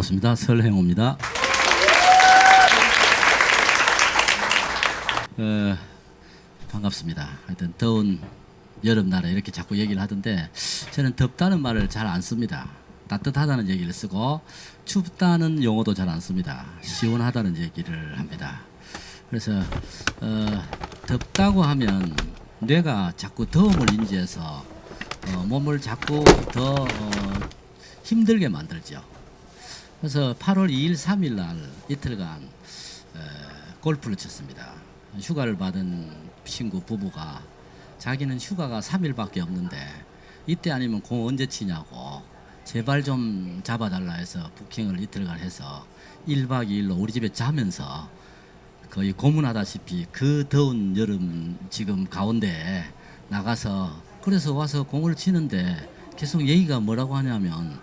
반갑습니다. 설행호입니다. 반갑습니다. 하여튼 더운 여름날에 이렇게 자꾸 얘기를 하던데 저는 덥다는 말을 잘 안 씁니다. 따뜻하다는 얘기를 쓰고 춥다는 용어도 잘 안 씁니다. 시원하다는 얘기를 합니다. 그래서 덥다고 하면 뇌가 자꾸 더움을 인지해서 몸을 자꾸 더 힘들게 만들죠. 그래서 8월 2일, 3일 날 이틀간 골프를 쳤습니다. 휴가를 받은 친구 부부가 자기는 휴가가 3일밖에 없는데 이때 아니면 공 언제 치냐고 제발 좀 잡아달라 해서 부킹을 이틀간 해서 1박 2일로 우리 집에 자면서 거의 고문하다시피 그 더운 여름 지금 가운데 나가서 그래서 와서 공을 치는데 계속 얘기가 뭐라고 하냐면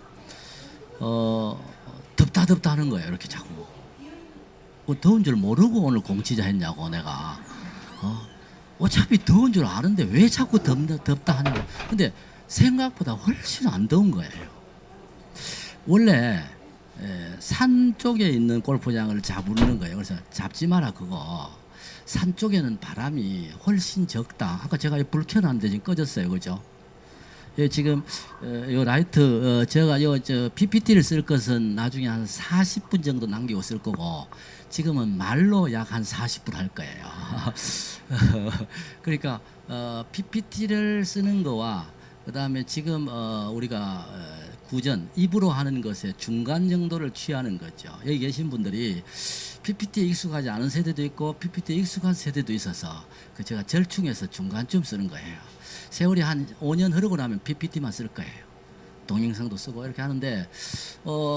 덥다 하는 거예요. 이렇게 자꾸 더운 줄 모르고 오늘 공치자 했냐고 내가 어차피 더운 줄 아는데 왜 자꾸 덥다 하냐고. 근데 생각보다 훨씬 안 더운 거예요. 원래 산 쪽에 있는 골프장을 잡으려는 거예요. 그래서 잡지 마라 그거. 산 쪽에는 바람이 훨씬 적다. 아까 제가 불 켜놨는데 지금 꺼졌어요. 그죠? 예, 지금 요 라이트 제가 저 PPT를 쓸 것은 나중에 한 40분 정도 남기고 쓸 거고 지금은 말로 약 한 40분 할 거예요. 그러니까 PPT를 쓰는 거와 그다음에 지금 우리가 구전 입으로 하는 것의 중간 정도를 취하는 거죠. 여기 계신 분들이 PPT에 익숙하지 않은 세대도 있고 PPT에 익숙한 세대도 있어서 그 제가 절충해서 중간쯤 쓰는 거예요. 세월이 한 5년 흐르고 나면 PPT만 쓸 거예요. 동영상도 쓰고 이렇게 하는데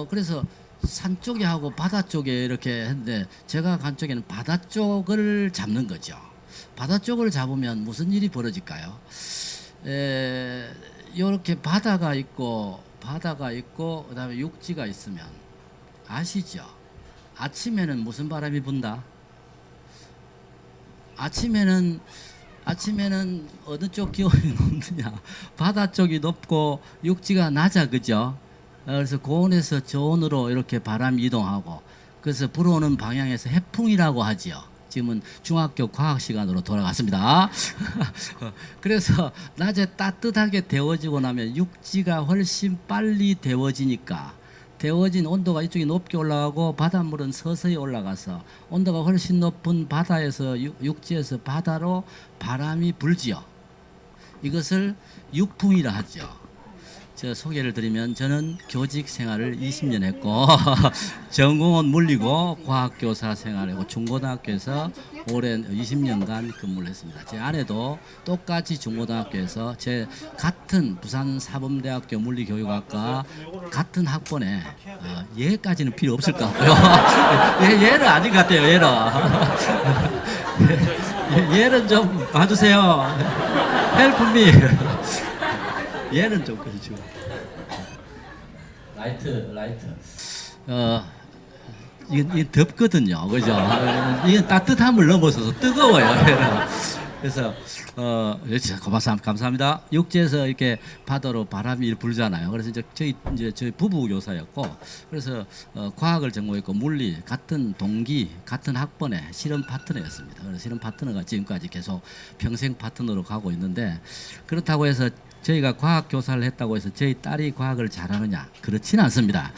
그래서 산 쪽에 하고 바다 쪽에 이렇게 했는데 제가 간 쪽에는 바다 쪽을 잡는 거죠. 바다 쪽을 잡으면 무슨 일이 벌어질까요? 이렇게 바다가 있고 그다음에 육지가 있으면 아시죠? 아침에는 무슨 바람이 분다? 아침에는 어느 쪽 기온이 높느냐? 바다 쪽이 높고 육지가 낮아, 그죠? 그래서 고온에서 저온으로 이렇게 바람이 이동하고 그래서 불어오는 방향에서 해풍이라고 하지요. 지금은 중학교 과학 시간으로 돌아갔습니다. 그래서 낮에 따뜻하게 데워지고 나면 육지가 훨씬 빨리 데워지니까 데워진 온도가 이쪽이 높게 올라가고 바닷물은 서서히 올라가서 온도가 훨씬 높은 바다에서 육지에서 바다로 바람이 불지요. 이것을 육풍이라 하죠. 저 소개를 드리면 저는 교직 생활을 20년 했고 전공은 물리고 과학교사 생활하고 중고등학교에서 오랜 20년간 근무를 했습니다. 제 아내도 똑같이 중고등학교에서 제 같은 부산 사범대학교 물리교육학과 같은 학번에 얘까지는 필요 없을 것 같고요. 얘는 아닌 것 같아요. 얘는 좀 봐주세요. Help me. 얘는 좀 그렇죠. 라이트. 이게 덥거든요, 그죠? 이건 따뜻함을 넘어서서 뜨거워요. 그래서 감사합니다. 육지에서 이렇게 바다로 바람이 불잖아요. 그래서 저희 부부 교사였고, 그래서 과학을 전공했고 물리 같은 동기, 같은 학번의 실험 파트너였습니다. 그래서 실험 파트너가 지금까지 계속 평생 파트너로 가고 있는데 그렇다고 해서 저희가 과학 교사를 했다고 해서 저희 딸이 과학을 잘하느냐? 그렇지는 않습니다.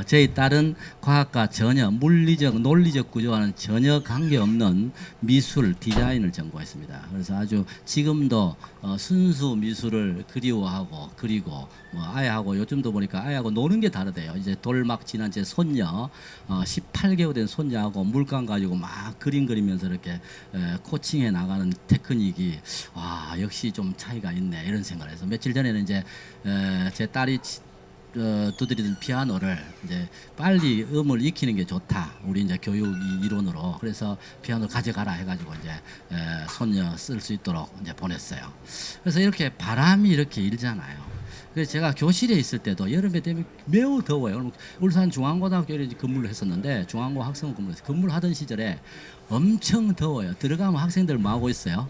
저희 딸은 과학과 전혀 물리적, 논리적 구조와는 전혀 관계없는 미술, 디자인을 전공했습니다. 그래서 아주 지금도 순수 미술을 그리워하고 그리고 아이하고 요즘도 보니까 아이하고 노는 게 다르대요. 이제 돌막 지난 제 손녀 18개월 된 손녀하고 물감 가지고 막 그림 그리면서 이렇게 코칭해 나가는 테크닉이 와 역시 좀 차이가 있네 이런 생각을 해서 며칠 전에는 이제 제 딸이 두드리던 피아노를 이제 빨리 음을 익히는 게 좋다. 우리 이제 교육 이론으로 그래서 피아노 가져가라 해가지고 이제 손녀 쓸 수 있도록 이제 보냈어요. 그래서 이렇게 바람이 이렇게 일잖아요. 그래서 제가 교실에 있을 때도 여름에 되면 매우 더워요. 울산 중앙고등학교에 근무를 했었는데 중앙고 학생 근무를 하던 시절에 엄청 더워요. 들어가면 학생들 뭐 하고 있어요?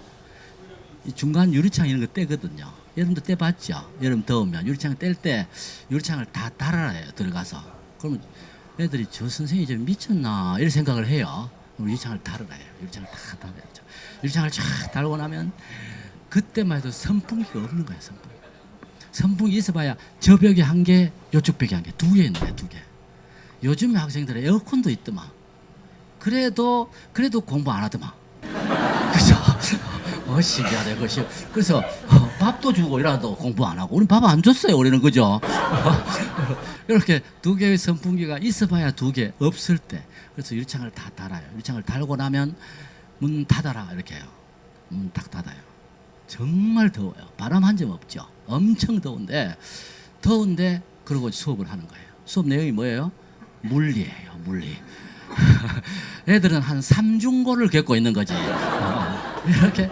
이 중간 유리창 이런 거 떼거든요. 여러분도 떼봤죠? 여름 더우면 유리창 뗄 때 유리창을 다 달아요. 들어가서. 그러면 애들이 저 선생님이 좀 미쳤나 이런 생각을 해요. 그럼 유리창을 달아요. 유리창을 다 달아야죠. 유리창을 쫙 달고 나면 그때만 해도 선풍기가 없는 거예요. 선풍기 있어봐야 저 벽에 한 개, 요쪽 벽에 한 개, 두 개 있는 거예요. 두 개. 요즘에 학생들은 에어컨도 있더만. 그래도 공부 안 하더만. 그죠? 신기하네, 그것이. 그래서 밥도 주고 이라도 공부 안 하고. 우리는 밥 안 줬어요, 우리는. 그죠? 이렇게 두 개의 선풍기가 있어봐야 두 개, 없을 때. 그래서 유리창을 다 달아요. 유리창을 달고 나면 문 닫아라, 이렇게 해요. 문 딱 닫아요. 정말 더워요. 바람 한 점 없죠. 엄청 더운데, 그러고 수업을 하는 거예요. 수업 내용이 뭐예요? 물리예요, 물리. 애들은 한 3중고를 겪고 있는 거지. 이렇게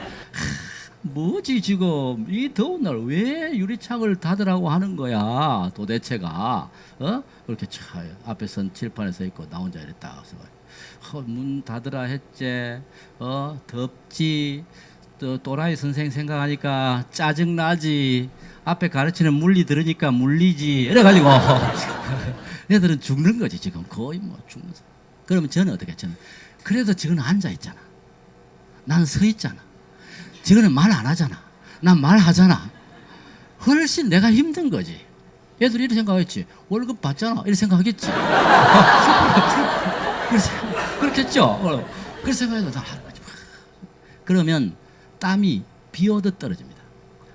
뭐지 지금 이 더운 날 왜 유리창을 닫으라고 하는 거야 도대체가. 그렇게 앞에 선 칠판에 서 있고 나 혼자 이랬다. 문 닫으라 했지. 덥지. 또 또라이 선생 생각하니까 짜증나지. 앞에 가르치는 물리 들으니까 물리지. 이래가지고 애들은 죽는 거지 지금. 거의 뭐 죽는. 그러면 저는 어떻게 해? 저는 그래도 지금은 앉아 있잖아. 나는 서 있잖아. 지금은 말 안 하잖아. 난 말하잖아. 훨씬 내가 힘든 거지. 애들이 이렇게 생각하겠지. 월급 받잖아. 이렇게 생각하겠지. 그렇겠죠. 그렇게 생각해서 나 하는 거지. 그러면 땀이 비 오듯 떨어집니다.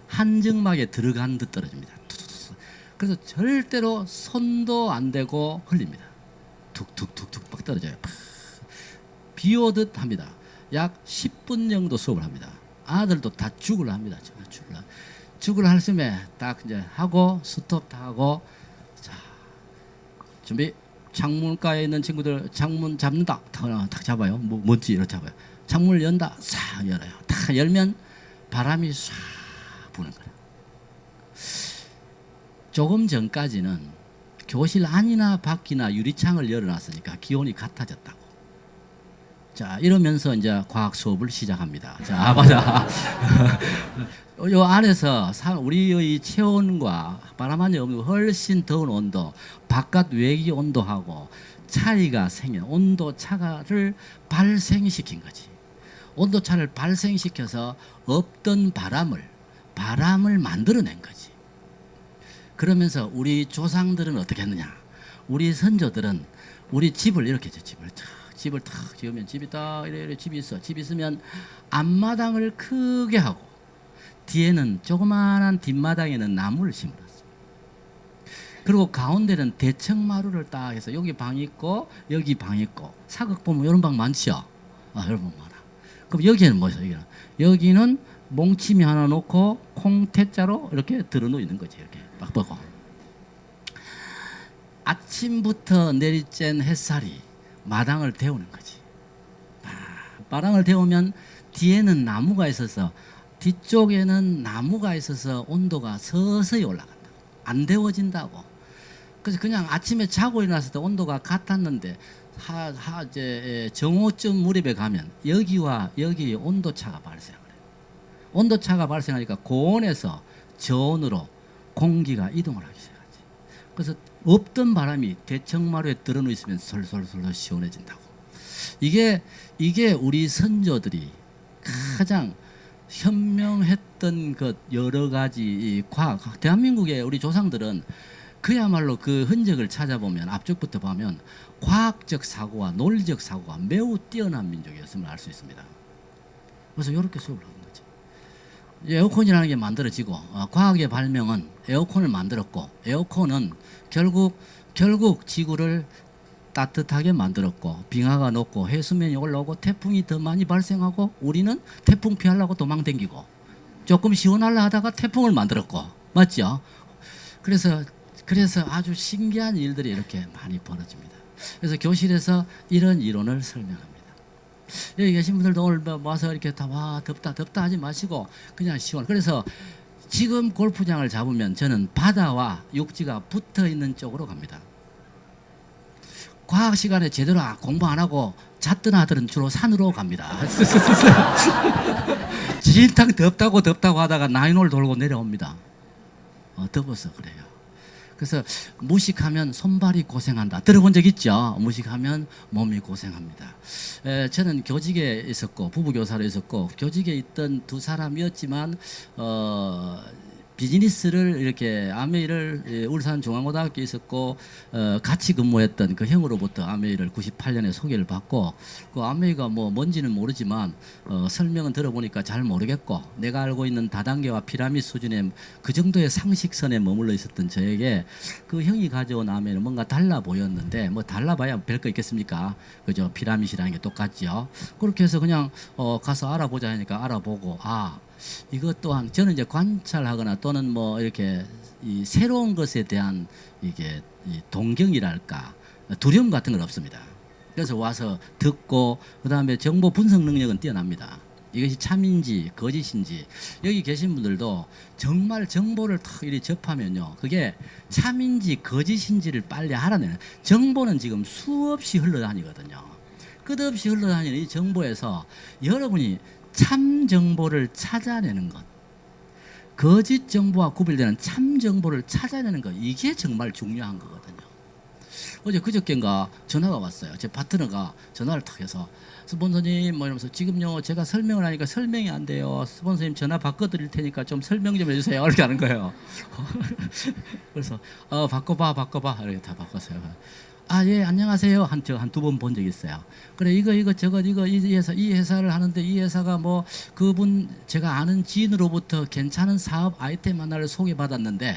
한증막에 들어간 듯 떨어집니다. 그래서 절대로 손도 안 대고 흘립니다. 툭툭툭툭 막 떨어져요. 비 오듯 합니다. 약 10분 정도 수업을 합니다. 아들도 다 죽을 합니다. 죽을 할 쯤에 딱 이제 하고 스톱 다 하고 자 준비. 창문가에 있는 친구들 창문 잡는다. 탁 잡아요. 뭔지 이렇게 잡아요. 창문을 연다. 싹 열어요. 탁 열면 바람이 싹 부는 거예요. 조금 전까지는 교실 안이나 밖이나 유리창을 열어놨으니까 기온이 같아졌다고. 자, 이러면서 이제 과학 수업을 시작합니다. 자, 맞아. 요 안에서 우리의 체온과 바람 한 점 없는 훨씬 더운 온도, 바깥 외기 온도하고 차이가 생긴 온도 차를 발생시킨 거지. 온도 차를 발생시켜서 없던 바람을 만들어낸 거지. 그러면서 우리 조상들은 어떻게 했느냐? 우리 선조들은 우리 집을 이렇게 했죠. 집을 탁 지으면 집이 딱 이래 집이 있어. 집이 있으면 앞마당을 크게 하고 뒤에는 조그마한 뒷마당에는 나무를 심어놨어. 그리고 가운데는 대청마루를 딱 해서 여기 방 있고 여기 방 있고 사극 보면 이런 방 많죠. 이런 방 많아. 그럼 여기는 뭐죠? 여기는 몽치미 하나 놓고 콩태자로 이렇게 들어놓 있는 거지. 이렇게 막 보고 아침부터 내리쬐는 햇살이 마당을 데우는 거지. 마당을 데우면 뒤에는 나무가 있어서 뒤쪽에는 나무가 있어서 온도가 서서히 올라간다. 안 데워진다고. 그래서 그냥 아침에 자고 일어났을 때 온도가 같았는데 이제 정오쯤 무렵에 가면 여기와 여기 온도차가 발생을 해요. 온도차가 발생하니까 고온에서 저온으로 공기가 이동을 하기 시작하지. 그래서 없던 바람이 대청마루에 들어놓 있으면 솔솔솔 시원해진다고. 이게 우리 선조들이 가장 현명했던 것 여러 가지 과학. 대한민국의 우리 조상들은 그야말로 그 흔적을 찾아보면 앞쪽부터 보면 과학적 사고와 논리적 사고가 매우 뛰어난 민족이었음을 알 수 있습니다. 그래서 이렇게 수업을 하는 거죠. 에어컨이라는 게 만들어지고 과학의 발명은 에어컨을 만들었고 에어컨은 결국 지구를 따뜻하게 만들었고 빙하가 녹고 해수면이 올라오고 태풍이 더 많이 발생하고 우리는 태풍 피하려고 도망다니고 조금 시원하려 하다가 태풍을 만들었고 맞죠? 그래서 아주 신기한 일들이 이렇게 많이 벌어집니다. 그래서 교실에서 이런 이론을 설명합니다. 여기 계신 분들도 오늘 와서 이렇게 덥다 하지 마시고 그냥 시원. 그래서 지금 골프장을 잡으면 저는 바다와 육지가 붙어 있는 쪽으로 갑니다. 과학 시간에 제대로 공부 안 하고 잤던 아들은 주로 산으로 갑니다. 진탕 덥다고 하다가 나인홀 돌고 내려옵니다. 덥어서 그래요. 그래서 무식하면 손발이 고생한다. 들어본 적 있죠? 무식하면 몸이 고생합니다. 저는 교직에 있었고 부부교사로 있었고 교직에 있던 두 사람이었지만 비즈니스를 이렇게 아메이를 울산중앙고등학교에 있었고 같이 근무했던 그 형으로부터 아메이를 98년에 소개를 받고 그 아메이가 뭐 뭔지는 모르지만 설명은 들어보니까 잘 모르겠고 내가 알고 있는 다단계와 피라미드 수준의 그 정도의 상식선에 머물러 있었던 저에게 그 형이 가져온 아메이는 뭔가 달라 보였는데 뭐 달라봐야 별 거 있겠습니까? 그죠? 피라미드라는 게 똑같죠. 그렇게 해서 그냥 가서 알아보자 하니까 알아보고 이것 또한 저는 이제 관찰하거나 또는 뭐 이렇게 이 새로운 것에 대한 이게 이 동경이랄까 두려움 같은 건 없습니다. 그래서 와서 듣고 그다음에 정보 분석 능력은 뛰어납니다. 이것이 참인지 거짓인지 여기 계신 분들도 정말 정보를 탁 이리 접하면요 그게 참인지 거짓인지를 빨리 알아내는 정보는 지금 수없이 흘러다니거든요. 끝없이 흘러다니는 이 정보에서 여러분이 참 정보를 찾아내는 것, 거짓 정보와 구별되는 참 정보를 찾아내는 것, 이게 정말 중요한 거거든요. 어제 그저께인가 전화가 왔어요. 제 파트너가 전화를 탁 해서 스폰서님 뭐 이러면서 지금요 제가 설명을 하니까 설명이 안 돼요. 스폰서님 전화 바꿔드릴 테니까 좀 설명 좀 해주세요. 이렇게 하는 거예요. 그래서 바꿔봐 이렇게 다 바꿨어요. 예, 안녕하세요. 한 두 번 본 적 있어요. 그래, 이거, 이 회사를 하는데 이 회사가 뭐, 그분, 제가 아는 지인으로부터 괜찮은 사업 아이템 하나를 소개받았는데,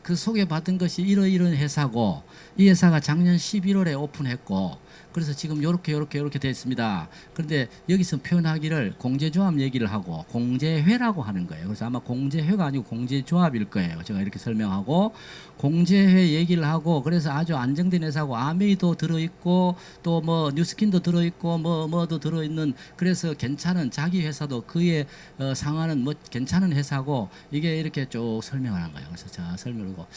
그 소개받은 것이 이런 회사고, 이 회사가 작년 11월에 오픈했고, 그래서 지금 요렇게 돼 있습니다. 그런데 여기서 표현하기를 공제조합 얘기를 하고 공제회라고 하는 거예요. 그래서 아마 공제회가 아니고 공제조합일 거예요. 제가 이렇게 설명하고 공제회 얘기를 하고 그래서 아주 안정된 회사고 아메이도 들어있고 또 뭐 뉴스킨도 들어있고 뭐도 들어있는 그래서 괜찮은 자기 회사도 그에 상하는 뭐 괜찮은 회사고 이게 이렇게 쭉 설명하는 거예요. 그래서 자 설명하고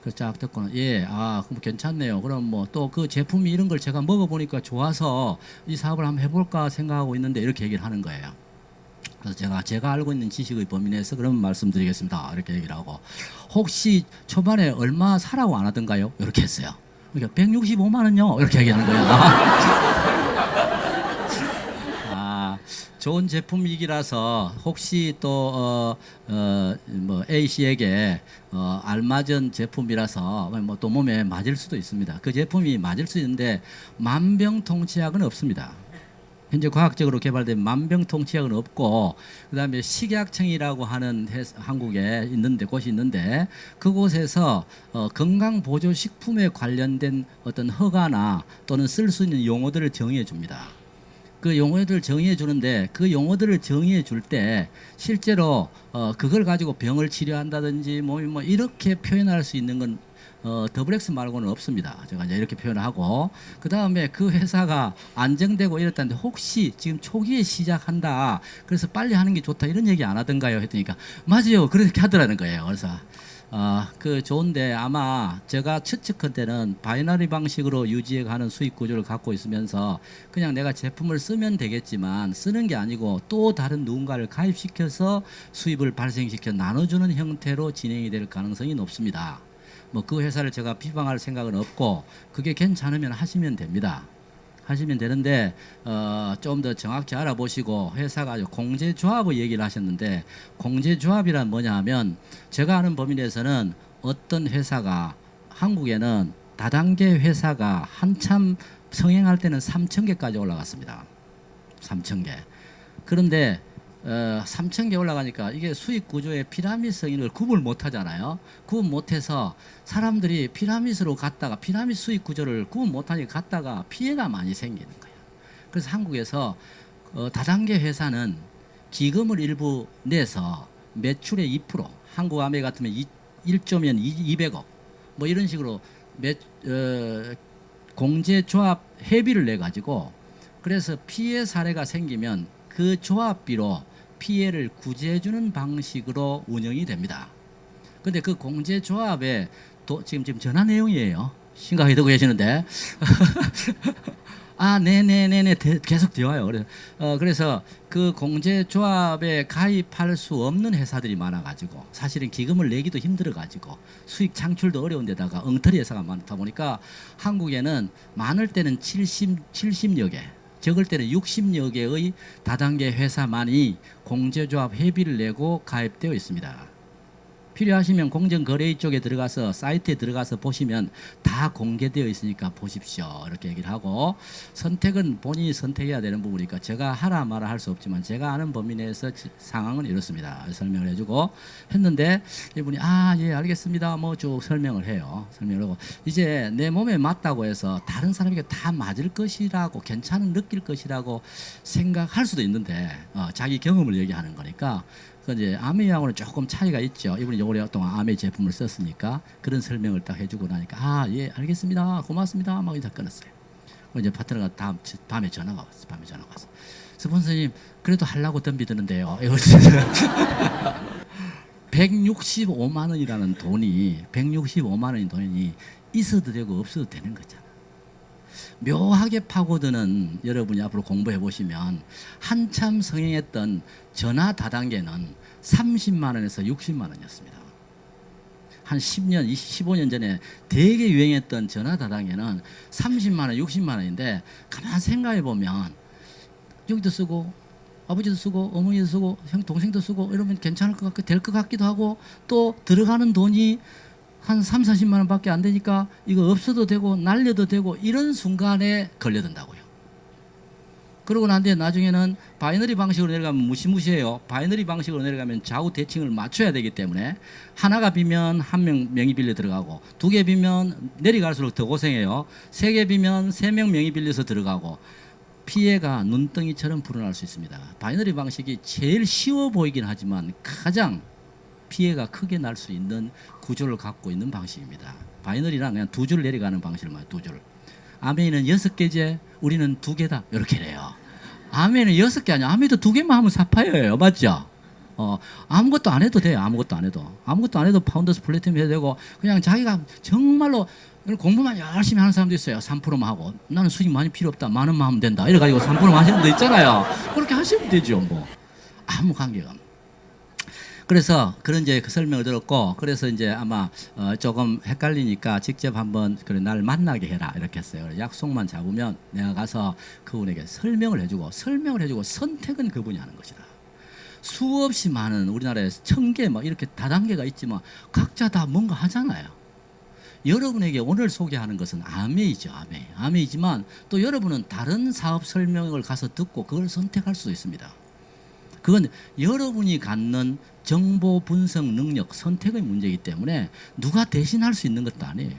그래서 쫙 듣고는 그럼 괜찮네요. 그럼 뭐 또 그 제품이 이런 걸 제가 먹어보니까 좋아서 이 사업을 한번 해볼까 생각하고 있는데 이렇게 얘기를 하는 거예요. 그래서 제가 알고 있는 지식의 범위 내에서 그런 말씀드리겠습니다. 이렇게 얘기를 하고 혹시 초반에 얼마 사라고 안 하던가요? 이렇게 했어요. 그러니까 165만 원요. 이렇게 얘기하는 거예요. 좋은 제품이기라서 혹시 또 뭐 A 씨에게 알맞은 제품이라서 뭐 또 몸에 맞을 수도 있습니다. 그 제품이 맞을 수 있는데 만병통치약은 없습니다. 현재 과학적으로 개발된 만병통치약은 없고 그다음에 식약청이라고 하는 한국에 있는데 곳이 있는데 그곳에서 건강보조식품에 관련된 어떤 허가나 또는 쓸 수 있는 용어들을 정해 줍니다. 그 용어들을 정의해 주는데 그 용어들을 정의해 줄 때 실제로 그걸 가지고 병을 치료한다든지 뭐 이렇게 표현할 수 있는 건 더블엑스 말고는 없습니다. 제가 이제 이렇게 표현을 하고 그 다음에 그 회사가 안정되고 이랬다는데 혹시 지금 초기에 시작한다 그래서 빨리 하는 게 좋다 이런 얘기 안 하던가요? 했더니까 맞아요 그렇게 하더라는 거예요. 그래서 그 좋은데 아마 제가 추측할 때는 바이너리 방식으로 유지해 가는 수익 구조를 갖고 있으면서 그냥 내가 제품을 쓰면 되겠지만 쓰는 게 아니고 또 다른 누군가를 가입시켜서 수입을 발생시켜 나눠주는 형태로 진행이 될 가능성이 높습니다. 뭐 그 회사를 제가 비방할 생각은 없고 그게 괜찮으면 하시면 됩니다. 하시면 되는데 좀 더 정확히 알아보시고 회사가 아주 공제조합의 얘기를 하셨는데 공제조합이란 뭐냐 하면 제가 아는 범위 내에서는 어떤 회사가 한국에는 다단계 회사가 한참 성행할 때는 3,000개까지 올라갔습니다. 3,000개. 그런데 3,000개 올라가니까 이게 수익 구조의 피라미드성을 구분을 못 하잖아요. 구분 못 해서 사람들이 피라미드로 갔다가 피라미드 수익 구조를 구분 못 하니까 갔다가 피해가 많이 생기는 거예요. 그래서 한국에서 다단계 회사는 기금을 일부 내서 매출의 2% 한국 아메 같으면 1조면 200억 뭐 이런 식으로 공제조합 회비를 내 가지고 그래서 피해 사례가 생기면 그 조합비로 피해를 구제해주는 방식으로 운영이 됩니다. 근데 그 공제조합에 지금 전화 내용이에요. 심각하게 듣고 계시는데 네네네네 계속 되어요. 그래서 그 공제조합에 가입할 수 없는 회사들이 많아가지고 사실은 기금을 내기도 힘들어가지고 수익 창출도 어려운데다가 엉터리 회사가 많다 보니까 한국에는 많을 때는 70여 개, 적을 때는 60여 개의 다단계 회사만이 공제조합 회비를 내고 가입되어 있습니다. 필요하시면 공정거래위 쪽에 들어가서 사이트에 들어가서 보시면 다 공개되어 있으니까 보십시오. 이렇게 얘기를 하고 선택은 본인이 선택해야 되는 부분이니까 제가 하라 마라 할 수 없지만 제가 아는 범위 내에서 상황은 이렇습니다. 설명을 해주고 했는데 이분이 예 알겠습니다. 뭐 쭉 설명을 해요. 설명을 하고 이제 내 몸에 맞다고 해서 다른 사람에게 다 맞을 것이라고 괜찮은 느낄 것이라고 생각할 수도 있는데 자기 경험을 얘기하는 거니까 이제 아메이하고는 조금 차이가 있죠. 이분이 오랫동안 아메이 제품을 썼으니까 그런 설명을 딱 해주고 나니까 예 알겠습니다 고맙습니다 막 인사 끊었어요. 이제 파트너가 밤에 전화가 왔어. 스폰서님 그래도 하려고 덤비드는데요. 165만 원이라는 돈이 165만 원인 돈이 있어도 되고 없어도 되는 거잖아. 묘하게 파고드는 여러분이 앞으로 공부해 보시면 한참 성행했던 전화 다단계는 30만 원에서 60만 원이었습니다. 한 10년, 15년 전에 되게 유행했던 전화 다단계는 30만 원, 60만 원인데 가만 생각해 보면 여기도 쓰고 아버지도 쓰고 어머니도 쓰고 형 동생도 쓰고 이러면 괜찮을 것 같고 될 것 같기도 하고 또 들어가는 돈이 한 3, 40만 원밖에 안 되니까 이거 없어도 되고 날려도 되고 이런 순간에 걸려든다고요. 그러고 난 뒤에 나중에는 바이너리 방식으로 내려가면 무시무시해요. 바이너리 방식으로 내려가면 좌우 대칭을 맞춰야 되기 때문에 하나가 비면 한 명이 빌려 들어가고 두 개 비면 내려갈수록 더 고생해요. 세 개 비면 세 명이 빌려서 들어가고 피해가 눈덩이처럼 불어날 수 있습니다. 바이너리 방식이 제일 쉬워 보이긴 하지만 가장 피해가 크게 날 수 있는 구조를 갖고 있는 방식입니다. 바이너리랑 그냥 두 줄 내려가는 방식을 말해요. 두 줄. 아메이는 6개제, 우리는 2개다. 이렇게 해요. 아메이는 6개 아니야. 아메이도 2개만 하면 사파이어예요. 맞죠? 아무것도 안 해도 돼요. 아무것도 안 해도 파운더스 플래티넘 해도 되고 그냥 자기가 정말로 공부만 열심히 하는 사람도 있어요. 3%만 하고 나는 수익 많이 필요 없다. 10,000원만 하면 된다. 이래가지고 3%만 하시는 분도 있잖아요. 그렇게 하시면 되죠. 뭐 아무 관계가 없는. 그래서 그런 이제 그 설명을 들었고 그래서 이제 아마 조금 헷갈리니까 직접 한번 그래 날 만나게 해라 이렇게 했어요. 약속만 잡으면 내가 가서 그분에게 설명을 해주고 선택은 그분이 하는 것이다. 수없이 많은 우리나라에 1000개 막 이렇게 다단계가 있지만 각자 다 뭔가 하잖아요. 여러분에게 오늘 소개하는 것은 아메이죠. 아메이지만 또 여러분은 다른 사업 설명을 가서 듣고 그걸 선택할 수도 있습니다. 그건 여러분이 갖는 정보 분석 능력, 선택의 문제이기 때문에 누가 대신할 수 있는 것도 아니에요.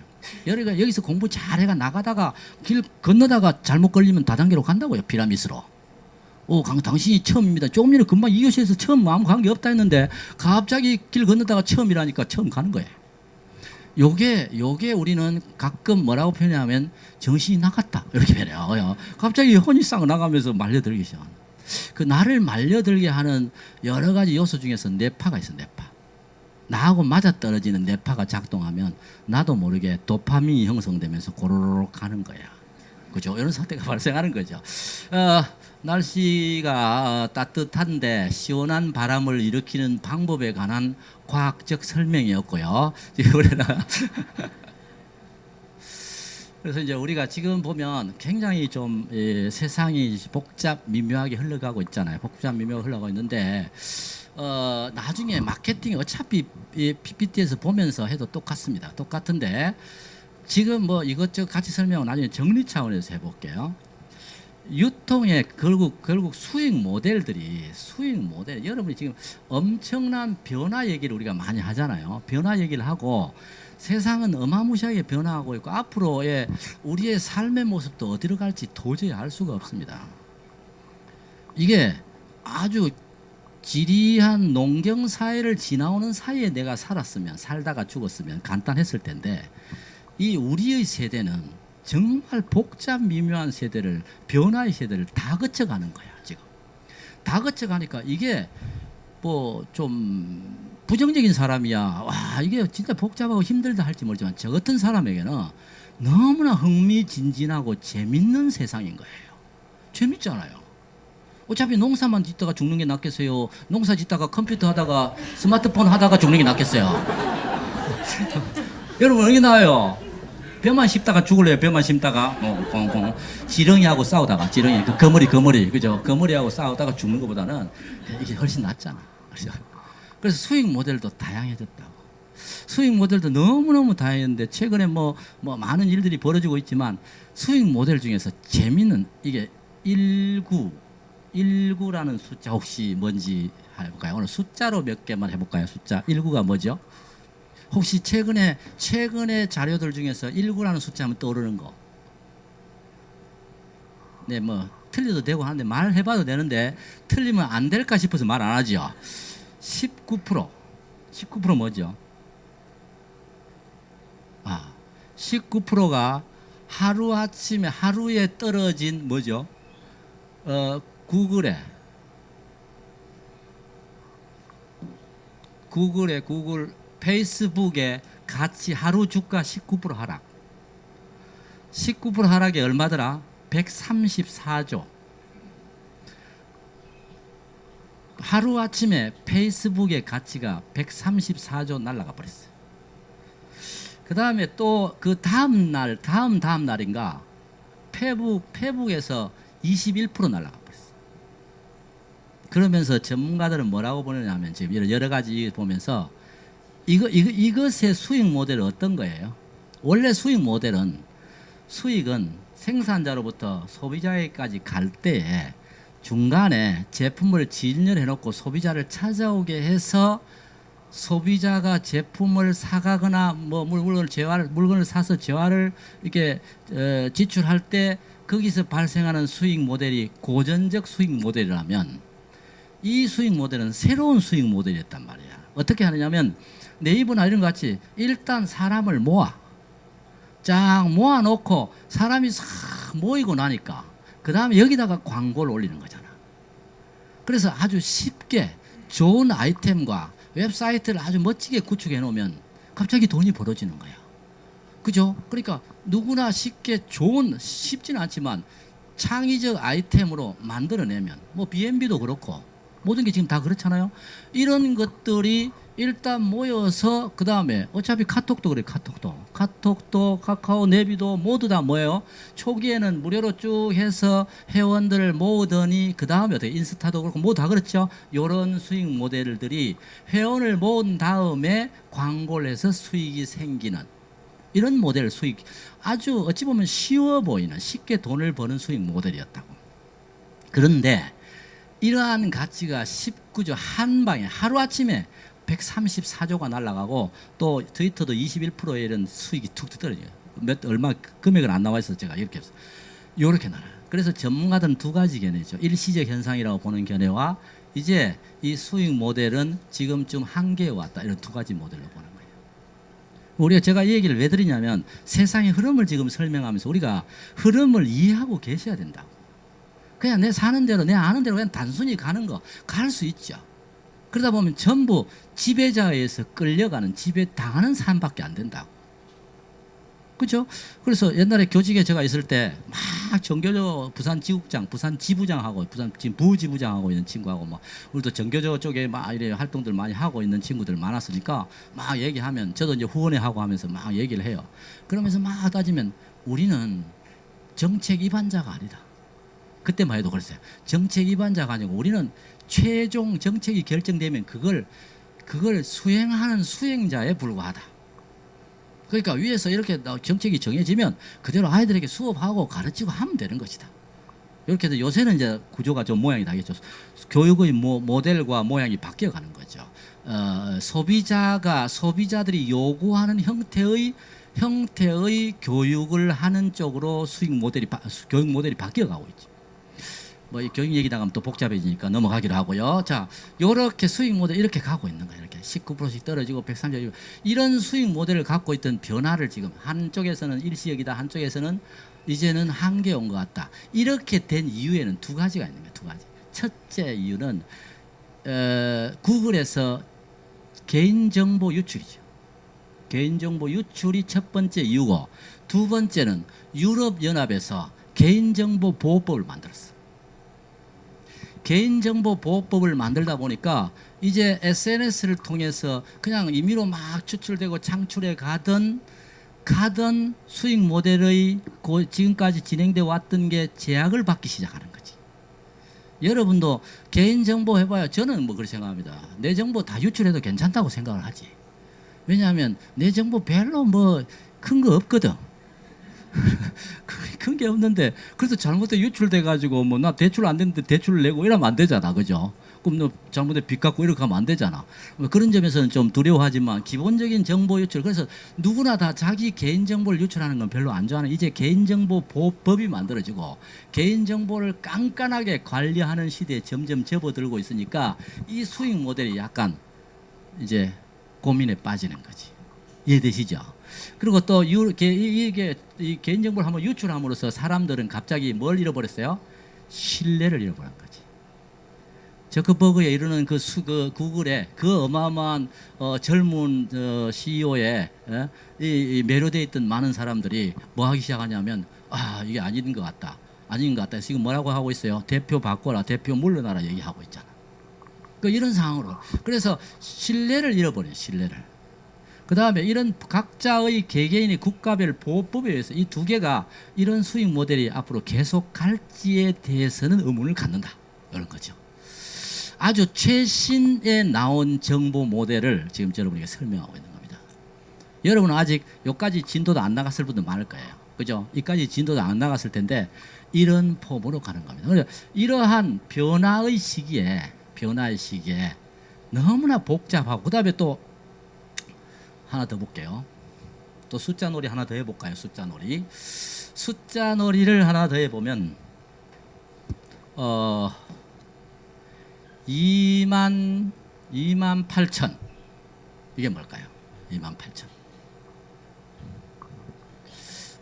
여기서 공부 잘해가 나가다가 길 건너다가 잘못 걸리면 다단계로 간다고요. 피라미드로. 당신이 처음입니다. 조금 전에 금방 이교시에서 처음 아무 관계 없다 했는데 갑자기 길 건너다가 처음이라니까 처음 가는 거예요. 요게 우리는 가끔 뭐라고 표현하면 정신이 나갔다 이렇게 표현해요. 갑자기 혼이 싹 나가면서 말려들기 시작합니다. 그 나를 말려들게 하는 여러 가지 요소 중에서 뇌파가 있어. 뇌파. 나하고 맞아떨어지는 뇌파가 작동하면 나도 모르게 도파민이 형성되면서 고로록 가는 거야. 그죠? 이런 상태가 발생하는 거죠. 날씨가 따뜻한데 시원한 바람을 일으키는 방법에 관한 과학적 설명이었고요. 그래서 이제 우리가 지금 보면 굉장히 좀 세상이 복잡 미묘하게 흘러가고 있잖아요. 복잡 미묘하게 흘러가고 있는데 나중에 마케팅이 어차피 PPT에서 보면서 해도 똑같습니다. 똑같은데 지금 뭐 이것저것 같이 설명은 나중에 정리 차원에서 해볼게요. 유통의 결국 수익 모델 여러분이 지금 엄청난 변화 얘기를 우리가 많이 하잖아요. 변화 얘기를 하고 세상은 어마무시하게 변화하고 있고 앞으로의 우리의 삶의 모습도 어디로 갈지 도저히 알 수가 없습니다. 이게 아주 지리한 농경 사회를 지나오는 사이에 내가 살다가 죽었으면 간단했을 텐데 이 우리의 세대는 정말 복잡 미묘한 세대를 변화의 세대를 다 거쳐가는 거야. 지금 다 거쳐가니까 이게 뭐 좀 부정적인 사람이야 와 이게 진짜 복잡하고 힘들다 할지 모르지만 저 같은 사람에게는 너무나 흥미진진하고 재밌는 세상인 거예요. 재밌잖아요. 어차피 농사만 짓다가 죽는 게 낫겠어요? 농사 짓다가 컴퓨터 하다가 스마트폰 하다가 죽는 게 낫겠어요? 여러분 어디 나와요? 벼만 심다가 죽을래요? 벼만 심다가 지렁이하고 싸우다가 지렁이 그 거머리 그죠? 거머리하고 싸우다가 죽는 것보다는 이게 훨씬 낫잖아. 그래서 수익 모델도 다양해졌다고. 수익 모델도 너무너무 다양했는데 최근에 뭐 많은 일들이 벌어지고 있지만 수익 모델 중에서 재밌는 이게 19라는 숫자 혹시 뭔지 해볼까요? 오늘 숫자로 몇 개만 해볼까요? 숫자 19가 뭐죠? 혹시 최근에 자료들 중에서 19라는 숫자 하면 떠오르는 거? 네, 뭐 틀려도 되고 하는데 말해봐도 되는데 틀리면 안 될까 싶어서 말 안 하죠. 19% 뭐죠? 19%가 하루아침에 하루에 떨어진 뭐죠? 구글 페이스북의 가치 하루 주가 19% 하락. 19% 하락이 얼마더라? 134조. 하루아침에 페이스북의 가치가 134조 날아가 버렸어요. 그 다음에 또 그 다음 날인가 페북에서 21% 날아가 버렸어요. 그러면서 전문가들은 뭐라고 보느냐면 지금 여러 가지 보면서 이것의 수익 모델은 어떤 거예요? 원래 수익은 생산자로부터 소비자에게까지 갈 때에 중간에 제품을 진열해 놓고 소비자를 찾아오게 해서 소비자가 제품을 사가거나 뭐 물건을 사서 재화를 이렇게 지출할 때 거기서 발생하는 수익 모델이 고전적 수익 모델이라면 이 수익 모델은 새로운 수익 모델이었단 말이야. 어떻게 하느냐면 네이버나 이런 것 같이 일단 사람을 쫙 모아놓고 사람이 싹 모이고 나니까 그 다음에 여기다가 광고를 올리는 거잖아. 그래서 아주 쉽게 좋은 아이템과 웹사이트를 아주 멋지게 구축해 놓으면 갑자기 돈이 벌어지는 거야. 그죠? 그러니까 누구나 쉽지는 않지만 창의적 아이템으로 만들어내면 뭐 B&B도 그렇고 모든 게 지금 다 그렇잖아요. 이런 것들이 일단 모여서 그 다음에 어차피 카톡도 그래. 카톡도 카카오 네비도 모두 다 뭐예요? 초기에는 무료로 쭉 해서 회원들을 모으더니 그 다음에 어떻게 인스타도 그렇고 모두 다 그렇죠. 이런 수익 모델들이 회원을 모은 다음에 광고를 해서 수익이 생기는 이런 모델 수익, 아주 어찌 보면 쉬워 보이는 쉽게 돈을 버는 수익 모델이었다고. 그런데 이러한 가치가 19조 한 방에 하루아침에 134조가 날아가고 또 트위터도 21%의 이런 수익이 툭 떨어져요. 얼마 금액은 안 나와 있어서 제가 이렇게 했어요. 이렇게 날아요. 그래서 전문가들은 두 가지 견해죠. 일시적 현상이라고 보는 견해와 이제 이 수익 모델은 지금쯤 한계에 왔다. 이런 두 가지 모델로 보는 거예요. 제가 이 얘기를 왜 드리냐면 세상의 흐름을 지금 설명하면서 우리가 흐름을 이해하고 계셔야 된다고. 그냥 내 사는 대로 내 아는 대로 그냥 단순히 가는 거 갈 수 있죠. 그러다 보면 전부 지배자에 의해서 끌려가는 지배당하는 삶밖에 안 된다고. 그죠? 그래서 옛날에 교직에 제가 있을 때 막 정교조 부산 지부장하고 지금 부지부장하고 있는 친구하고 막 우리도 정교조 쪽에 막 이래 활동들 많이 하고 있는 친구들 많았으니까 막 얘기하면 저도 이제 후원회 하고 하면서 막 얘기를 해요. 그러면서 막 따지면 우리는 정책 위반자가 아니다. 그때만 해도 그랬어요. 정책 위반자가 아니고 우리는 최종 정책이 결정되면 그걸 수행하는 수행자에 불과하다. 그러니까 위에서 이렇게 정책이 정해지면 그대로 아이들에게 수업하고 가르치고 하면 되는 것이다. 이렇게 해서 요새는 이제 구조가 좀 모양이 다르겠죠. 교육의 모델과 모양이 바뀌어가는 거죠. 소비자들이 요구하는 형태의 교육을 하는 쪽으로 교육 모델이 바뀌어가고 있죠. 뭐 교육 얘기 나가면 또 복잡해지니까 넘어가기로 하고요. 자, 요렇게 수익 모델 이렇게 가고 있는 거예요. 이렇게 19%씩 떨어지고 130% 이런 수익 모델을 갖고 있던 변화를 지금 한쪽에서는 일시적이다, 한쪽에서는 이제는 한계에 온 것 같다. 이렇게 된 이유에는 두 가지가 있는 거예요. 두 가지. 첫째 이유는 구글에서 개인정보 유출이죠. 개인정보 유출이 첫 번째 이유고 두 번째는 유럽연합에서 개인정보보호법을 만들었어. 개인정보보호법을 만들다 보니까 이제 SNS를 통해서 그냥 임의로 막 추출되고 창출해 가던 수익 모델의 지금까지 진행돼 왔던 게 제약을 받기 시작하는 거지. 여러분도 개인정보 해봐야 저는 뭐 그렇게 생각합니다. 내 정보 다 유출해도 괜찮다고 생각을 하지. 왜냐하면 내 정보 별로 뭐 큰 거 없거든. 큰 게 없는데 그래서 잘못해 유출돼 가지고 뭐 나 대출 안 됐는데 대출을 내고 이러면 안 되잖아, 그죠? 그럼 너 잘못해 빚 갚고 이렇게 하면 안 되잖아. 그런 점에서는 좀 두려워하지만 기본적인 정보 유출, 그래서 누구나 다 자기 개인 정보를 유출하는 건 별로 안 좋아하는, 이제 개인정보 보호법이 만들어지고 개인 정보를 깐깐하게 관리하는 시대에 점점 접어들고 있으니까 이 수익 모델이 약간 이제 고민에 빠지는 거지. 이해되시죠? 그리고 또 이게 이 개인정보를 한번 유출함으로써 사람들은 갑자기 뭘 잃어버렸어요? 신뢰를 잃어버린 거지. 저크버그에 이르는 그 구글의 그 어마어마한 젊은 CEO에 이 매료돼 있던 많은 사람들이 뭐 하기 시작하냐면 이게 아닌 것 같다. 아닌 것 같다. 지금 뭐라고 하고 있어요? 대표 바꿔라, 대표 물러나라 얘기하고 있잖아. 이런 상황으로. 그래서 신뢰를 잃어버려요. 신뢰를. 그 다음에 이런 각자의 개개인의 국가별 보호법에 의해서 이 두 개가 이런 수익 모델이 앞으로 계속 갈지에 대해서는 의문을 갖는다. 이런 거죠. 아주 최신에 나온 정보 모델을 지금 여러분에게 설명하고 있는 겁니다. 여러분은 아직 여기까지 진도도 안 나갔을 분도 많을 거예요. 그죠? 이까지 진도도 안 나갔을 텐데 이런 폼으로 가는 겁니다. 그래서 이러한 변화의 시기에 너무나 복잡하고, 그 다음에 또 하나 더 볼게요. 또 숫자 놀이 하나 더 해볼까요? 숫자 놀이를 하나 더 해보면 28,000 이게 뭘까요? 28,000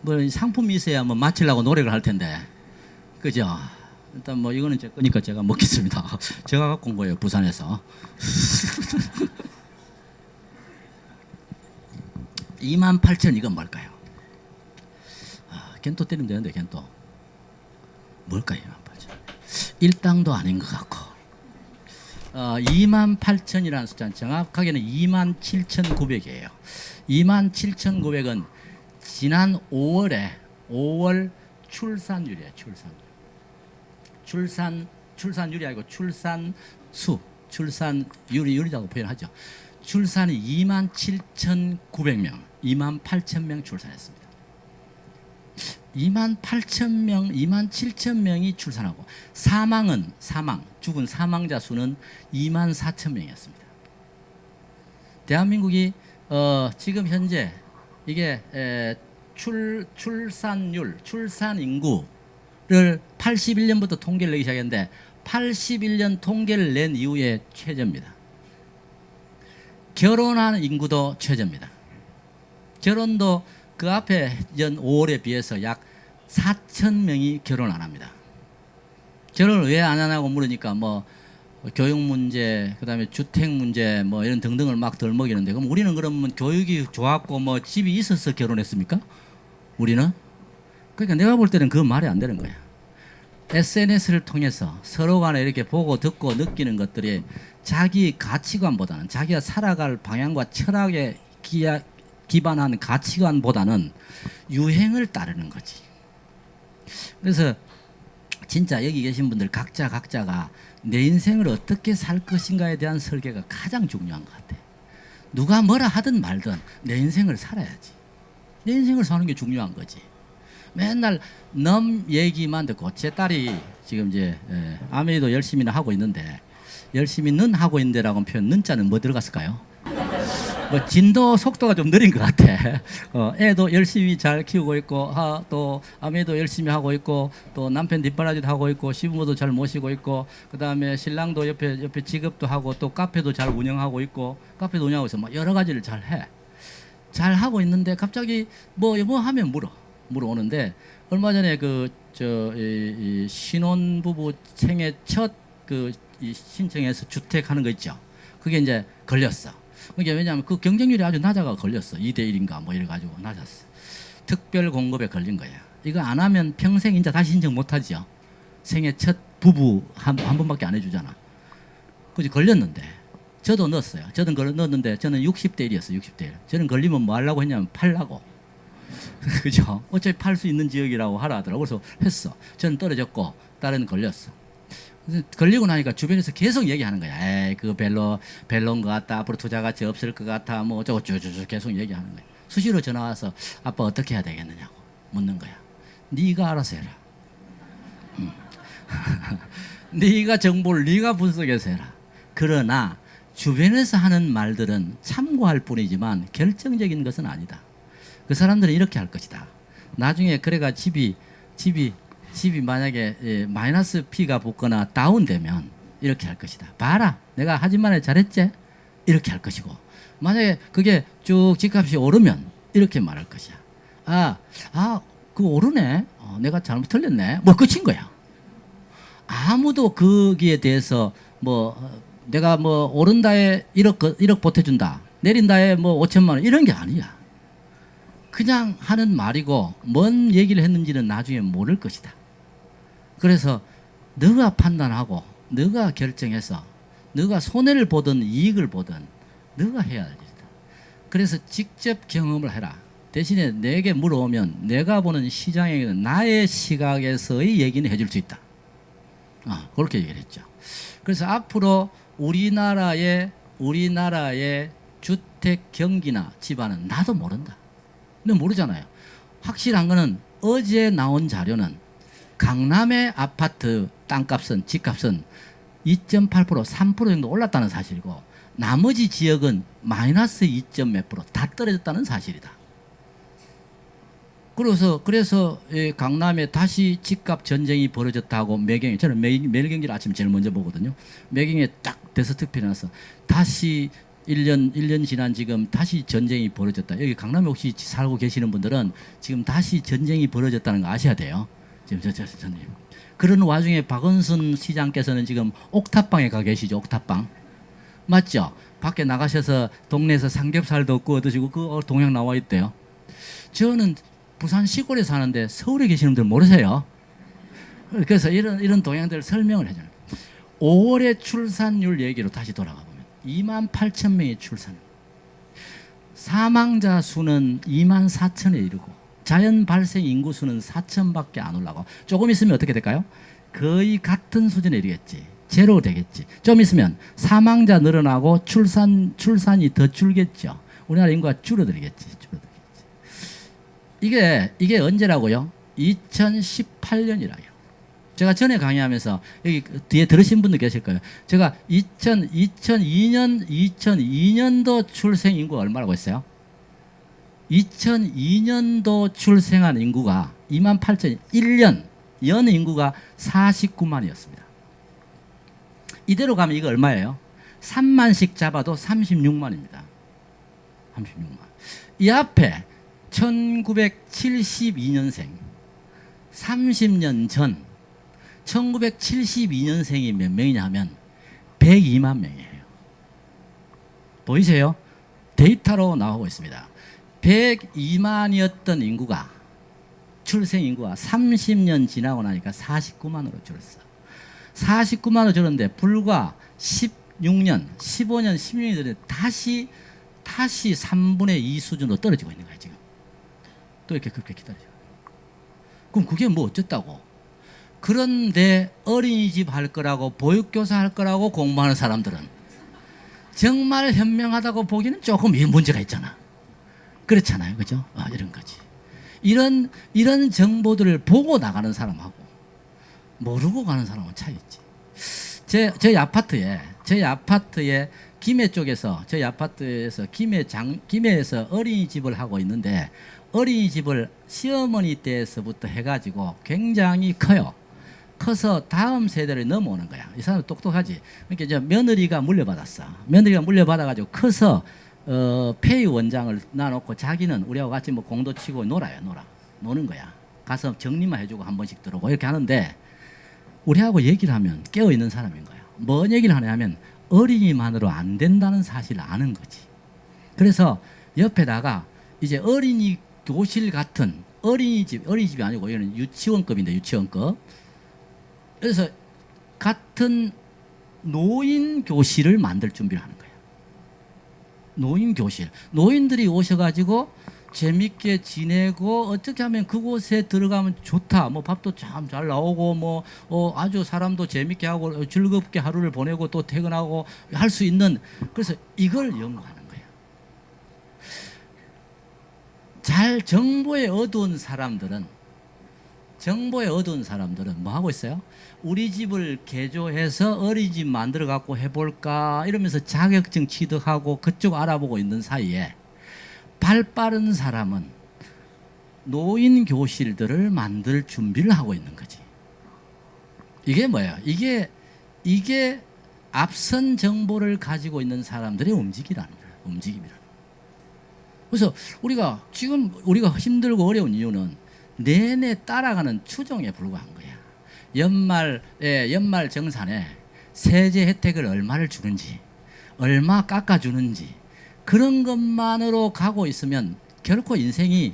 뭐 상품이 있어야 뭐 맞추려고 노력을 할 텐데, 그죠? 일단 뭐 이거는 제 거니까 제가 먹겠습니다. 제가 갖고 온 거예요, 부산에서. 28,000 이건 뭘까요? 겐토 때리면 되는데 겐토 뭘까요? 28,000 일당도 아닌 것 같고 28,000이라는 숫자는 정확하게는 27,900이에요. 27,900은 지난 5월 출산율이에요. 출산율이 아니고 출산율이라고 표현하죠. 출산이 27,900명, 28,000명 출산했습니다. 28,000명, 27,000명이 출산하고 죽은 사망자 수는 24,000명이었습니다. 대한민국이 지금 현재 이게 출산 인구를 81년부터 통계를 내기 시작했는데 81년 통계를 낸 이후에 최저입니다. 결혼하는 인구도 최저입니다. 결혼도 그 앞에 연 5월에 비해서 약 4,000명이 결혼 안 합니다. 결혼을 왜 안 하냐고 물으니까 뭐 교육 문제, 그다음에 주택 문제 뭐 이런 등등을 막 덜먹이는데, 그럼 우리는 그러면 교육이 좋았고 뭐 집이 있어서 결혼했습니까? 우리는? 그러니까 내가 볼 때는 그 말이 안 되는 거야. SNS를 통해서 서로 간에 이렇게 보고 듣고 느끼는 것들이 자기 가치관보다는, 자기가 살아갈 방향과 철학에 기반한 가치관보다는 유행을 따르는 거지. 그래서 진짜 여기 계신 분들 각자가 내 인생을 어떻게 살 것인가에 대한 설계가 가장 중요한 것 같아. 누가 뭐라 하든 말든 내 인생을 살아야지. 내 인생을 사는 게 중요한 거지. 맨날 남 얘기만 듣고, 제 딸이 지금 이제 아메리도 열심히는 하고 있는데, 열심히는 하고 있는데라고 표현, 는자는 뭐 들어갔을까요? 뭐 진도 속도가 좀 느린 것 같아. 애도 열심히 잘 키우고 있고, 또 아메도 열심히 하고 있고, 또 남편 뒷바라지도 하고 있고, 시부모도 잘 모시고 있고, 그 다음에 신랑도 옆에 직업도 하고, 또 카페도 잘 운영하고 있고, 카페도 운영하고 있어. 뭐 여러 가지를 잘 해. 잘 하고 있는데 갑자기 뭐 하면 물어오는데, 얼마 전에 이 신혼부부 생애 첫 신청해서 주택하는 거 있죠. 그게 이제 걸렸어. 그게 왜냐하면 그 경쟁률이 아주 낮아가 걸렸어. 2대1인가 뭐 이래가지고 낮았어. 특별 공급에 걸린 거야. 이거 안 하면 평생 인자 다시 신청 못 하죠. 생애 첫 부부 한 번밖에 안 해주잖아. 그지 걸렸는데 저도 넣었어요. 저는 넣었는데 저는 60대 1이었어요. 60대 1. 저는 걸리면 뭐 하려고 했냐면 팔라고. 그죠? 어차피 팔 수 있는 지역이라고 하라 하더라고. 그래서 했어. 저는 떨어졌고 딸은 걸렸어. 걸리고 나니까 주변에서 계속 얘기하는 거야. 에이, 그거 별로인 것 같다. 앞으로 투자 가치 없을 것 같아. 뭐 어쩌고 저쩌고 계속 얘기하는 거야. 수시로 전화 와서 아빠 어떻게 해야 되겠느냐고 묻는 거야. 네가 알아서 해라. 네가 정보를 네가 분석해서 해라. 그러나 주변에서 하는 말들은 참고할 뿐이지만 결정적인 것은 아니다. 그 사람들은 이렇게 할 것이다. 나중에 그래가 집이 만약에 마이너스 P가 붙거나 다운되면 이렇게 할 것이다. 봐라, 내가 하지만 잘했지? 이렇게 할 것이고, 만약에 그게 쭉 집값이 오르면 이렇게 말할 것이야. 그거 오르네. 내가 잘못 틀렸네. 뭐 끝인 거야. 아무도 거기에 대해서 내가 오른다에 1억 보태준다. 내린다에 5천만 원 이런 게 아니야. 그냥 하는 말이고 뭔 얘기를 했는지는 나중에 모를 것이다. 그래서 너가 판단하고 너가 결정해서 너가 손해를 보든 이익을 보든 너가 해야 할 일이다. 그래서 직접 경험을 해라. 대신에 내게 물어오면 내가 보는 시장에 나의 시각에서의 얘기는 해줄 수 있다. 그렇게 얘기를 했죠. 그래서 앞으로 우리나라의 주택 경기나 집안은 나도 모른다. 근데 모르잖아요. 확실한 거는 어제 나온 자료는 강남의 아파트 땅값은 집값은 2.8% 3% 정도 올랐다는 사실이고 나머지 지역은 마이너스 2점 몇 프로 다 떨어졌다는 사실이다. 그래서 강남에 다시 집값 전쟁이 벌어졌다고 매경에, 저는 매일경제를 아침에 제일 먼저 보거든요. 매경에 딱 데스크톱이 나서 다시 1년 지난 지금 다시 전쟁이 벌어졌다. 여기 강남에 혹시 살고 계시는 분들은 지금 다시 전쟁이 벌어졌다는 거 아셔야 돼요. 지금 저님. 그런 와중에 박원순 시장께서는 지금 옥탑방에 가 계시죠. 옥탑방. 맞죠? 밖에 나가셔서 동네에서 삼겹살도 구워 드시고 그 동향 나와 있대요. 저는 부산 시골에 사는데 서울에 계시는 분들 모르세요. 그래서 이런 동향들을 설명을 해줘요. 5월의 출산율 얘기로 다시 돌아가 보면 28,000명의 출산. 사망자 수는 24,000에 이르고 자연 발생 인구 수는 4,000밖에 안 올라가고 조금 있으면 어떻게 될까요? 거의 같은 수준에 이르겠지. 제로 되겠지. 좀 있으면 사망자 늘어나고 출산이 더 줄겠죠. 우리나라 인구가 줄어들겠지. 이게 언제라고요? 2018년이라요. 제가 전에 강의하면서 여기 뒤에 들으신 분들 계실 거예요. 제가 2002년도 출생 인구가 얼마라고 했어요? 2002년도 출생한 인구가 28,000, 연 인구가 49만이었습니다. 이대로 가면 이거 얼마예요? 3만씩 잡아도 36만입니다. 36만. 이 앞에 1972년생 30년 전 1972년생이 몇 명이냐 하면 102만 명이에요. 보이세요? 데이터로 나오고 있습니다. 102만이었던 인구가 출생 인구가 30년 지나고 나니까 49만으로 줄었어. 49만으로 줄었는데 불과 16년, 15년, 16년이 전에 다시 3분의 2 수준으로 떨어지고 있는 거예요, 지금. 또 이렇게 급격히 떨어져. 그럼 그게 뭐 어쨌다고? 그런데 어린이집 할 거라고 보육교사 할 거라고 공부하는 사람들은 정말 현명하다고 보기는 조금 문제가 있잖아. 그렇잖아요, 그죠? 이런 거지. 이런 정보들을 보고 나가는 사람하고 모르고 가는 사람은 차이 있지. 저희 아파트에 김해 쪽에서 저희 아파트에서 김해에서 어린이집을 하고 있는데 어린이집을 시어머니 때에서부터 해가지고 굉장히 커요. 커서 다음 세대를 넘어오는 거야. 이 사람 똑똑하지. 그러니까 이제 며느리가 물려받았어. 며느리가 물려받아가지고 커서 폐의 원장을 놔놓고 자기는 우리하고 같이 공도 치고 노는 거야. 가서 정리만 해주고 한 번씩 들어오고 이렇게 하는데 우리하고 얘기를 하면 깨어 있는 사람인 거야. 뭔 얘기를 하냐면 어린이만으로 안 된다는 사실을 아는 거지. 그래서 옆에다가 이제 어린이 교실 같은 어린이집이 아니고 이거는 유치원급인데 유치원급. 그래서 같은 노인 교실을 만들 준비를 하는 거예요. 노인 교실. 노인들이 오셔가지고 재밌게 지내고 어떻게 하면 그곳에 들어가면 좋다. 뭐 밥도 참 잘 나오고 뭐 아주 사람도 재밌게 하고 즐겁게 하루를 보내고 또 퇴근하고 할 수 있는, 그래서 이걸 연구하는 거예요. 잘 정보에 어두운 사람들은 뭐 하고 있어요? 우리 집을 개조해서 어린이집 만들어 갖고 해볼까 이러면서 자격증 취득하고 그쪽 알아보고 있는 사이에, 발 빠른 사람은 노인 교실들을 만들 준비를 하고 있는 거지. 이게 뭐예요? 이게 앞선 정보를 가지고 있는 사람들의 움직임이라는 거예요. 그래서 우리가 힘들고 어려운 이유는 내내 따라가는 추종에 불과한 거야. 연말 정산에 세제 혜택을 얼마를 주는지, 얼마 깎아주는지, 그런 것만으로 가고 있으면 결코 인생이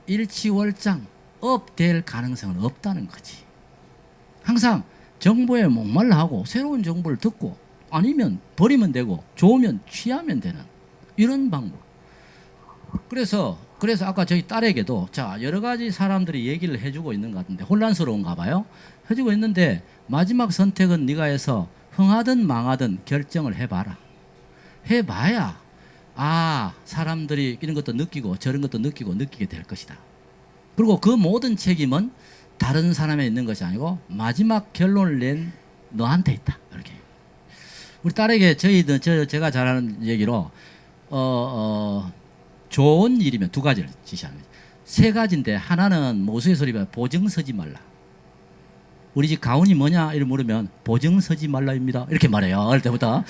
일치월장 업될 가능성은 없다는 거지. 항상 정보에 목말라 하고 새로운 정보를 듣고, 아니면 버리면 되고 좋으면 취하면 되는 이런 방법. 그래서 아까 저희 딸에게도 여러 가지 사람들이 얘기를 해주고 있는 것 같은데 혼란스러운가 봐요. 해주고 있는데 마지막 선택은 네가 해서 흥하든 망하든 결정을 해봐라. 해봐야 사람들이 이런 것도 느끼고 저런 것도 느끼게 될 것이다. 그리고 그 모든 책임은 다른 사람에 있는 것이 아니고 마지막 결론을 낸 너한테 있다. 이렇게. 우리 딸에게 제가 잘하는 얘기로 좋은 일이면 두 가지를 지시합니다. 세 가지인데 하나는 우스갯소리면 보증 서지 말라. 우리 집 가훈이 뭐냐 이렇게 물으면 보증 서지 말라입니다. 이렇게 말해요. 어릴 때부터.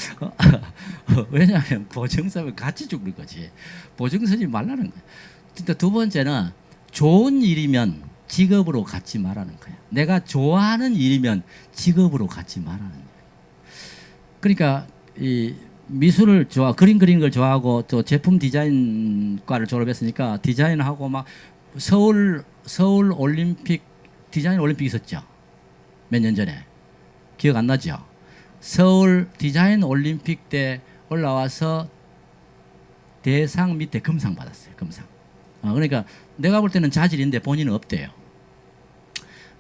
왜냐하면 보증 서면 같이 죽는 거지. 보증 서지 말라는 거예요. 근데 두 번째는 좋은 일이면 직업으로 갖지 말라는 거예요. 내가 좋아하는 일이면 직업으로 갖지 말라는 거예요. 그러니까 이 미술을 그림 그리는 걸 좋아하고 또 제품 디자인과를 졸업했으니까 디자인하고 막 서울 올림픽 디자인 올림픽 있었죠. 몇 년 전에. 기억 안 나죠? 서울 디자인 올림픽 때 올라와서 대상 밑에 금상 받았어요. 금상. 그러니까 내가 볼 때는 자질인데 본인은 없대요.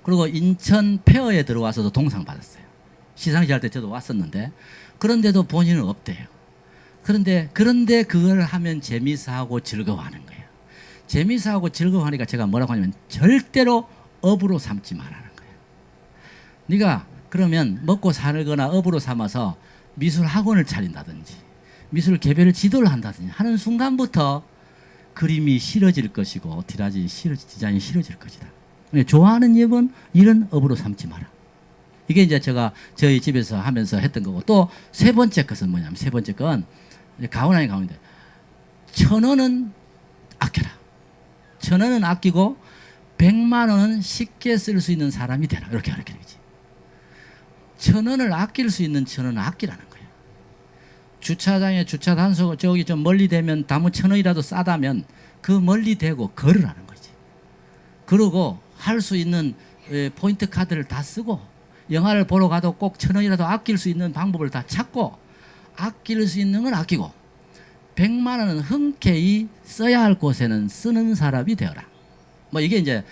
그리고 인천 페어에 들어와서도 동상 받았어요. 시상식 할 때 저도 왔었는데, 그런데도 본인은 없대요. 그런데 그걸 하면 재미있어하고 즐거워하는 거예요. 재미있어하고 즐거워하니까 제가 뭐라고 하냐면 절대로 업으로 삼지 말라는 거예요. 네가 그러면 먹고 살거나 업으로 삼아서 미술 학원을 차린다든지 미술 개별 지도를 한다든지 하는 순간부터 그림이 싫어질 것이고 디자인이 싫어질 것이다. 좋아하는 일은 업으로 삼지 마라. 이게 이제 제가 저희 집에서 하면서 했던 거고, 또 세 번째 것은 뭐냐면, 세 번째 건 가훈 아닌 가훈인데 1,000원은 아껴라. 1,000원은 아끼고 100만 원은 쉽게 쓸 수 있는 사람이 되라. 이렇게 가르치는 거지. 1,000원을 아낄 수 있는 1,000원은 아끼라는 거예요. 주차장에 주차 단속 저기 좀 멀리 되면 다무 1,000원이라도 싸다면 그 멀리 대고 걸으라는 거지. 그러고 할 수 있는 포인트 카드를 다 쓰고, 영화를 보러 가도 꼭 1,000원이라도 아낄 수 있는 방법을 다 찾고, 아낄 수 있는 건 아끼고 100만 원은 흔쾌히 써야 할 곳에는 쓰는 사람이 되어라. 뭐 이게 이제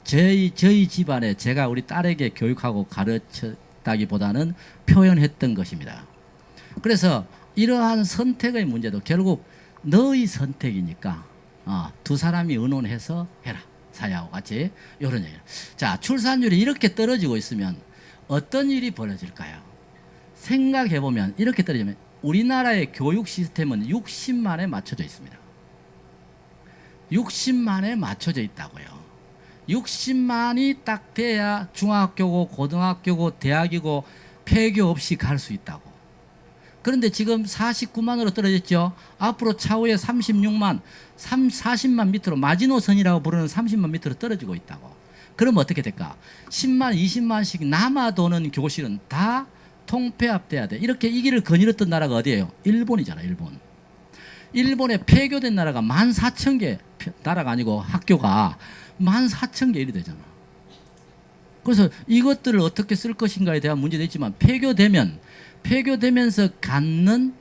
저희 집안에 제가 우리 딸에게 교육하고 가르쳤다기보다는 표현했던 것입니다. 그래서 이러한 선택의 문제도 결국 너의 선택이니까 두 사람이 의논해서 해라. 사야하고 같이 이런 얘기예요. 자, 출산율이 이렇게 떨어지고 있으면 어떤 일이 벌어질까요? 생각해보면 이렇게 떨어지면 우리나라의 교육 시스템은 60만에 맞춰져 있습니다. 60만에 맞춰져 있다고요. 60만이 딱 돼야 중학교고 고등학교고 대학이고 폐교 없이 갈 수 있다고. 그런데 지금 49만으로 떨어졌죠. 앞으로 차후에 36만, 40만 밑으로, 마지노선이라고 부르는 30만 밑으로 떨어지고 있다고. 그럼 어떻게 될까? 10만, 20만씩 남아도는 교실은 다 통폐합돼야 돼. 이렇게 이 길을 거닐었던 나라가 어디예요? 일본이잖아, 일본. 일본에 폐교된 나라가 14,000개, 나라가 아니고 학교가 14,000개 이리 되잖아. 그래서 이것들을 어떻게 쓸 것인가에 대한 문제도 있지만 폐교되면서 갖는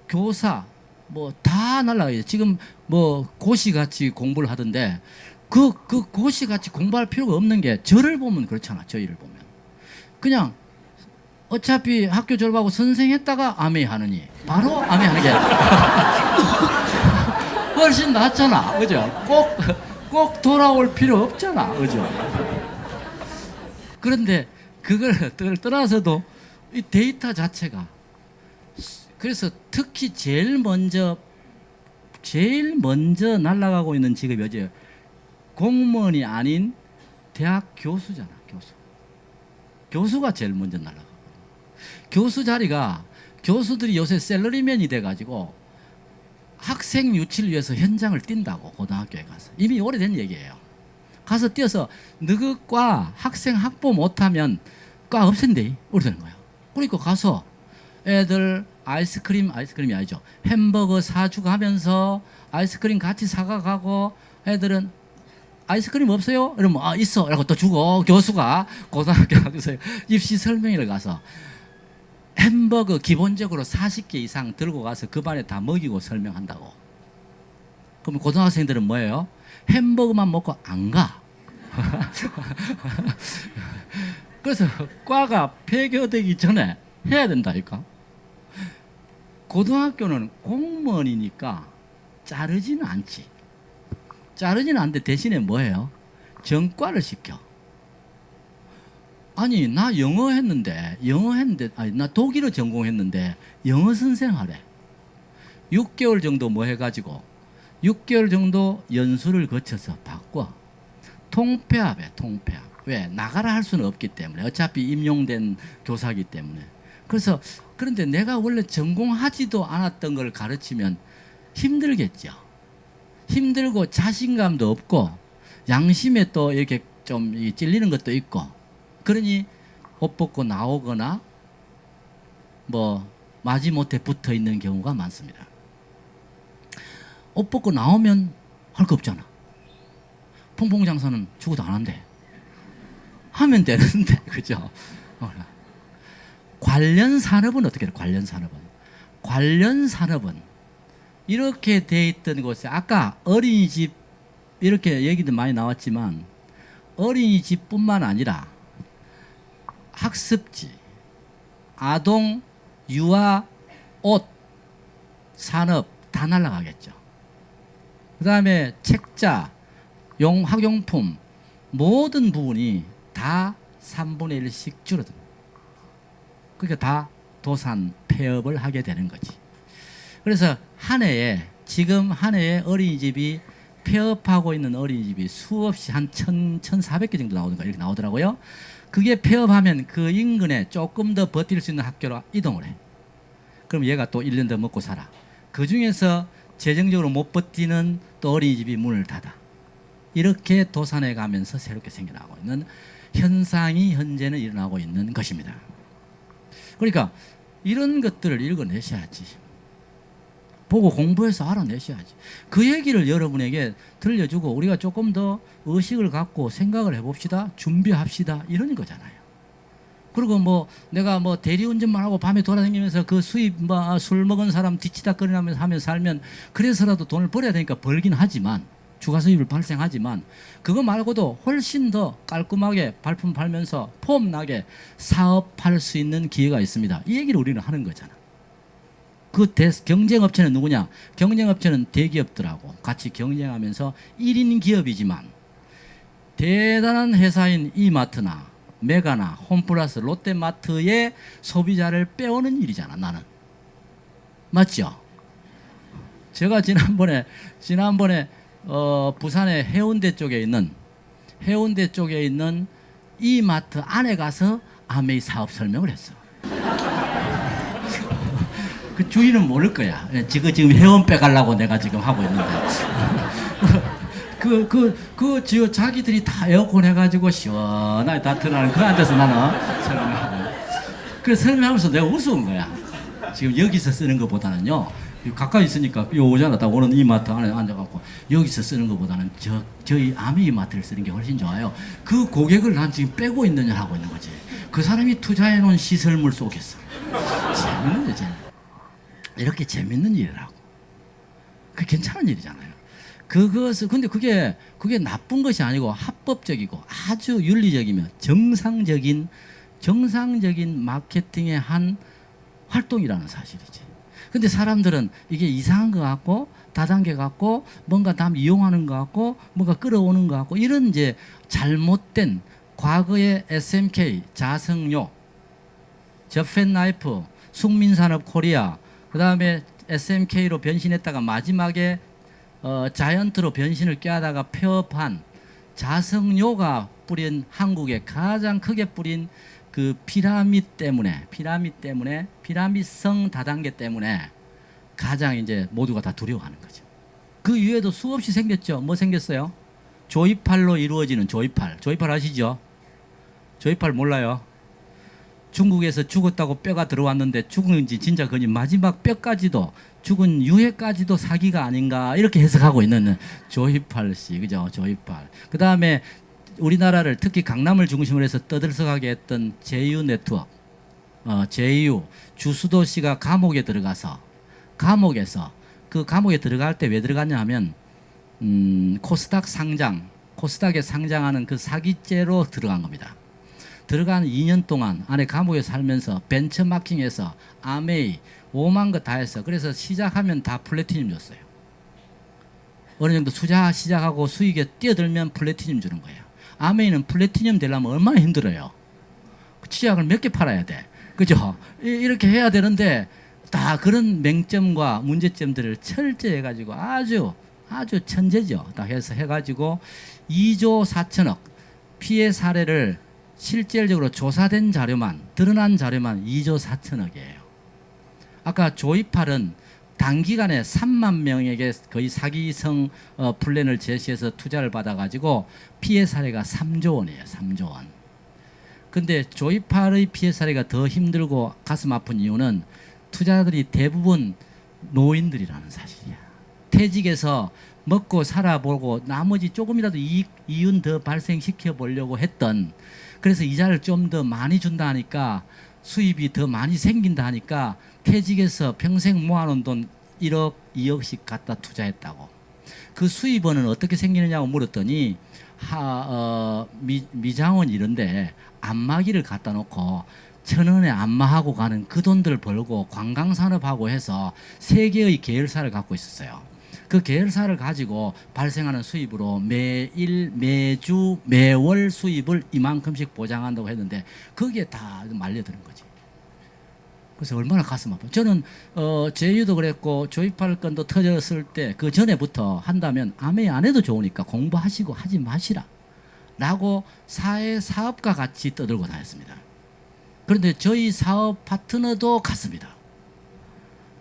교사 뭐 다 날라가요. 지금 뭐 고시같이 공부를 하던데 그 고시같이 공부할 필요가 없는 게 저를 보면 그렇잖아. 저희를 보면 그냥 어차피 학교 졸업하고 선생했다가 아메 하느니 바로 아메 하는 게 훨씬 낫잖아. 그죠? 꼭 돌아올 필요 없잖아. 그죠? 그런데 그걸 떠나서도 이 데이터 자체가 그래서 특히 제일 먼저 날아가고 있는 직업이 어제 공무원이 아닌 대학 교수잖아. 교수가 제일 먼저 날아가고 교수 자리가 교수들이 요새 셀러리맨이 돼가지고 학생 유치를 위해서 현장을 뛴다고 고등학교에 가서 이미 오래된 얘기예요. 가서 뛰어서 너그 과 학생 확보 못하면 과 없앤대 그러는 거야. 그러니까 가서 애들 아이스크림이 아니죠. 햄버거 사주고 하면서 아이스크림 같이 사가가고 애들은 아이스크림 없어요? 이러면 아 있어. 라고 또 주고 교수가 고등학교 가서 입시 설명회를 가서 햄버거 기본적으로 40개 이상 들고 가서 그 반에 다 먹이고 설명한다고. 그럼 고등학생들은 뭐예요? 햄버거만 먹고 안 가. 그래서 과가 폐교되기 전에 해야 된다니까. 고등학교는 공무원이니까 자르지는 않지. 자르지는 않는데 대신에 뭐예요? 전과를 시켜. 아니 나 영어 했는데 아니 나 독일어 전공했는데 영어 선생 하래. 6개월 정도 뭐 해가지고 6개월 정도 연수를 거쳐서 바꿔. 통폐합해. 왜? 나가라 할 수는 없기 때문에. 어차피 임용된 교사이기 때문에. 그래서 그런데 내가 원래 전공하지도 않았던 걸 가르치면 힘들겠죠. 힘들고 자신감도 없고 양심에 또 이렇게 좀 찔리는 것도 있고 그러니 옷 벗고 나오거나 뭐 마지못해 붙어 있는 경우가 많습니다. 옷 벗고 나오면 할 거 없잖아. 퐁퐁장사는 죽어도 안 한대. 하면 되는데 그죠? 관련 산업은 어떻게 해요? 관련 산업은 이렇게 돼 있던 곳에 아까 어린이집 이렇게 얘기도 많이 나왔지만 어린이집뿐만 아니라 학습지, 아동, 유아, 옷, 산업 다 날아가겠죠. 그 다음에 책자, 학용품 모든 부분이 다 3분의 1씩 줄어듭니다. 그러니까 다 도산 폐업을 하게 되는 거지. 그래서 지금 한 해에 어린이집이 폐업하고 있는 어린이집이 수없이 한 1,400개 정도 나오는가 이렇게 나오더라고요. 그게 폐업하면 그 인근에 조금 더 버틸 수 있는 학교로 이동을 해. 그럼 얘가 또 1년 더 먹고 살아. 그 중에서 재정적으로 못 버티는 또 어린이집이 문을 닫아. 이렇게 도산해 가면서 새롭게 생겨나고 있는 현상이 현재는 일어나고 있는 것입니다. 그러니까 이런 것들을 읽어내셔야지. 보고 공부해서 알아내셔야지. 그 얘기를 여러분에게 들려주고 우리가 조금 더 의식을 갖고 생각을 해봅시다. 준비합시다. 이런 거잖아요. 그리고 뭐 내가 뭐 대리운전만 하고 밤에 돌아다니면서 그 수입 술 먹은 사람 뒤치다거리면서 하면서 살면 그래서라도 돈을 벌어야 되니까 벌긴 하지만 추가 수입을 발생하지만 그거 말고도 훨씬 더 깔끔하게 발품 팔면서 폼나게 사업할 수 있는 기회가 있습니다. 이 얘기를 우리는 하는 거잖아. 그 경쟁업체는 누구냐? 경쟁업체는 대기업들하고 같이 경쟁하면서 1인 기업이지만 대단한 회사인 이마트나 메가나 홈플러스 롯데마트의 소비자를 빼오는 일이잖아. 나는 맞죠? 제가 지난번에 부산의 해운대 쪽에 있는 이마트 안에 가서 아메이 사업 설명을 했어. 그 주인은 모를 거야. 지금 회원 빼가려고 내가 지금 하고 있는데. 자기들이 다 에어컨 해가지고 시원하게 다 틀어놓은 그 앉아서 나는 설명하고. 그 설명하면서 내가 우스운 거야. 지금 여기서 쓰는 것보다는요. 가까이 있으니까 요 오잖아. 딱 오는 이마트 안에 앉아갖고 여기서 쓰는 것보다는 저희 아메이마트를 쓰는 게 훨씬 좋아요. 그 고객을 난 지금 빼고 있느냐 하고 있는 거지. 그 사람이 투자해 놓은 시설물 속에서 재밌는 거지. 이렇게 재밌는 일을 하고 그 괜찮은 일이잖아요. 그것을 근데 그게 나쁜 것이 아니고 합법적이고 아주 윤리적이며 정상적인 마케팅의 한 활동이라는 사실이지. 근데 사람들은 이게 이상한 것 같고 다단계 같고 뭔가 남 이용하는 것 같고 뭔가 끌어오는 것 같고 이런 이제 잘못된 과거의 SMK, 자성요, 저펜나이프, 숙민산업 코리아, 그 다음에 SMK로 변신했다가 마지막에 자이언트로 변신을 꾀하다가 폐업한 자성요가 뿌린 한국에 가장 크게 뿌린 그 피라미드 때문에 피라미드성 다단계 때문에 가장 이제 모두가 다 두려워하는 거죠. 그 이외에도 수없이 생겼죠. 뭐 생겼어요? 조이팔로 이루어지는 조이팔 아시죠? 조이팔 몰라요? 중국에서 죽었다고 뼈가 들어왔는데 죽은지 진짜 그니 마지막 뼈까지도 죽은 유해까지도 사기가 아닌가 이렇게 해석하고 있는 조이팔 씨, 그죠? 조이팔. 그 다음에 우리나라를 특히 강남을 중심으로 해서 떠들썩하게 했던 제유 네트워크, 제유 주수도 씨가 감옥에 들어가서 그 감옥에 들어갈 때 왜 들어갔냐 하면 코스닥에 상장하는 그 사기죄로 들어간 겁니다. 들어간 2년 동안 안에 감옥에 살면서 벤처마킹해서 아메이 5만 거 다 했어. 그래서 시작하면 다 플래티늄 줬어요. 어느 정도 투자 시작하고 수익에 뛰어들면 플래티늄 주는 거예요. 아메이는 플래티늄 되려면 얼마나 힘들어요. 치약을 몇 개 팔아야 돼. 그죠? 이렇게 해야 되는데 다 그런 맹점과 문제점들을 철저히 해가지고 아주 천재죠. 다 해서 해가지고 2조 4천억 피해 사례를 실질적으로 조사된 자료만 드러난 자료만 2조 4천억이에요. 아까 조이팔은 단기간에 3만 명에게 거의 사기성 플랜을 제시해서 투자를 받아가지고 피해 사례가 3조 원이에요. 3조 원. 근데 조이팔의 피해 사례가 더 힘들고 가슴 아픈 이유는 투자자들이 대부분 노인들이라는 사실이야. 퇴직해서 먹고 살아보고 나머지 조금이라도 이윤 더 발생시켜 보려고 했던, 그래서 이자를 좀 더 많이 준다 하니까 수입이 더 많이 생긴다 하니까 퇴직해서 평생 모아놓은 돈 1억, 2억씩 갖다 투자했다고. 그 수입원은 어떻게 생기느냐고 물었더니 미장원 이런데 안마기를 갖다 놓고 1,000원에 안마하고 가는 그 돈들 벌고 관광산업하고 해서 3개의 계열사를 갖고 있었어요. 그 계열사를 가지고 발생하는 수입으로 매일, 매주, 매월 수입을 이만큼씩 보장한다고 했는데 그게 다 말려드는 거지. 그래서 얼마나 가슴 아파. 저는 제유도 그랬고 조이팔 건도 터졌을 때 그 전에부터 한다면 아메이 안 해도 좋으니까 공부하시고 하지 마시라 라고 사회 사업가 같이 떠들고 다녔습니다. 그런데 저희 사업 파트너도 갔습니다.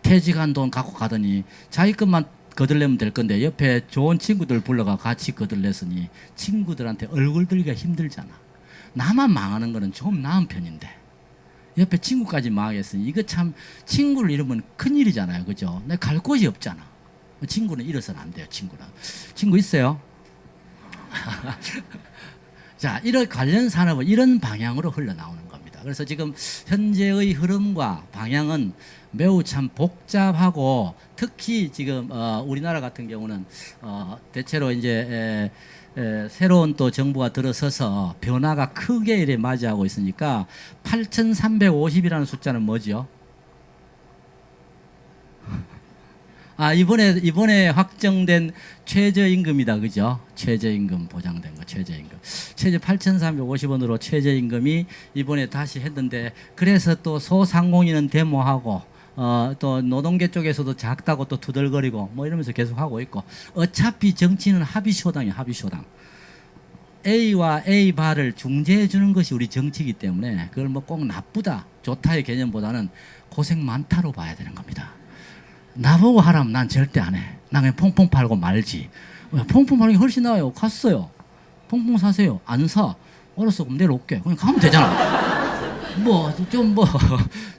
퇴직한 돈 갖고 가더니 자기 것만 거들내면 될 건데 옆에 좋은 친구들 불러가 같이 거들냈으니 친구들한테 얼굴 들기가 힘들잖아. 나만 망하는 거는 좀 나은 편인데 옆에 친구까지 망하겠으니 이거 참 친구를 잃으면 큰일이잖아요. 그죠? 내가 갈 곳이 없잖아. 친구는 잃어서는 안 돼요. 친구 있어요? 자, 이런 관련 산업은 이런 방향으로 흘러나오는 겁니다. 그래서 지금 현재의 흐름과 방향은 매우 참 복잡하고 특히 지금 우리나라 같은 경우는 대체로 이제 새로운 또 정부가 들어서서 변화가 크게 이래 맞이하고 있으니까 8,350이라는 숫자는 뭐죠? 이번에 확정된 최저임금이다. 그죠? 최저임금 보장된 거, 최저임금. 8,350원으로 최저임금이 이번에 다시 했는데, 그래서 또 소상공인은 데모하고, 또 노동계 쪽에서도 작다고 또 투덜거리고, 뭐 이러면서 계속 하고 있고, 어차피 정치는 합의쇼당이에요, 합의쇼당. A와 A 바를 중재해 주는 것이 우리 정치이기 때문에, 그걸 뭐 꼭 나쁘다, 좋다의 개념보다는 고생 많다로 봐야 되는 겁니다. 나보고 하라면 난 절대 안 해. 나 그냥 퐁퐁 팔고 말지. 퐁퐁 파는 게 훨씬 나아요. 갔어요. 퐁퐁 사세요. 안 사. 알았어. 그럼 내일 올게. 그냥 가면 되잖아.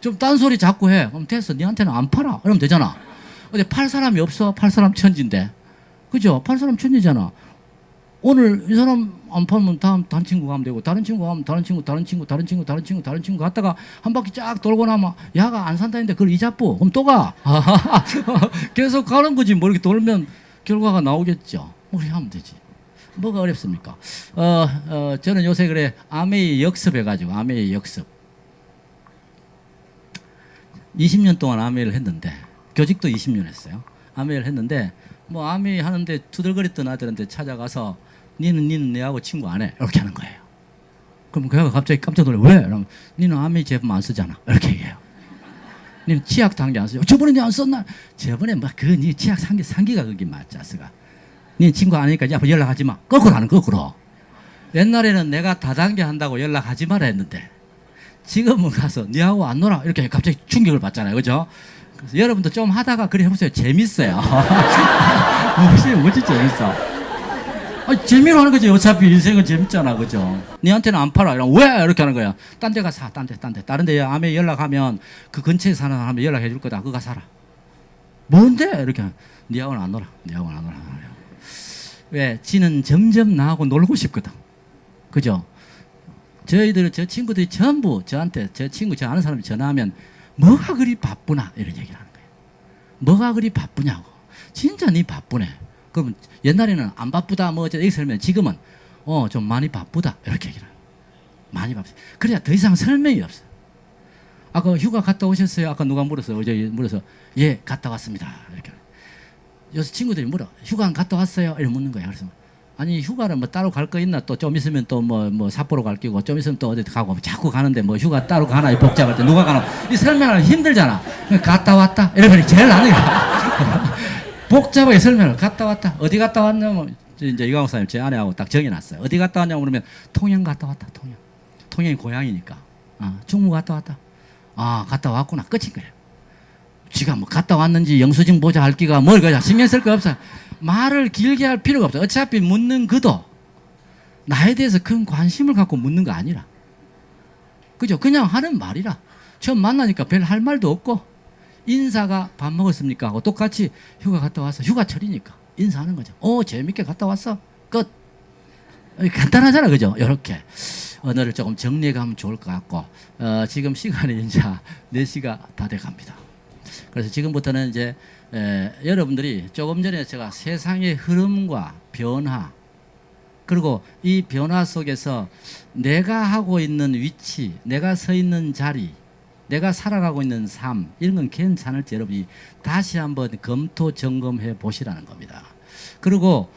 좀 딴소리 자꾸 해. 그럼 됐어. 니한테는 안 팔아. 그러면 되잖아. 근데 팔 사람이 없어. 팔 사람 천지인데. 그죠? 팔 사람 천지잖아. 오늘 이 사람 안 팔면 다른 친구 가면 되고, 다른 친구 가면 다른 친구 갔다가 한 바퀴 쫙 돌고 나면 야가 안 산다는데 그걸 이자뿌. 그럼 또 가. 계속 가는 거지. 뭐 이렇게 돌면 결과가 나오겠죠. 우리 하면 되지. 뭐가 어렵습니까? 저는 요새 그래 아메이 역습해가지고 아메이 역습. 20년 동안 아메이를 했는데 교직도 20년 했어요. 아메이를 했는데 뭐 아메이 하는데 투덜거렸던 아들한테 찾아가서 니는 내하고 친구 안 해. 이렇게 하는 거예요. 그럼 그 애가 갑자기 깜짝 놀래. 왜? 그러면 니는 아메이 제품 안 쓰잖아. 이렇게 얘기해요. 니는 치약 단계 안 쓰죠. 저번에 니 안 썼나? 저번에 니 치약 상기가 그게 맞자스가. 니 친구 아니니까 이제 앞으로 연락하지 마. 거꾸로 하는 거꾸로. 옛날에는 내가 다단계 한다고 연락하지 마라 했는데 지금은 가서 니하고 안 놀아. 이렇게 갑자기 충격을 받잖아요. 그죠? 그래서 여러분도 좀 하다가 그래 해보세요. 재밌어요. 뭐지 재밌어. 재미로 하는 거지. 어차피 인생은 재밌잖아. 그죠? 니한테는 안 팔아. 이러면 왜? 이렇게 하는 거야. 딴 데 가 사. 딴 데. 다른 데 아메 연락하면 그 근처에 사는 사람 연락해 줄 거다. 그거 가 사라. 뭔데? 이렇게 하면 니하고는 안 놀아. 왜? 지는 점점 나하고 놀고 싶거든. 그죠? 저 친구들이 전부 저한테, 저 아는 사람이 전화하면 뭐가 그리 바쁘나? 이런 얘기를 하는 거예요. 뭐가 그리 바쁘냐고. 진짜 니 바쁘네. 그러면 옛날에는 안 바쁘다 뭐 여기 설명, 지금은 좀 많이 바쁘다 이렇게 얘기를 해요. 많이 바쁘다. 그래야 더 이상 설명이 없어요. 아까 휴가 갔다 오셨어요? 아까 누가 물었어요. 어제 물어서 예 갔다 왔습니다. 이렇게. 요새 친구들이 물어 휴가 안 갔다 왔어요? 이렇게 묻는 거예요. 그래서 아니 휴가를 뭐 따로 갈 거 있나? 또 좀 있으면 또 뭐 삿포로 갈 끼고 좀 있으면 또 어디 가고 자꾸 가는데 뭐 휴가 따로 가나? 이 복잡할 때 누가 가나? 이 설명하면 힘들잖아. 갔다 왔다 이러면 제일 나는 거야. 복잡하게 설명을 갔다 왔다. 어디 갔다 왔냐면 이제 이광호 사님 제 아내하고 딱 정해놨어요. 어디 갔다 왔냐고 그러면 통영 갔다 왔다. 통영이 고향이니까. 중국 갔다 왔다. 갔다 왔구나. 끝인 거예요. 지가 뭐 갔다 왔는지 영수증 보자 할 기가 뭘 그냥 신경 쓸 거 없어. 말을 길게 할 필요가 없어. 어차피 묻는 그도 나에 대해서 큰 관심을 갖고 묻는 거 아니라. 그죠? 그냥 하는 말이라. 처음 만나니까 별 할 말도 없고 인사가 밥 먹었습니까? 하고 똑같이 휴가 갔다 왔어. 휴가철이니까 인사하는 거죠. 재밌게 갔다 왔어. 끝. 간단하잖아. 그죠? 이렇게 언어를 조금 정리해 가면 좋을 것 같고 지금 시간이 이제 4시가 다 돼 갑니다. 그래서 지금부터는 이제 여러분들이 조금 전에 제가 세상의 흐름과 변화 그리고 이 변화 속에서 내가 하고 있는 위치, 내가 서 있는 자리, 내가 살아가고 있는 삶 이런 건 괜찮을지 여러분이 다시 한번 검토 점검해 보시라는 겁니다. 그리고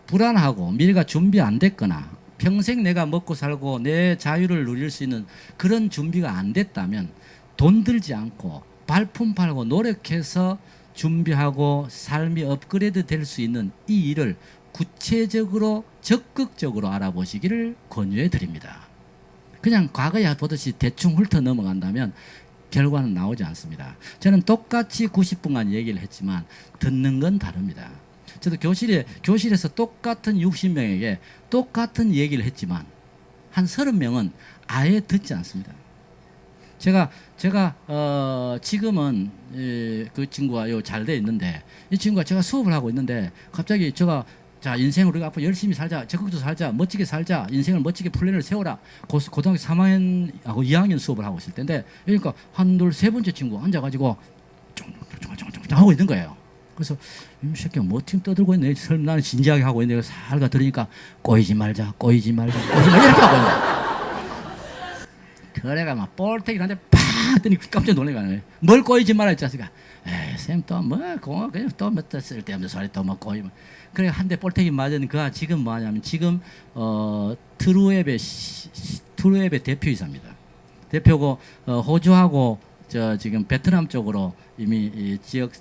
불안하고 미래가 준비 안 됐거나 평생 내가 먹고 살고 내 자유를 누릴 수 있는 그런 준비가 안 됐다면 돈 들지 않고 발품 팔고 노력해서 준비하고 삶이 업그레이드 될 수 있는 이 일을 구체적으로 적극적으로 알아보시기를 권유해 드립니다. 그냥 과거에 보듯이 대충 훑어 넘어간다면 결과는 나오지 않습니다. 저는 똑같이 90분간 얘기를 했지만 듣는 건 다릅니다. 저도 교실에서 똑같은 60명에게 똑같은 얘기를 했지만 한 30명은 아예 듣지 않습니다. 제가 지금은 그 친구가 잘 돼 있는데 이 친구가 제가 수업을 하고 있는데 갑자기 제가 자 인생을 우리가 앞으로 열심히 살자, 적극적으로 살자, 멋지게 살자, 인생을 멋지게 플랜을 세워라. 고등학교 3학년하고 2학년 수업을 하고 있을 텐데 그러니까 한 둘 세 번째 친구 앉아가지고 쫑쫑쫑쫑쫑 하고 있는 거예요. 그래서 이 새끼가 뭐 지금 떠들고 있네. 나는 진지하게 하고 있는데 살가 들으니까 꼬이지 말자 이렇게 하고 있는 거예요. 그래가 막 볼테기를 한대 팍 했더니 깜짝 놀래가네. 뭘 꼬이지 말아 이 자식아. 쌤 또 뭐 그냥 또 몇 달 쓸데없는 소리 또 뭐 꼬이면. 그래 한 대 볼테기 맞은 그가 지금 뭐 하냐면 지금 트루앱의 대표이사입니다. 대표고 호주하고 지금 베트남 쪽으로 이미 이 지역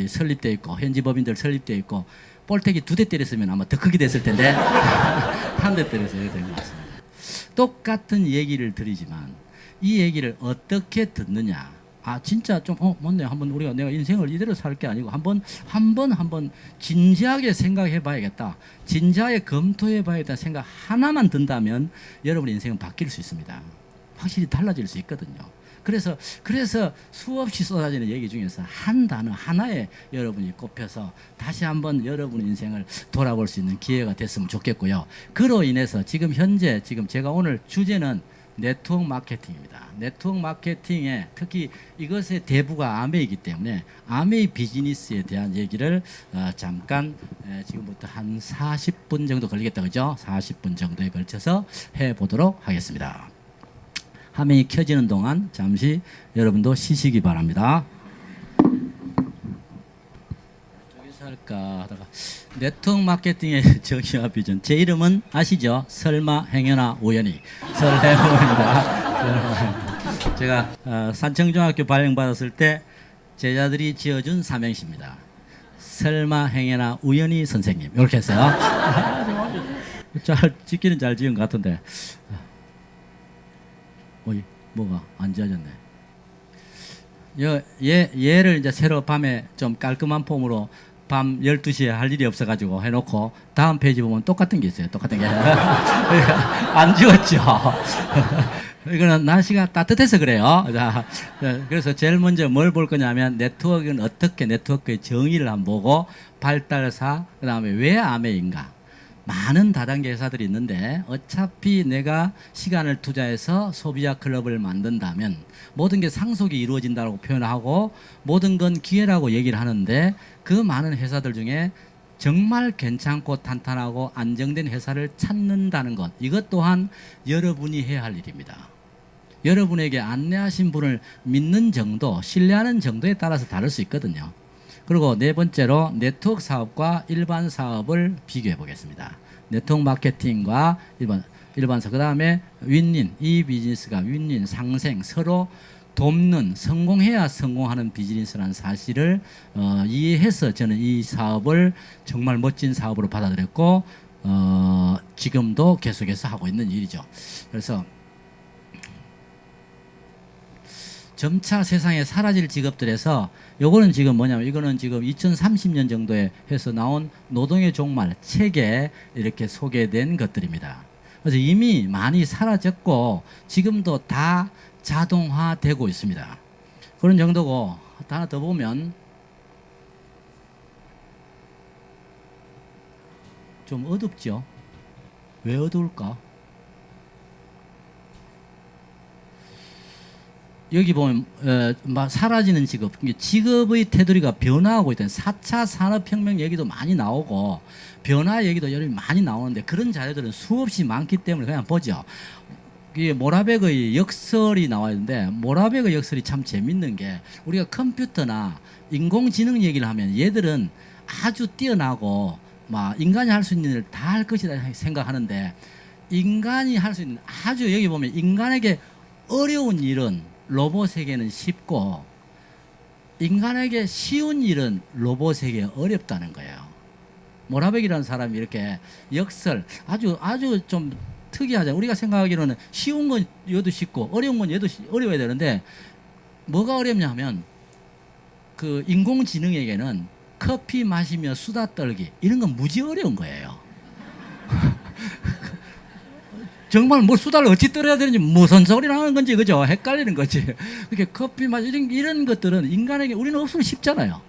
설립되어 있고 현지 법인들 설립되어 있고 볼테기 2대 때렸으면 아마 더 크게 됐을 텐데 한 대 때려서 이렇게 된 것 같습니다. 똑같은 얘기를 드리지만 이 얘기를 어떻게 듣느냐. 진짜 좀 맞네. 한번 내가 인생을 이대로 살 게 아니고 한번 진지하게 생각해 봐야겠다. 진지하게 검토해 봐야겠다 생각 하나만 든다면 여러분의 인생은 바뀔 수 있습니다. 확실히 달라질 수 있거든요. 그래서 수없이 쏟아지는 얘기 중에서 한 단어 하나에 여러분이 꼽혀서 다시 한번 여러분 인생을 돌아볼 수 있는 기회가 됐으면 좋겠고요. 그로 인해서 지금 현재 제가 오늘 주제는 네트워크 마케팅입니다. 네트워크 마케팅에 특히 이것의 대부가 아메이기 때문에 아메이 비즈니스에 대한 얘기를 잠깐 지금부터 한 40분 정도 걸리겠다, 그죠? 40분 정도에 걸쳐서 해보도록 하겠습니다. 화면이 켜지는 동안 잠시 여러분도 쉬시기 바랍니다. 저기서 할까 하다가 네트워크 마케팅의 정의와 비전. 제 이름은 아시죠? 설마 행여나 우연히 설해봅니다. 제가 산청중학교 발령받았을 때 제자들이 지어준 삼행시입니다. 설마 행여나 우연히 선생님 이렇게 했어요. 잘 짓기는 잘 지은 것 같은데 어이, 뭐가 안 지어졌네. 얘를 이제 새로 밤에 좀 깔끔한 폼으로 밤 12시에 할 일이 없어가지고 해놓고 다음 페이지 보면 똑같은 게 있어요. 똑같은 게. 안 지웠죠. 이거는 날씨가 따뜻해서 그래요. 자, 그래서 제일 먼저 뭘 볼 거냐면 네트워크는 어떻게 네트워크의 정의를 한번 보고 발달사, 그 다음에 왜 아메인가. 많은 다단계 회사들이 있는데 어차피 내가 시간을 투자해서 소비자 클럽을 만든다면 모든 게 상속이 이루어진다고 표현하고 모든 건 기회라고 얘기를 하는데 그 많은 회사들 중에 정말 괜찮고 탄탄하고 안정된 회사를 찾는다는 것, 이것 또한 여러분이 해야 할 일입니다. 여러분에게 안내하신 분을 믿는 정도, 신뢰하는 정도에 따라서 다를 수 있거든요. 그리고 네 번째로 네트워크 사업과 일반 사업을 비교해 보겠습니다. 네트워크 마케팅과 일반 사업. 그 다음에 윈윈, 이 비즈니스가 윈윈, 상생, 서로 돕는, 성공해야 성공하는 비즈니스라는 사실을 이해해서 저는 이 사업을 정말 멋진 사업으로 받아들였고 지금도 계속해서 하고 있는 일이죠. 그래서 점차 세상에 사라질 직업들에서 요거는 지금 뭐냐면 이거는 지금 2030년 정도에 해서 나온 노동의 종말 책에 이렇게 소개된 것들입니다. 그래서 이미 많이 사라졌고 지금도 다 자동화되고 있습니다. 그런 정도고 하나 더 보면 좀 어둡죠? 왜 어두울까? 여기 보면 사라지는 직업, 직업의 테두리가 변화하고 있다는 4차 산업혁명 얘기도 많이 나오고 변화 얘기도 여러 많이 나오는데 그런 자료들은 수없이 많기 때문에 그냥 보죠. 이게 모라백의 역설이 나와 있는데 모라백의 역설이 참 재밌는 게 우리가 컴퓨터나 인공지능 얘기를 하면 얘들은 아주 뛰어나고 막 인간이 할 수 있는 일을 다 할 것이다 생각하는데 인간이 할 수 있는 아주 여기 보면 인간에게 어려운 일은 로봇에게는 쉽고 인간에게 쉬운 일은 로봇에게 어렵다는 거예요. 모라백이라는 사람이 이렇게 역설 아주 좀 특이하죠. 우리가 생각하기로는 쉬운 건 얘도 쉽고 어려운 건 얘도 어려워야 되는데 뭐가 어렵냐 하면 그 인공지능에게는 커피 마시며 수다 떨기 이런 건 무지 어려운 거예요. 정말 뭐 수다를 어찌 떨어야 되는지 무슨 소리를 하는 건지 그죠? 헷갈리는 거지. 이렇게 커피 맛 이런 것들은 인간에게 우리는 없으면 쉽잖아요.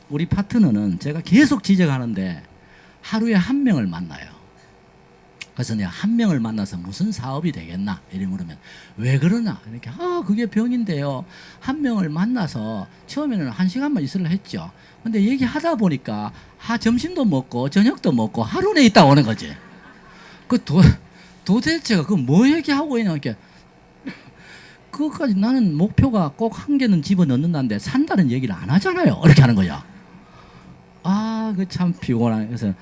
우리 파트너는 제가 계속 지적하는데 하루에 한 명을 만나요. 그래서 내가 한 명을 만나서 무슨 사업이 되겠나 이렇게 물으면 왜 그러나 이렇게 그게 병인데요. 한 명을 만나서 처음에는 1시간만 있으려 했죠. 근데 얘기하다 보니까 점심도 먹고 저녁도 먹고 하루 내에 있다 오는 거지. 도대체가 그 뭐 얘기하고 있냐 이렇게 그것까지 나는 목표가 꼭 한 개는 집어넣는다는데 산다는 얘기를 안 하잖아요. 이렇게 하는 거야. 그 참 피곤한. 그래서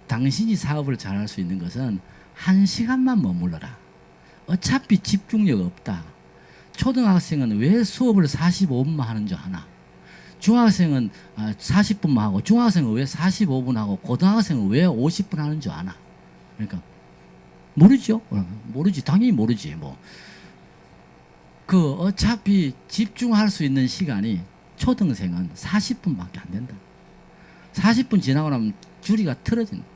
당신이 사업을 잘할 수 있는 것은 1시간만 머물러라. 어차피 집중력 없다. 초등학생은 왜 수업을 45분만 하는 줄 아나? 중학생은 40분만 하고 중학생은 왜 45분 하고 고등학생은 왜 50분 하는 줄 아나? 그러니까 모르죠. 모르지. 당연히 모르지. 어차피 집중할 수 있는 시간이 초등생은 40분밖에 안 된다. 40분 지나고 나면 줄이가 틀어진다.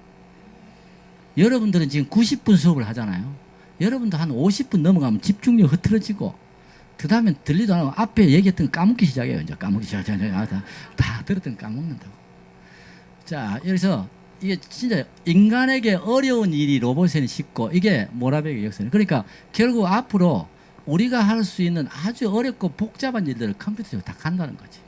여러분들은 지금 90분 수업을 하잖아요. 여러분도 한 50분 넘어가면 집중력 흐트러지고 그 다음에 들리도 않고 앞에 얘기했던 거 까먹기 시작해요. 이제 까먹기 시작해요. 다 들었던 거 까먹는다고. 자, 여기서 이게 진짜 인간에게 어려운 일이 로봇에는 쉽고 이게 모라베의 역사예요. 그러니까 결국 앞으로 우리가 할 수 있는 아주 어렵고 복잡한 일들을 컴퓨터로 다 간다는 거지.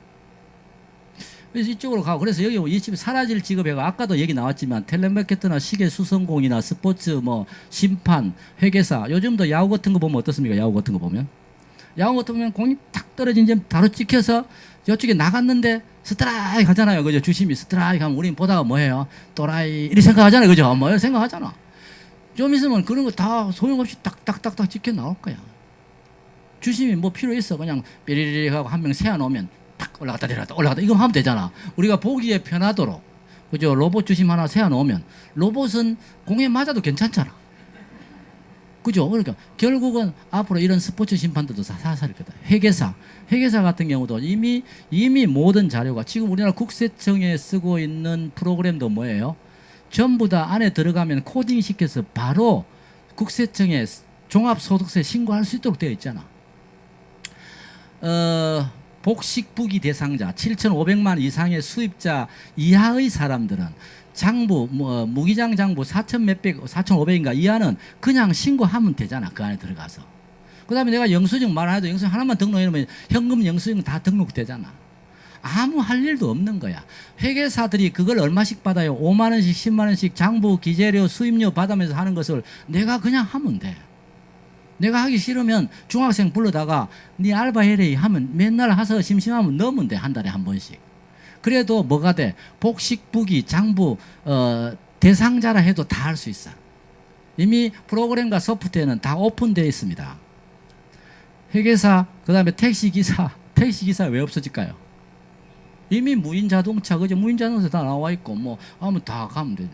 그래서 이쪽으로 가고 그래서 여기 이 집이 사라질 직업에가 아까도 얘기 나왔지만 텔레마케터나 시계 수성공이나 스포츠 뭐 심판 회계사 요즘도 야구 같은 거 보면 어떻습니까? 야구 같은 거 보면 야구 같은 거 보면 공이 탁 떨어진 점 바로 찍혀서 이쪽에 나갔는데 스트라이크 하잖아요. 그죠? 주심이 스트라이크 하면 우린 보다가 뭐해요? 또라이 이렇게 생각하잖아요. 그죠? 뭐 이렇게 생각하잖아. 좀 있으면 그런 거 다 소용없이 딱딱딱딱 찍혀 나올 거야. 주심이 뭐 필요 있어? 그냥 삐리리릭 하고 한 명 세워놓으면 탁 올라갔다 내려갔다 올라갔다 이거 하면 되잖아. 우리가 보기에 편하도록 그죠? 로봇 주심 하나 세워놓으면 로봇은 공에 맞아도 괜찮잖아. 그죠? 그러니까 결국은 앞으로 이런 스포츠 심판들도 사살일 거다. 회계사 같은 경우도 이미 모든 자료가 지금 우리나라 국세청에 쓰고 있는 프로그램도 뭐예요? 전부 다 안에 들어가면 코딩 시켜서 바로 국세청에 종합소득세 신고할 수 있도록 되어 있잖아. 복식부기 대상자 7,500만 이상의 수입자 이하의 사람들은 장부 무기장 장부 4천 몇백 4,500인가 이하는 그냥 신고하면 되잖아. 그 안에 들어가서. 그다음에 내가 영수증 말 안 해도 영수증 하나만 등록해놓으면 현금 영수증 다 등록되잖아. 아무 할 일도 없는 거야. 회계사들이 그걸 얼마씩 받아요? 5만 원씩 10만 원씩 장부 기재료 수입료 받으면서 하는 것을 내가 그냥 하면 돼. 내가 하기 싫으면 중학생 불러다가 네 알바 해래 하면 맨날 하서 심심하면 넣으면 돼. 한 달에 한 번씩. 그래도 뭐가 돼? 복식부기 장부 대상자라 해도 다 할 수 있어. 이미 프로그램과 소프트웨어는 다 오픈되어 있습니다. 회계사 그다음에 택시기사 왜 없어질까요? 이미 무인자동차 그죠? 무인자동차 다 나와 있고 뭐 하면 다 가면 되죠.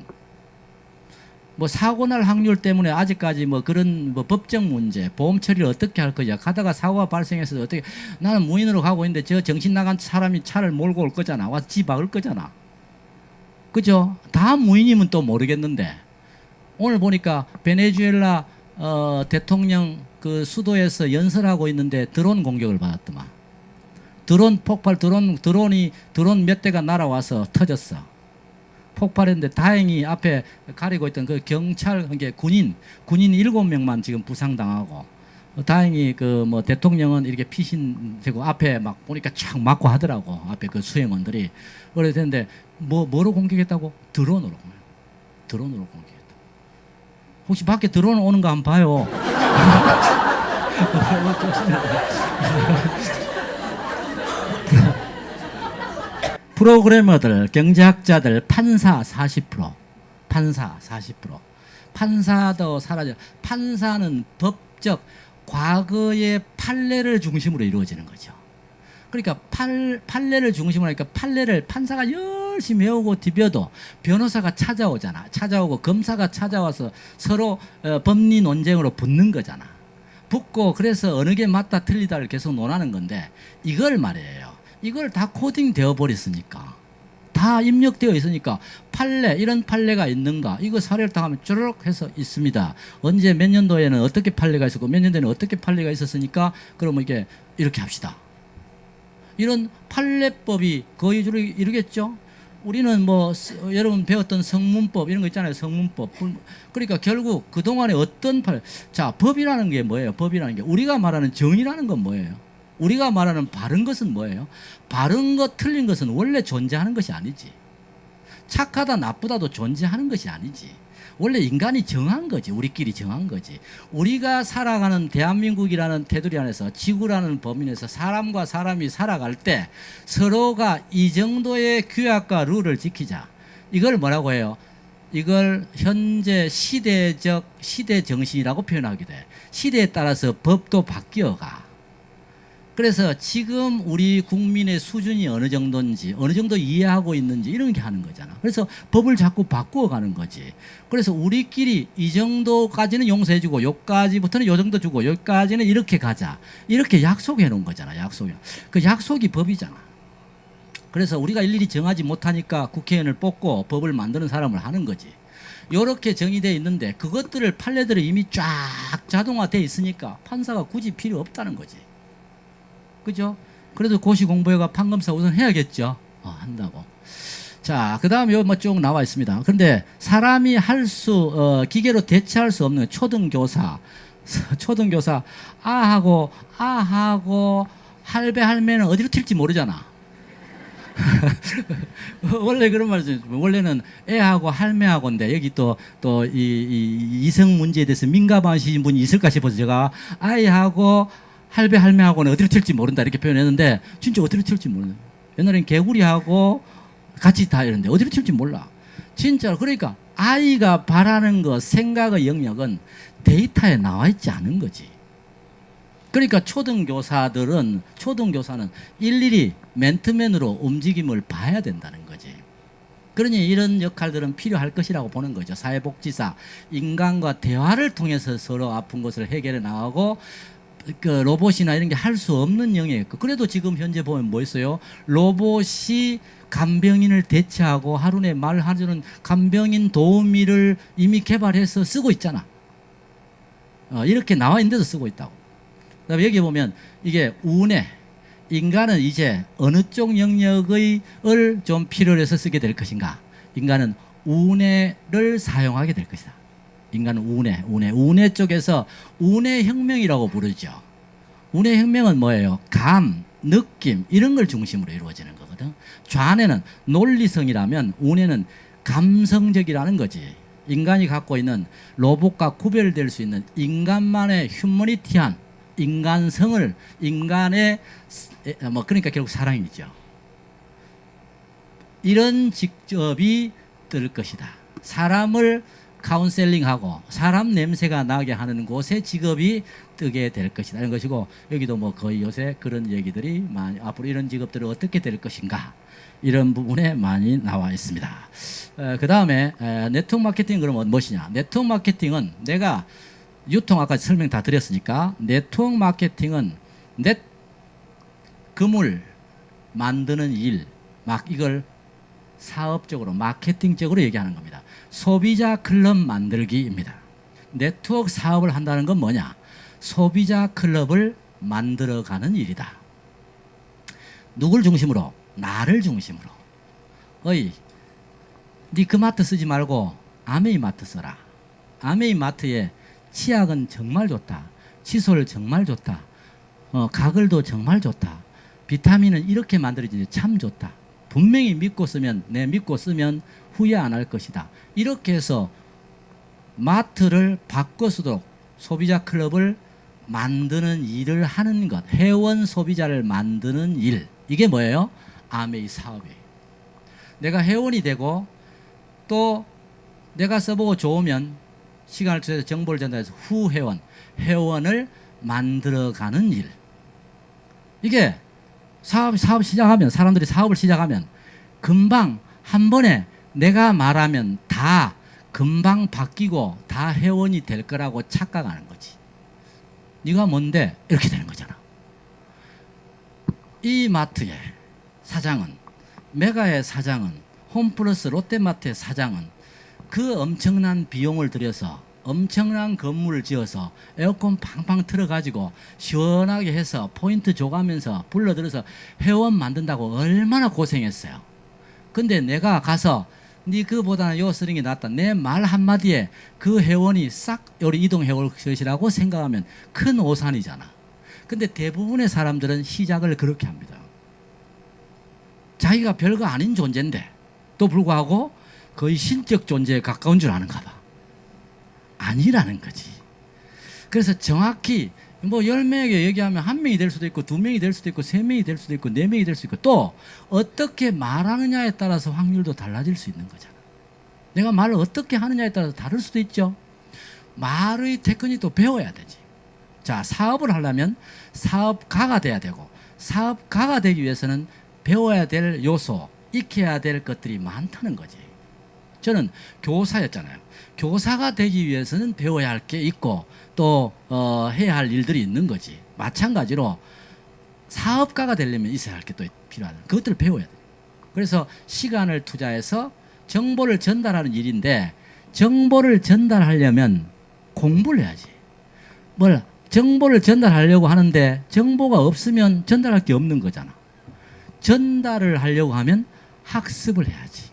뭐 사고 날 확률 때문에 아직까지 뭐 그런 뭐 법적 문제, 보험 처리를 어떻게 할 거냐. 가다가 사고가 발생해서 어떻게 나는 무인으로 가고 있는데 저 정신 나간 사람이 차를 몰고 올 거잖아. 와서 지 박을 거잖아. 그죠? 다 무인이면 또 모르겠는데 오늘 보니까 베네수엘라 대통령 그 수도에서 연설하고 있는데 드론 공격을 받았더만. 드론 폭발 드론 몇 대가 날아와서 터졌어. 폭발했는데 다행히 앞에 가리고 있던 그 경찰 이게 군인 7명만 지금 부상당하고 다행히 그 뭐 대통령은 이렇게 피신 되고 앞에 막 보니까 촥 맞고 하더라고. 앞에 그 수행원들이 그래 됐는데 뭐로 공격했다고? 드론으로 공격했다. 혹시 밖에 드론 오는 거 한번 봐요. 프로그래머들, 경제학자들, 판사 40%. 판사도 사라져. 판사는 법적 과거의 판례를 중심으로 이루어지는 거죠. 그러니까 판례를 중심으로 하니까 판사가 열심히 외우고 뒤벼도 변호사가 찾아오고 검사가 찾아와서 서로 법리 논쟁으로 붙는 거잖아. 붙고 그래서 어느 게 맞다 틀리다를 계속 논하는 건데 이걸 말이에요. 이걸 다 코딩 되어 버렸으니까 다 입력되어 있으니까 이런 판례가 있는가 이거 사례를 당하면 쭈르륵 해서 있습니다. 언제 몇 년도에는 어떻게 판례가 있었고 몇 년도에는 어떻게 판례가 있었으니까 그러면 이게 이렇게 합시다. 이런 판례법이 거의 주로 이루겠죠. 우리는 뭐 여러분 배웠던 성문법 이런 거 있잖아요. 성문법. 그러니까 결국 그동안에 어떤 법이라는 게 뭐예요? 법이라는 게 우리가 말하는 정의라는 건 뭐예요? 우리가 말하는 바른 것은 뭐예요? 바른 것 틀린 것은 원래 존재하는 것이 아니지. 착하다 나쁘다도 존재하는 것이 아니지. 원래 인간이 정한 거지. 우리끼리 정한 거지. 우리가 살아가는 대한민국이라는 테두리 안에서 지구라는 범위에서 사람과 사람이 살아갈 때 서로가 이 정도의 규약과 룰을 지키자. 이걸 뭐라고 해요? 이걸 현재 시대 정신이라고 표현하게 돼. 시대에 따라서 법도 바뀌어가. 그래서 지금 우리 국민의 수준이 어느 정도인지 어느 정도 이해하고 있는지 이런 게 하는 거잖아. 그래서 법을 자꾸 바꾸어가는 거지. 그래서 우리끼리 이 정도까지는 용서해주고 여기까지부터는 요 정도 주고 여기까지는 이렇게 가자. 이렇게 약속해 놓은 거잖아. 그 약속이 법이잖아. 그래서 우리가 일일이 정하지 못하니까 국회의원을 뽑고 법을 만드는 사람을 하는 거지. 요렇게 정의되어 있는데 그것들을 판례들이 이미 쫙 자동화되어 있으니까 판사가 굳이 필요 없다는 거지. 그죠? 그래도 고시 공부회가 판검사 우선 해야겠죠. 한다고. 자, 그 다음에 뭐 쭉 나와 있습니다. 그런데 사람이 기계로 대체할 수 없는 초등교사, 아하고 할배 할매는 어디로 튈지 모르잖아. 원래 그런 말이죠. 원래는 애하고 할매하고인데 여기 또 이 이성 문제에 대해서 민감하신 분이 있을까 싶어서 제가 아이하고 할배 할매하고는 어디로 튈지 모른다 이렇게 표현했는데 진짜 어디로 튈지 모르는. 옛날엔 개구리하고 같이 다 이런데 어디로 튈지 몰라. 진짜 그러니까 아이가 바라는 것, 생각의 영역은 데이터에 나와 있지 않은 거지. 그러니까 초등교사는 일일이 맨투맨으로 움직임을 봐야 된다는 거지. 그러니 이런 역할들은 필요할 것이라고 보는 거죠. 사회복지사, 인간과 대화를 통해서 서로 아픈 것을 해결해 나가고 그 로봇이나 이런 게 할 수 없는 영역. 그래도 지금 현재 보면 뭐 있어요? 로봇이 간병인을 대체하고 하루에 말해주는 간병인 도우미를 이미 개발해서 쓰고 있잖아. 이렇게 나와 있는데도 쓰고 있다고. 그다음에 여기 보면 이게 운해. 인간은 이제 어느 쪽 영역을 좀 필요로 해서 쓰게 될 것인가? 인간은 운해를 사용하게 될 것이다. 인간은 운해 쪽에서 운해혁명이라고 부르죠. 운해혁명은 뭐예요? 감, 느낌 이런 걸 중심으로 이루어지는 거거든. 좌뇌는 논리성이라면 운해는 감성적이라는 거지. 인간이 갖고 있는 로봇과 구별될 수 있는 인간만의 휴머니티한 인간성을 인간의 그러니까 결국 사랑이죠. 이런 직업이 뜰 것이다. 사람을 카운셀링하고 사람 냄새가 나게 하는 곳에 직업이 뜨게 될 것이다. 이런 것이고 여기도 뭐 거의 요새 그런 얘기들이 많이 앞으로 이런 직업들은 어떻게 될 것인가 이런 부분에 많이 나와 있습니다. 그 다음에 네트워크 마케팅 그러면 무엇이냐? 네트워크 마케팅은 내가 유통 아까 설명 다 드렸으니까 네트워크 마케팅은 금을 만드는 일, 이걸 사업적으로 마케팅적으로 얘기하는 겁니다. 소비자 클럽 만들기입니다. 네트워크 사업을 한다는 건 뭐냐? 소비자 클럽을 만들어가는 일이다. 누굴 중심으로? 나를 중심으로. 니 그 마트 쓰지 말고 아메이 마트 써라. 아메이 마트에 치약은 정말 좋다. 칫솔 정말 좋다. 가글도 정말 좋다. 비타민은 이렇게 만들어지니 참 좋다. 분명히 믿고 쓰면 후회 안 할 것이다. 이렇게 해서 마트를 바꿔 쓰도록 소비자 클럽을 만드는 일을 하는 것. 회원 소비자를 만드는 일. 이게 뭐예요? 아메이 사업이에요. 내가 회원이 되고 또 내가 써보고 좋으면 시간을 투자해서 정보를 전달해서 회원을 만들어가는 일. 이게 사업 시작하면 사람들이 사업을 시작하면 금방 한 번에 내가 말하면 다 금방 바뀌고 다 회원이 될 거라고 착각하는 거지. 네가 뭔데? 이렇게 되는 거잖아. 이 마트의 사장은 메가의 사장은 홈플러스 롯데마트의 사장은 그 엄청난 비용을 들여서 엄청난 건물을 지어서 에어컨 팡팡 틀어가지고 시원하게 해서 포인트 줘가면서 불러들여서 회원 만든다고 얼마나 고생했어요. 근데 내가 가서 네 그보다는 요 쓰는 게 낫다. 내 말 한마디에 그 회원이 싹 우리 이동해 올 것이라고 생각하면 큰 오산이잖아. 근데 대부분의 사람들은 시작을 그렇게 합니다. 자기가 별거 아닌 존재인데 또 불구하고 거의 신적 존재에 가까운 줄 아는가 봐. 아니라는 거지. 그래서 정확히 뭐 10명에게 얘기하면 1명이 될 수도 있고 2명이 될 수도 있고 3명이 될 수도 있고 4명이 될 수 있고 또 어떻게 말하느냐에 따라서 확률도 달라질 수 있는 거잖아. 내가 말을 어떻게 하느냐에 따라서 다를 수도 있죠. 말의 테크닉도 배워야 되지. 자, 사업을 하려면 사업가가 돼야 되고 사업가가 되기 위해서는 배워야 될 요소, 익혀야 될 것들이 많다는 거지. 저는 교사였잖아요. 교사가 되기 위해서는 배워야 할 게 있고 또 해야 할 일들이 있는 거지. 마찬가지로 사업가가 되려면 있어야 할 게 또 필요하다. 그것들을 배워야 돼. 그래서 시간을 투자해서 정보를 전달하는 일인데 정보를 전달하려면 공부를 해야지. 뭘 정보를 전달하려고 하는데 정보가 없으면 전달할 게 없는 거잖아. 전달을 하려고 하면 학습을 해야지.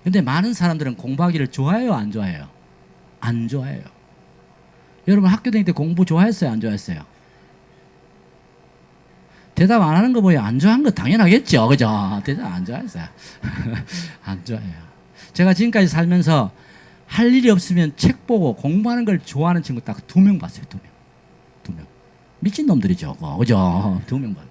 근데 많은 사람들은 공부하기를 좋아해요, 안 좋아해요? 안 좋아해요. 여러분 학교 다닐 때 공부 좋아했어요, 안 좋아했어요? 대답 안 하는 거 보면 안 좋아하는 거 당연하겠죠, 그죠? 대답 안 좋아했어요. 안 좋아해요. 제가 지금까지 살면서 할 일이 없으면 책 보고 공부하는 걸 좋아하는 친구 딱 2명 봤어요, 2명. 2명. 미친 놈들이죠, 그죠? 2명 봤어요.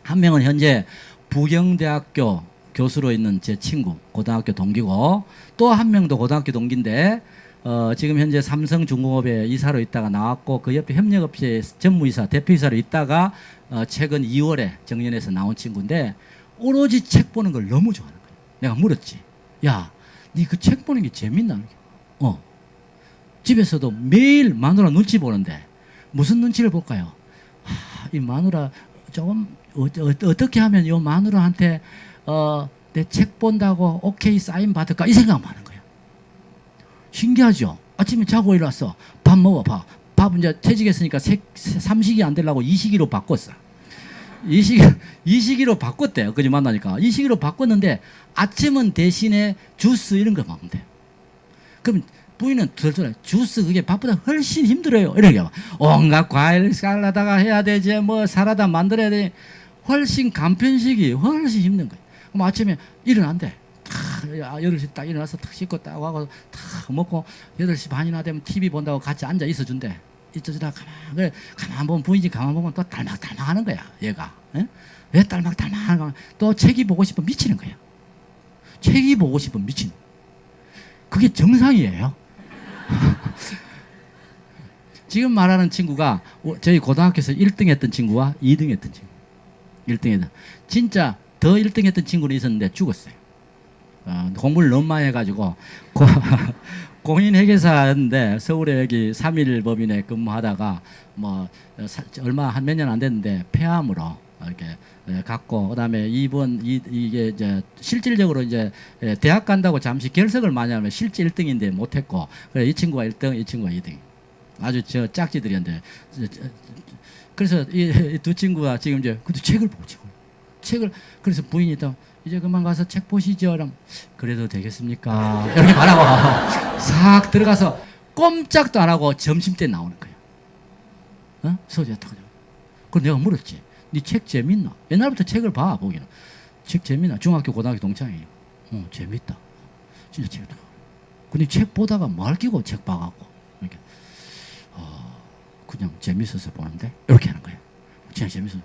한 명은 현재 부경대학교 교수로 있는 제 친구, 고등학교 동기고, 또 한 명도 고등학교 동기인데 지금 현재 삼성중공업에 이사로 있다가 나왔고, 그 옆에 협력업체 전무이사, 대표이사로 있다가 최근 2월에 정년해서 나온 친구인데, 오로지 책 보는 걸 너무 좋아하는 거예요. 내가 물었지. 야, 니 그 책 보는 게 재밌나? 집에서도 매일 마누라 눈치 보는데 무슨 눈치를 볼까요? 이 마누라 조금 어떻게 하면 이 마누라한테 내 책 본다고 오케이 사인 받을까, 이 생각만 하는 거예요. 신기하죠? 아침에 자고 일어났어. 밥 먹어. 밥 이제 퇴직했으니까 삼식이 안 되려고 이식이로 바꿨어. 이식이로 바꿨대요. 그지 만나니까. 이식이로 바꿨는데 아침은 대신에 주스 이런 거 먹으면 돼. 그럼 부인은 덜덜 주스 그게 밥보다 훨씬 힘들어요. 이렇게 온갖 과일 쌀라다가 해야 되지, 뭐 사라다 만들어야 되지. 훨씬 간편식이 훨씬 힘든 거예요. 그럼 아침에 일어난대. 8시 딱 일어나서 탁 씻고 딱 하고 탁 먹고 8시 반이나 되면 TV 본다고 같이 앉아 있어 준대. 있어주다 가만 보면 부인이 가만 보면 또 딸막딸막 하는 거야, 얘가. 에? 왜 딸막딸막 하는 거야? 또 책이 보고 싶으면 미치는 거야. 책이 보고 싶으면 미치는 거야. 그게 정상이에요. 지금 말하는 친구가 저희 고등학교에서 1등 했던 친구와 2등 했던 친구. 1등 했던. 진짜 더 1등 했던 친구는 있었는데 죽었어요. 공부를 너무 많이 해가지고 공인회계사인데 서울에 여기 3일 법인에 근무하다가 뭐 얼마 한 몇 년 안 됐는데 폐암으로 이렇게 갔고, 그다음에 이게 이제 실질적으로 이제 대학 간다고 잠시 결석을 많이 하면 실제 1등인데 못했고, 그래 이 친구가 1등, 이 친구가 2등. 아주 저 짝지들이었는데, 그래서 이 두 친구가 지금 이제 책을 보고 책을 그래서 부인이 또 이제 그만 가서 책 보시죠. 그래도 되겠습니까? 이렇게 말하고 싹 들어가서 꼼짝도 안 하고 점심 때 나오는 거예요. 소리가 딱. 그럼 내가 물었지. 네 책 재밌나? 옛날부터 책을 봐, 보기는. 책 재밌나? 중학교, 고등학교 동창이에요. 재밌다. 진짜 재밌다. 근데 책 보다가 말 끼고 책 봐갖고. 이렇게. 그냥 재밌어서 보는데? 이렇게 하는 거예요. 그냥 재밌어서.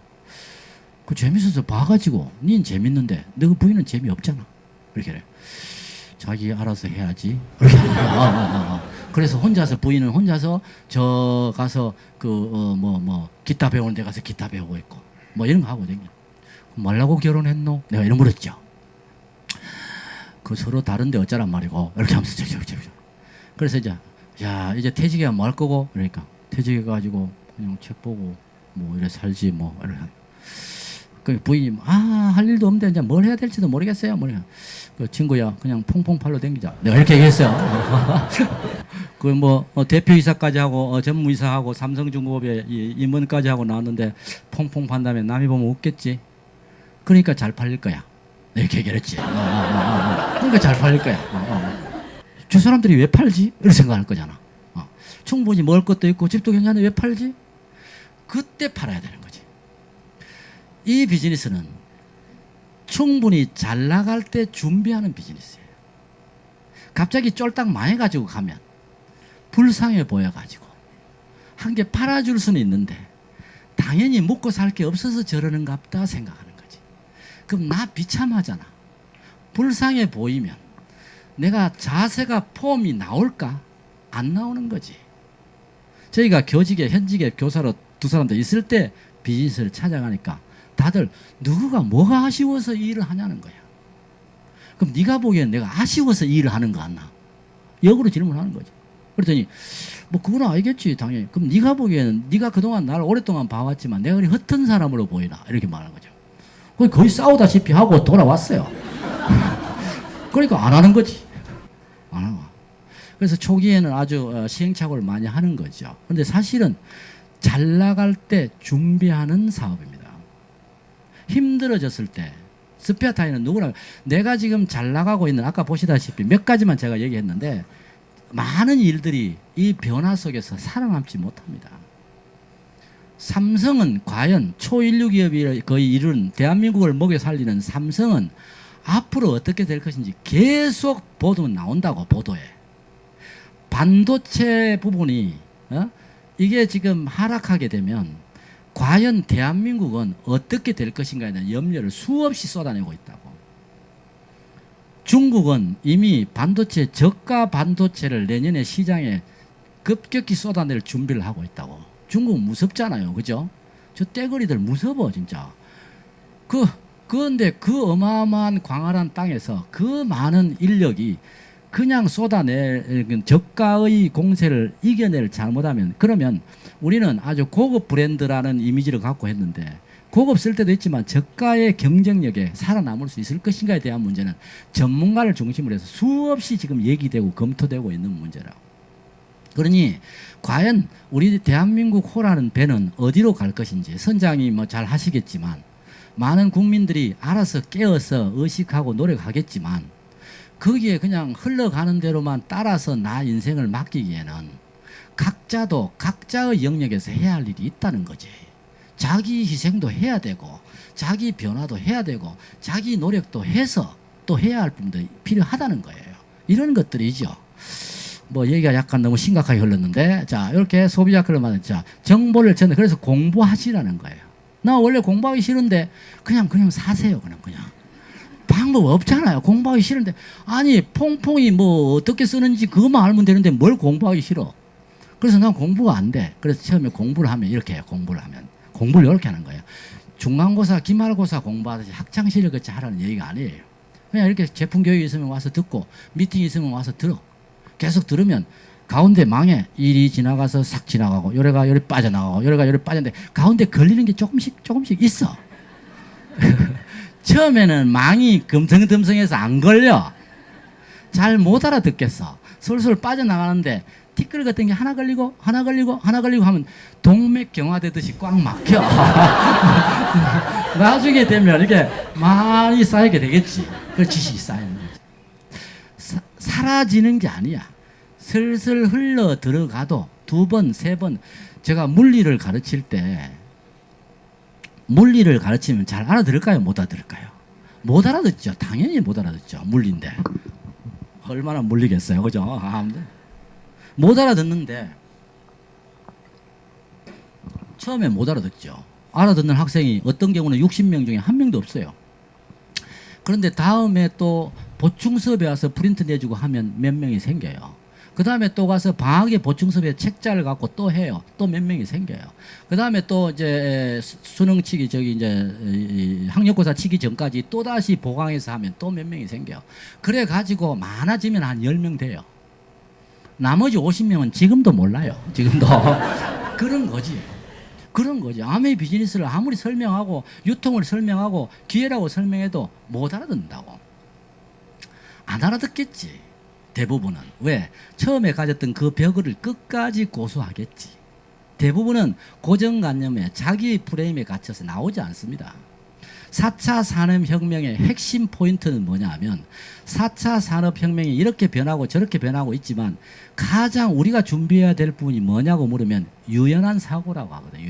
그 재밌어서 봐가지고, 닌 재밌는데, 너 부인은 재미없잖아. 이렇게 해. 자기 알아서 해야지. 이렇게 하는 거야. 그래서 부인은 혼자서 저 가서 기타 배우는 데 가서 기타 배우고 있고, 뭐 이런 거 하고 댕겨. 말라고 결혼했노? 내가 이런 물었죠. 그 서로 다른데 어쩌란 말이고, 이렇게 하면서 그래서 이제 퇴직해야 뭐 할 거고, 그러니까 퇴직해가지고 그냥 책 보고 뭐 이래 살지 뭐 이렇게. 그 부인이 할 일도 없는데 이제 뭘 해야 될지도 모르겠어요. 그 친구야 그냥 퐁퐁 팔로 댕기자. 내가 이렇게 얘기했어요. 그 대표이사까지 하고 전무이사하고 삼성중공업에 임원까지 하고 나왔는데 퐁퐁 판다면 남이 보면 웃겠지. 그러니까 잘 팔릴 거야. 이렇게 얘기했지. 그러니까 잘 팔릴 거야. 저 사람들이 왜 팔지? 이렇게 생각할 거잖아. 충분히 먹을 것도 있고 집도 괜찮은데 왜 팔지? 그때 팔아야 되는 거지. 이 비즈니스는 충분히 잘 나갈 때 준비하는 비즈니스예요. 갑자기 쫄딱 망해가지고 가면 불쌍해 보여가지고 한 개 팔아줄 수는 있는데 당연히 먹고 살 게 없어서 저러는갑다 생각하는 거지. 그럼 나 비참하잖아. 불쌍해 보이면 내가 자세가 폼이 나올까? 안 나오는 거지. 저희가 현직에 교사로 두 사람도 있을 때 비즈니스를 찾아가니까 다들 누구가 뭐가 아쉬워서 이 일을 하냐는 거야. 그럼 네가 보기엔 내가 아쉬워서 이 일을 하는 거 같나? 역으로 질문하는 거지. 그랬더니 그건 알겠지 당연히. 그럼 네가 보기에는 네가 그동안 나를 오랫동안 봐왔지만 내가 그리 흩은 사람으로 보이나? 이렇게 말하는 거죠. 거의 싸우다시피 하고 돌아왔어요. 그러니까 안 하는 거지. 안 하는 거야. 그래서 초기에는 아주 시행착오를 많이 하는 거죠. 그런데 사실은 잘 나갈 때 준비하는 사업입니다. 힘들어졌을 때 스페어 타이어는 누구나 내가 지금 잘 나가고 있는 아까 보시다시피 몇 가지만 제가 얘기했는데 많은 일들이 이 변화 속에서 살아남지 못합니다. 삼성은 과연 초인류 기업이 거의 이룬 대한민국을 먹여 살리는 삼성은 앞으로 어떻게 될 것인지 계속 보도는 나온다고. 보도에 반도체 부분이 이게 지금 하락하게 되면 과연 대한민국은 어떻게 될 것인가에 대한 염려를 수없이 쏟아내고 있다고. 중국은 이미 반도체 저가 반도체를 내년에 시장에 급격히 쏟아낼 준비를 하고 있다고. 중국은 무섭잖아요, 그죠? 저 떼거리들 무서워 진짜. 그런데 그 어마어마한 광활한 땅에서 그 많은 인력이 그냥 쏟아낼 저가의 공세를 이겨낼 잘못하면, 그러면 우리는 아주 고급 브랜드라는 이미지를 갖고 했는데 고급 쓸 때도 있지만 저가의 경쟁력에 살아남을 수 있을 것인가에 대한 문제는 전문가를 중심으로 해서 수없이 지금 얘기되고 검토되고 있는 문제라고. 그러니 과연 우리 대한민국 호라는 배는 어디로 갈 것인지, 선장이 뭐 잘 하시겠지만 많은 국민들이 알아서 깨어서 의식하고 노력하겠지만 거기에 그냥 흘러가는 대로만 따라서 나 인생을 맡기기에는 각자도 각자의 영역에서 해야 할 일이 있다는 거지. 자기 희생도 해야 되고 자기 변화도 해야 되고 자기 노력도 해서 또 해야 할 부분도 필요하다는 거예요. 이런 것들이죠. 뭐 얘기가 약간 너무 심각하게 흘렀는데, 자 이렇게 소비자 클럽만, 자 정보를 전해, 그래서 공부하시라는 거예요. 나 원래 공부하기 싫은데 그냥 사세요. 그냥 방법 없잖아요. 공부하기 싫은데, 아니 퐁퐁이 뭐 어떻게 쓰는지 그것만 알면 되는데 뭘 공부하기 싫어. 그래서 난 공부가 안 돼. 그래서 처음에 공부를 하면 이렇게 해요. 공부를 이렇게 하는 거예요. 중간고사, 기말고사 공부하듯이 학창시절 같이 하라는 얘기가 아니에요. 그냥 이렇게 제품 교육이 있으면 와서 듣고, 미팅이 있으면 와서 들어. 계속 들으면 가운데 망에 일이 지나가서 싹 지나가고, 요래가 요리 빠져나가고, 요래가 요리 빠졌는데 가운데 걸리는 게 조금씩 있어. 처음에는 망이 금성금성해서 안 걸려. 잘 못 알아듣겠어. 솔솔 빠져나가는데 티끌 같은 게 하나 걸리고 하면 동맥경화되듯이 꽉 막혀. 나중에 되면 이게 많이 쌓이게 되겠지. 그 지식이 쌓이는 거지. 사라지는 게 아니야. 슬슬 흘러 들어가도 두 번, 세 번. 제가 물리를 가르칠 때, 물리를 가르치면 잘 알아들을까요? 못 알아들을까요? 못 알아듣죠. 당연히 못 알아듣죠. 물리인데. 얼마나 물리겠어요. 그죠? 못 알아듣는데, 처음에 못 알아듣죠. 알아듣는 학생이 어떤 경우는 60명 중에 한 명도 없어요. 그런데 다음에 또 보충 수업에 와서 프린트 내주고 하면 몇 명이 생겨요. 그 다음에 또 가서 방학에 보충 수업에 책자를 갖고 또 해요. 또 몇 명이 생겨요. 그 다음에 또 이제 수능 치기, 이제 학력고사 치기 전까지 또 다시 보강해서 하면 또 몇 명이 생겨요. 그래 가지고 많아지면 한 10명 돼요. 나머지 50명은 지금도 몰라요. 지금도. 그런 거지. 아무리 비즈니스를 아무리 설명하고 유통을 설명하고 기회라고 설명해도 못 알아듣는다고. 안 알아듣겠지. 대부분은. 왜? 처음에 가졌던 그 벽을 끝까지 고수하겠지. 대부분은 고정관념에 자기 프레임에 갇혀서 나오지 않습니다. 4차 산업혁명의 핵심 포인트는 뭐냐 하면, 4차 산업혁명이 이렇게 변하고 저렇게 변하고 있지만 가장 우리가 준비해야 될 부분이 뭐냐고 물으면 유연한 사고라고 하거든요.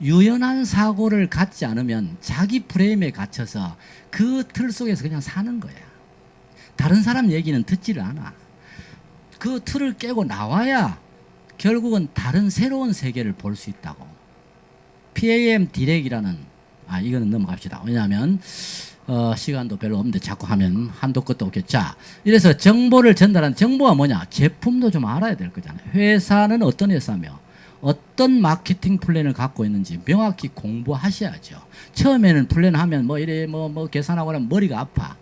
유연한 사고를 갖지 않으면 자기 프레임에 갇혀서 그 틀 속에서 그냥 사는 거야. 다른 사람 얘기는 듣지를 않아. 그 틀을 깨고 나와야 결국은 다른 새로운 세계를 볼 수 있다고. PAM 디렉이라는, 이거는 넘어갑시다. 왜냐하면 시간도 별로 없는데 자꾸 하면 한도 끝도 없겠죠. 자, 이래서 정보를 전달하는, 정보가 뭐냐? 제품도 좀 알아야 될 거잖아요. 회사는 어떤 회사며 어떤 마케팅 플랜을 갖고 있는지 명확히 공부하셔야죠. 처음에는 플랜하면 뭐 이래 뭐 계산하고 나면 머리가 아파.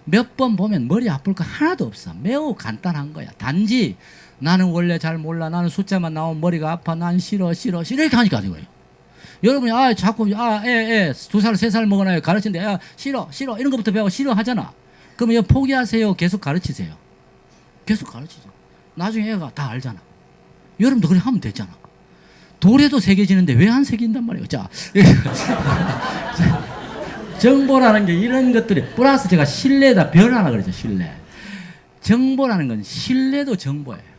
몇 번 보면 머리 아플 거 하나도 없어. 매우 간단한 거야. 단지 나는 원래 잘 몰라. 나는 숫자만 나오면 머리가 아파. 난 싫어. 이렇게 하니까 되는 거예요. 여러분이 자꾸 2살 3살 먹어놔요. 가르치는데 싫어 이런 것부터 배워. 싫어하잖아. 그러면 포기하세요. 계속 가르치세요. 계속 가르치죠. 나중에 애가 다 알잖아. 여러분도 그래 하면 되잖아. 돌에도 새겨지는데 왜 안 새긴단 말이에요. 자, 정보라는 게 이런 것들이 플러스 제가 신뢰다 별 하나 그러죠. 신뢰. 정보라는 건 신뢰도 정보예요.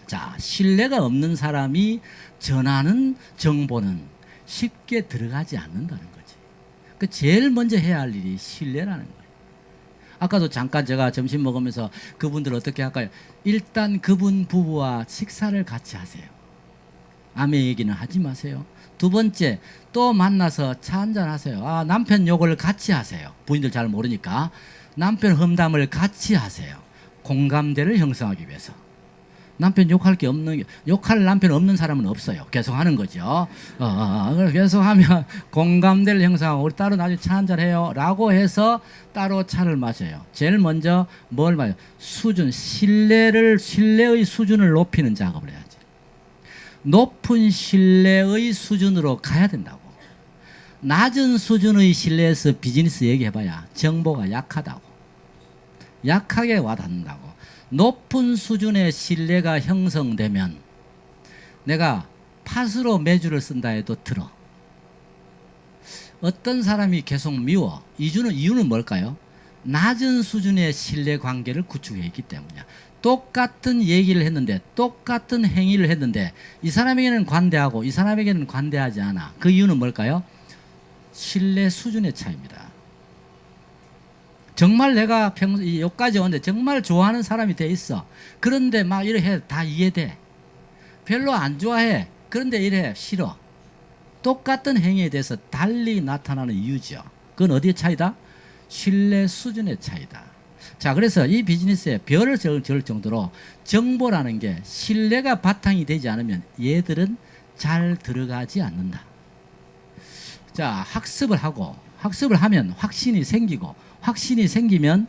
자, 신뢰가 없는 사람이 전하는 정보는 쉽게 들어가지 않는다는 거지. 그 제일 먼저 해야 할 일이 신뢰라는 거예요. 아까도 잠깐 제가 점심 먹으면서 그분들 어떻게 할까요? 일단 그분 부부와 식사를 같이 하세요. 아내 얘기는 하지 마세요. 두 번째, 또 만나서 차 한잔 하세요. 아, 남편 욕을 같이 하세요. 부인들 잘 모르니까. 남편 험담을 같이 하세요. 공감대를 형성하기 위해서. 남편 욕할 게 없는 게, 욕할 남편 없는 사람은 없어요. 계속 하는 거죠. 계속 하면 공감대를 형성하고 우리 따로 나중에 차 한잔 해요 라고 해서 따로 차를 마셔요. 제일 먼저 뭘 마셔요? 수준, 신뢰의 수준을 높이는 작업을 해야지. 높은 신뢰의 수준으로 가야 된다고. 낮은 수준의 신뢰에서 비즈니스 얘기해봐야 정보가 약하다고. 약하게 와닿는다고. 높은 수준의 신뢰가 형성되면 내가 팥으로 매주를 쓴다 해도 들어. 어떤 사람이 계속 미워. 이유는 뭘까요? 낮은 수준의 신뢰 관계를 구축해 있기 때문이야. 똑같은 얘기를 했는데 똑같은 행위를 했는데 이 사람에게는 관대하고 이 사람에게는 관대하지 않아. 그 이유는 뭘까요? 신뢰 수준의 차이입니다. 정말 내가 여기까지 왔는데 정말 좋아하는 사람이 돼 있어. 그런데 막 이래 다 이해돼. 별로 안 좋아해. 그런데 이래 싫어. 똑같은 행위에 대해서 달리 나타나는 이유죠. 그건 어디의 차이다? 신뢰 수준의 차이다. 자, 그래서 이 비즈니스에 별을 줄 정도로 정보라는 게 신뢰가 바탕이 되지 않으면 얘들은 잘 들어가지 않는다. 자, 학습을 하면 확신이 생기고, 확신이 생기면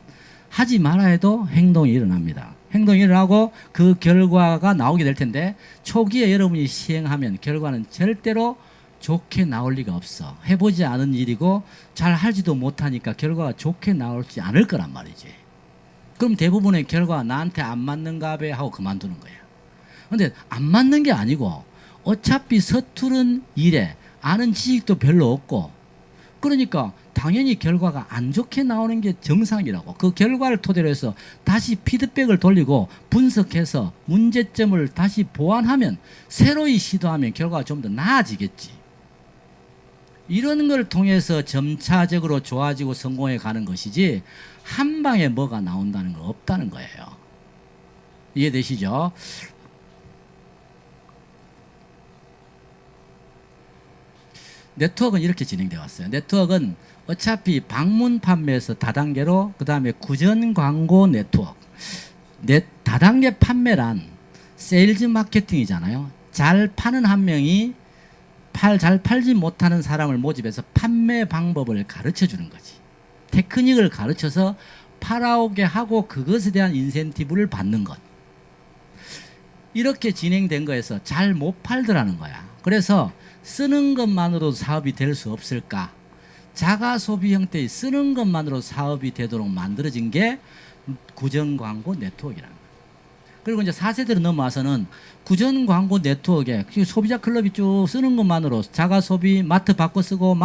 하지 말아 해도 행동이 일어납니다. 행동이 일어나고 그 결과가 나오게 될 텐데 초기에 여러분이 시행하면 결과는 절대로 좋게 나올 리가 없어. 해보지 않은 일이고 잘 하지도 못하니까 결과가 좋게 나올지 않을 거란 말이지. 그럼 대부분의 결과가 나한테 안 맞는가 봐 하고 그만두는 거야. 근데 안 맞는 게 아니고 어차피 서투른 일에 아는 지식도 별로 없고 그러니까 당연히 결과가 안 좋게 나오는 게 정상이라고. 그 결과를 토대로 해서 다시 피드백을 돌리고 분석해서 문제점을 다시 보완하면 새로이 시도하면 결과가 좀 더 나아지겠지. 이런 걸 통해서 점차적으로 좋아지고 성공해 가는 것이지 한 방에 뭐가 나온다는 거 없다는 거예요. 이해되시죠? 네트워크는 이렇게 진행되어 왔어요. 네트워크는 어차피 방문 판매에서 다단계로 그 다음에 구전 광고 네트워크. 다단계 판매란 세일즈 마케팅이잖아요. 잘 파는 한 명이 잘 팔지 못하는 사람을 모집해서 판매 방법을 가르쳐 주는 거지. 테크닉을 가르쳐서 팔아오게 하고 그것에 대한 인센티브를 받는 것. 이렇게 진행된 거에서 잘 못 팔더라는 거야. 그래서 쓰는 것만으로도 사업이 될 수 없을까? 자가 소비 형태의 쓰는 것만으로 사업이 되도록 만들어진 게 구전 광고 네트워크라는 거예요. 그리고 이제 4세대로 넘어와서는 구전 광고 네트워크에 소비자 클럽이 쭉 쓰는 것만으로 자가 소비, 마트 바꿔 쓰고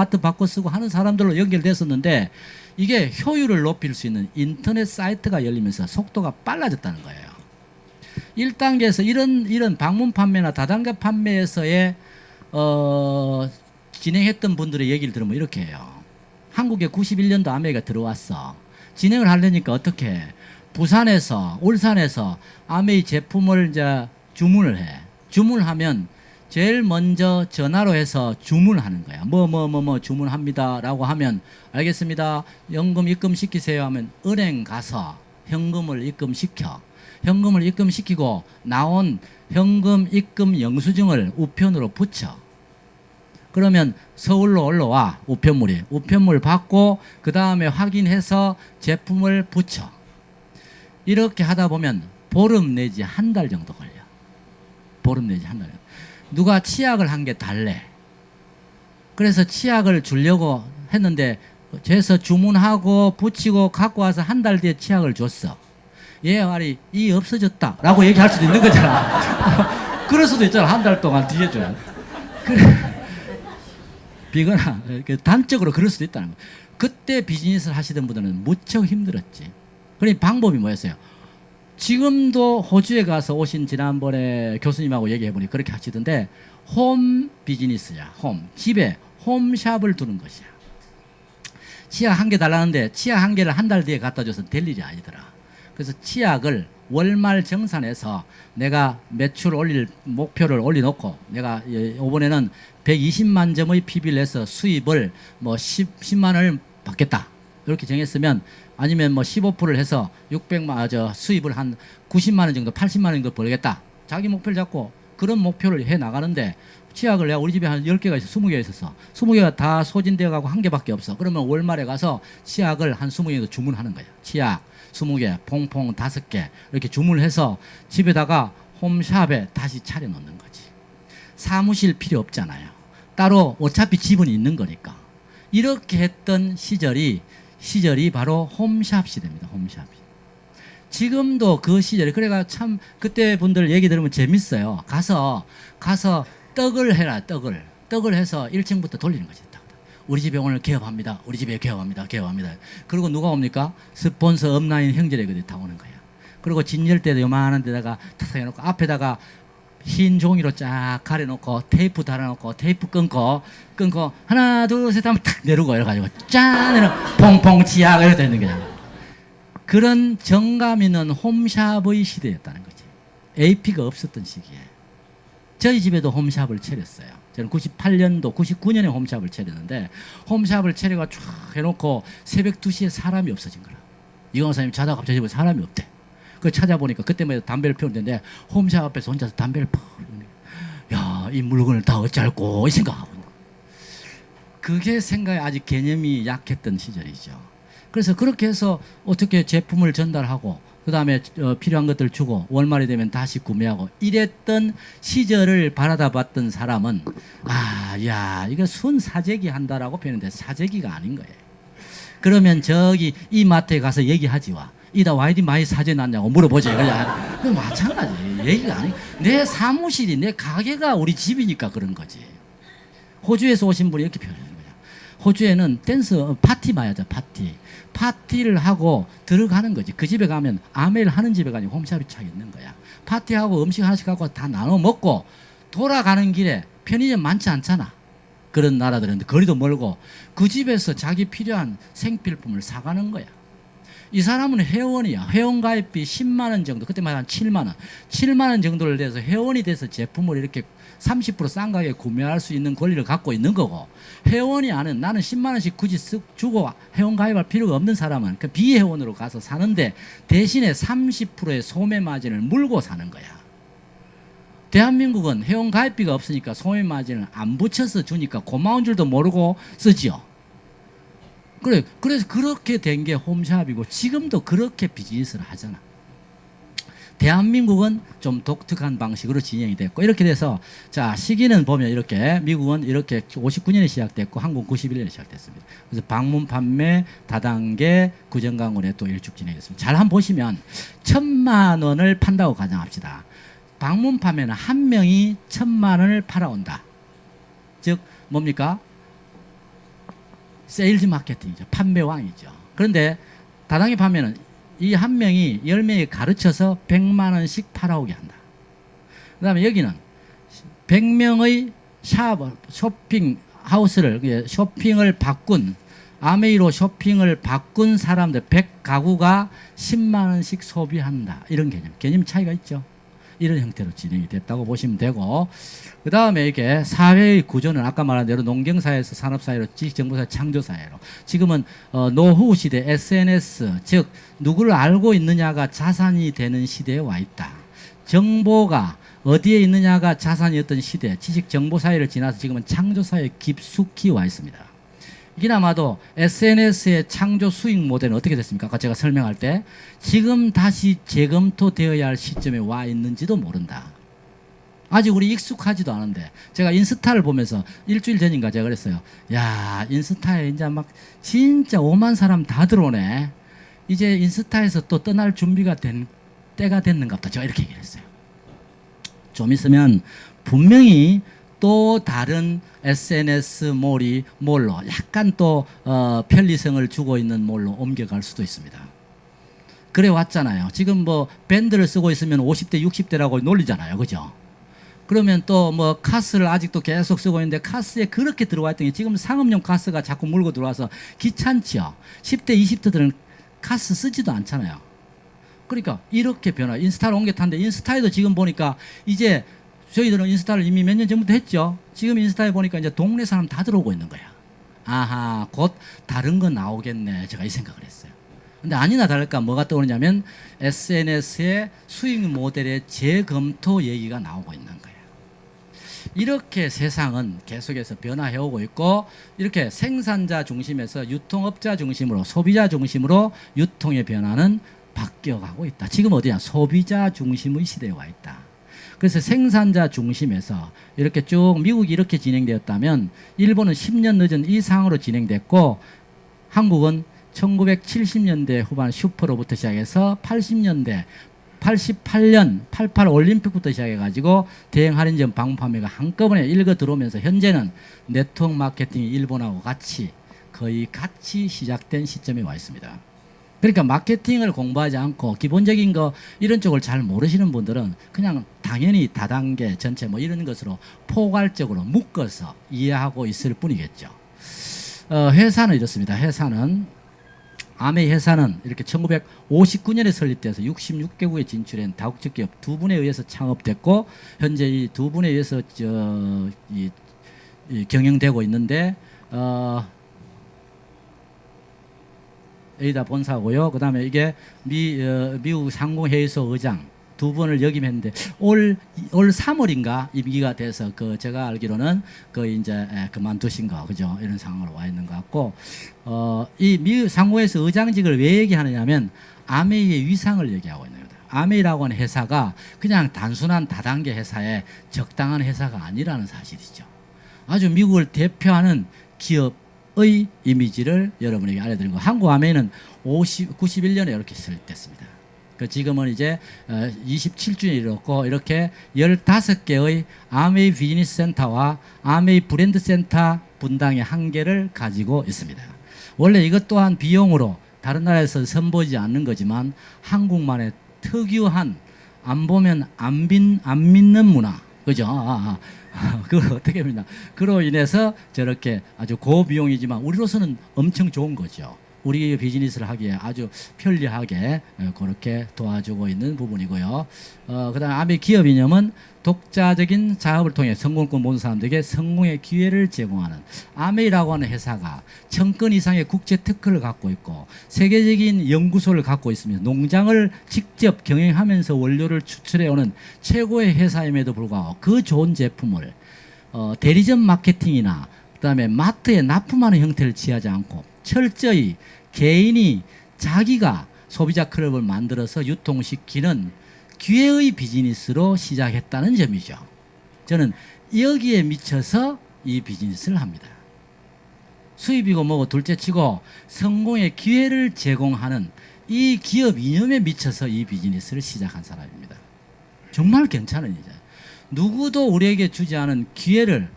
하는 사람들로 연결됐었는데 이게 효율을 높일 수 있는 인터넷 사이트가 열리면서 속도가 빨라졌다는 거예요. 1단계에서 이런 방문 판매나 다단계 판매에서의 진행했던 분들의 얘기를 들으면 이렇게 해요. 한국에 91년도 아메이가 들어왔어. 진행을 하려니까 어떻게 해? 부산에서, 울산에서 아메이 제품을 이제 주문을 해. 주문하면 제일 먼저 전화로 해서 주문하는 거야. 뭐 주문합니다 라고 하면 알겠습니다. 현금 입금 시키세요 하면 은행 가서 현금을 입금시켜. 현금을 입금시키고 나온 현금 입금 영수증을 우편으로 붙여. 그러면 서울로 올라와 우편물 받고 그 다음에 확인해서 제품을 붙여. 이렇게 하다 보면 보름 내지 한 달 정도 걸려. 보름 내지 한 달. 누가 치약을 한 개 달래. 그래서 치약을 주려고 했는데 재서 주문하고 붙이고 갖고 와서 한 달 뒤에 치약을 줬어. 얘 말이 이 없어졌다라고 얘기할 수도 있는 거잖아. 그럴 수도 있잖아. 한 달 동안 뒤에 줘야. 그래. 비거나 단적으로 그럴 수도 있다는 거예요. 그때 비즈니스를 하시던 분들은 무척 힘들었지. 그러니 방법이 뭐였어요? 지금도 호주에 가서 오신 지난번에 교수님하고 얘기해보니 그렇게 하시던데 홈 비즈니스야. 홈. 집에 홈샵을 두는 것이야. 치약 한 개 달라는데 치약 한 개를 한 달 뒤에 갖다 줘서 될 일이 아니더라. 그래서 치약을 월말 정산해서 내가 매출 올릴 목표를 올려놓고 내가 이번에는 120만 점의 PB를 해서 수입을 뭐 10만 원을 받겠다. 이렇게 정했으면 아니면 뭐 15%를 해서 600만 수입을 한 90만 원 정도 80만 원 정도 벌겠다. 자기 목표를 잡고 그런 목표를 해 나가는데 치약을 내가 우리 집에 한 10개가 있어 20개가 있었어. 20개가 다 소진되어 가고 한 개밖에 없어. 그러면 월말에 가서 치약을 한 20개 주문하는 거야. 치약 20개, 퐁퐁 5개 이렇게 주문해서 집에다가 홈샵에 다시 차려 놓는 거지. 사무실 필요 없잖아요. 따로 어차피 집은 있는 거니까. 이렇게 했던 시절이 바로 홈샵 시대입니다. 홈샵이. 지금도 그 시절에 그래가 참 그때 분들 얘기 들으면 재밌어요. 가서 떡을 해라. 떡을 해서 1층부터 돌리는 거지. 우리 집에 오늘 개업합니다. 우리 집에 개업합니다. 그리고 누가 옵니까? 스폰서 업라인 형제들이 다 오는 거야. 그리고 진열대도 요만한 데다가 탁 해놓고 앞에다가 흰 종이로 쫙 가려놓고 테이프 달아놓고 테이프 끊고 하나 둘 셋 하면 탁 내리고 이래가지고 짠 퐁퐁 치약 이렇게 되는 거야. 그런 정감 있는 홈샵의 시대였다는 거지. AP가 없었던 시기에 저희 집에도 홈샵을 차렸어요. 저는 98년도 99년에 홈샵을 차렸는데 홈샵을 차려가 쫙 해놓고 새벽 2시에 사람이 없어진 거라. 이광호 선생님 자다가 갑자기 집에 사람이 없대. 그 찾아보니까 그때만 해도 담배를 피우는데 홈샵 앞에서 혼자서 담배를 야, 이 물건을 다 어찌할꼬 이 생각하고 있는 거야. 그게 생각에 아직 개념이 약했던 시절이죠. 그래서 그렇게 해서 어떻게 제품을 전달하고 그 다음에 필요한 것들 주고 월말이 되면 다시 구매하고 이랬던 시절을 바라다 봤던 사람은 야 이거 순사재기 한다라고 표현했는데 사재기가 아닌 거예요. 그러면 저기 이 마트에 가서 얘기하지 와. 이다 YD 많이 사재 났냐고 물어보지. 그래 마찬가지. 얘기가 아니. 내 사무실이 내 가게가 우리 집이니까 그런 거지. 호주에서 오신 분이 이렇게 표현하는 거야. 호주에는 댄스 파티 말이야. 파티를 하고 들어가는 거지. 그 집에 가면 아메일 하는 집에 가니 홈샵이 차 있는 거야. 파티하고 음식 하나씩 갖고 다 나눠 먹고 돌아가는 길에 편의점 많지 않잖아. 그런 나라들은 거리도 멀고 그 집에서 자기 필요한 생필품을 사가는 거야. 이 사람은 회원이야. 회원가입비 10만 원 정도, 그때만 한 7만 원. 7만 원 정도를 내서 회원이 돼서 제품을 이렇게 30%싼 가격에 구매할 수 있는 권리를 갖고 있는 거고, 회원이 아닌 나는 10만 원씩 굳이 쓱 주고 회원가입할 필요가 없는 사람은 그 비회원으로 가서 사는데 대신에 30%의 소매 마진을 물고 사는 거야. 대한민국은 회원가입비가 없으니까 소매 마진을 안 붙여서 주니까 고마운 줄도 모르고 쓰지요. 그래서 그렇게 된 게 홈샵이고 지금도 그렇게 비즈니스를 하잖아. 대한민국은 좀 독특한 방식으로 진행이 됐고 이렇게 돼서 자 시기는 보면 이렇게 미국은 이렇게 59년에 시작됐고 한국은 91년에 시작됐습니다. 그래서 방문 판매 다단계 구정강원에 또 일축 진행했습니다. 잘 한번 보시면 1,000만 원을 판다고 가정합시다. 방문 판매는 한 명이 1,000만 원을 팔아온다. 즉 뭡니까? 세일즈 마케팅이죠. 판매왕이죠. 그런데 다단계 판매는 이 한 명이 10명이 가르쳐서 100만 원씩 팔아오게 한다. 그 다음에 여기는 100명의 쇼핑 하우스를 쇼핑을 바꾼 아메이로 쇼핑을 바꾼 사람들 100가구가 10만 원씩 소비한다. 이런 개념 차이가 있죠. 이런 형태로 진행이 됐다고 보시면 되고, 그 다음에 이게 사회의 구조는 아까 말한 대로 농경사회에서 산업사회로 지식정보사회 창조사회로 지금은 노후 시대 SNS 즉 누구를 알고 있느냐가 자산이 되는 시대에 와 있다. 정보가 어디에 있느냐가 자산이었던 시대 지식정보사회를 지나서 지금은 창조사회에 깊숙이 와 있습니다. 이나마도 SNS의 창조 수익 모델은 어떻게 됐습니까? 아까 제가 설명할 때 지금 다시 재검토되어야 할 시점에 와 있는지도 모른다. 아직 우리 익숙하지도 않은데 제가 인스타를 보면서 일주일 전인가 제가 그랬어요. 야 인스타에 이제 막 진짜 5만 사람 다 들어오네. 이제 인스타에서 또 떠날 준비가 된 때가 됐는가 보다. 제가 이렇게 얘기를 했어요. 좀 있으면 분명히 또 다른 SNS 몰로 약간 또 편리성을 주고 있는 몰로 옮겨갈 수도 있습니다. 그래 왔잖아요. 지금 뭐 밴드를 쓰고 있으면 50대 60대라고 놀리잖아요. 그죠? 그러면 또 뭐 카스를 아직도 계속 쓰고 있는데 카스에 그렇게 들어와 있던 게 지금 상업용 카스가 자꾸 물고 들어와서 귀찮지요. 10대 20대들은 카스 쓰지도 않잖아요. 그러니까 이렇게 변화. 인스타를 옮겨 탔는데 인스타에도 지금 보니까 이제 저희들은 인스타를 이미 몇 년 전부터 했죠. 지금 인스타에 보니까 이제 동네 사람 다 들어오고 있는 거야. 아하, 곧 다른 거 나오겠네. 제가 이 생각을 했어요. 근데 아니나 다를까 뭐가 떠오르냐면 SNS의 수익 모델의 재검토 얘기가 나오고 있는 거예요. 이렇게 세상은 계속해서 변화해 오고 있고 이렇게 생산자 중심에서 유통업자 중심으로 소비자 중심으로 유통의 변화는 바뀌어가고 있다. 지금 어디야? 소비자 중심의 시대에 와 있다. 그래서 생산자 중심에서 이렇게 쭉 미국이 이렇게 진행되었다면 일본은 10년 늦은 이 상으로 진행됐고 한국은 1970년대 후반 슈퍼로부터 시작해서 80년대 88년 88 올림픽부터 시작해가지고 대형 할인점 방문 판매가 한꺼번에 일거 들어오면서 현재는 네트워크 마케팅이 일본하고 거의 같이 시작된 시점에 와 있습니다. 그러니까 마케팅을 공부하지 않고 기본적인 거 이런 쪽을 잘 모르시는 분들은 그냥 당연히 다단계 전체 뭐 이런 것으로 포괄적으로 묶어서 이해하고 있을 뿐이겠죠. 회사는 이렇습니다. 아메이 회사는 이렇게 1959년에 설립돼서 66개국에 진출한 다국적 기업 두 분에 의해서 창업됐고 현재 이 두 분에 의해서 경영되고 있는데 에이다 본사고요. 그 다음에 이게 미국 상공회의소 의장 두 분을 역임했는데 올 3월인가 임기가 돼서 제가 알기로는 이제 그만두신 거 그죠? 이런 상황으로 와 있는 것 같고 이 미국 상공회의소 의장직을 왜 얘기하느냐면 아메이의 위상을 얘기하고 있는 겁니다. 아메이라고 하는 회사가 그냥 단순한 다단계 회사의 적당한 회사가 아니라는 사실이죠. 아주 미국을 대표하는 기업의 이미지를 여러분에게 알려드린 거. 한국 아메이는 91년에 이렇게 설립됐습니다. 지금은 이제 27주년이 이렇고 이렇게 15개의 아메이 비즈니스 센터와 아메이 브랜드 센터 분당의 한 개를 가지고 있습니다. 원래 이것 또한 비용으로 다른 나라에서 선보이지 않는 거지만 한국만의 특유한 안 보면 안 믿는 문화. 그죠? 그걸 어떻게 믿나. 그로 인해서 저렇게 아주 고비용이지만 우리로서는 엄청 좋은 거죠. 우리 비즈니스를 하기에 아주 편리하게 그렇게 도와주고 있는 부분이고요. 그 다음에 아메이 기업 이념은 독자적인 사업을 통해 성공권 모든 사람들에게 성공의 기회를 제공하는 아메이라고 하는 회사가 1000건 이상의 국제 특허를 갖고 있고 세계적인 연구소를 갖고 있으며 농장을 직접 경영하면서 원료를 추출해오는 최고의 회사임에도 불구하고 그 좋은 제품을 대리점 마케팅이나 그 다음에 마트에 납품하는 형태를 취하지 않고 철저히 개인이 자기가 소비자 클럽을 만들어서 유통시키는 기회의 비즈니스로 시작했다는 점이죠. 저는 여기에 미쳐서 이 비즈니스를 합니다. 수입이고 뭐고 둘째치고 성공의 기회를 제공하는 이 기업 이념에 미쳐서 이 비즈니스를 시작한 사람입니다. 정말 괜찮은 일이죠. 누구도 우리에게 주지 않은 기회를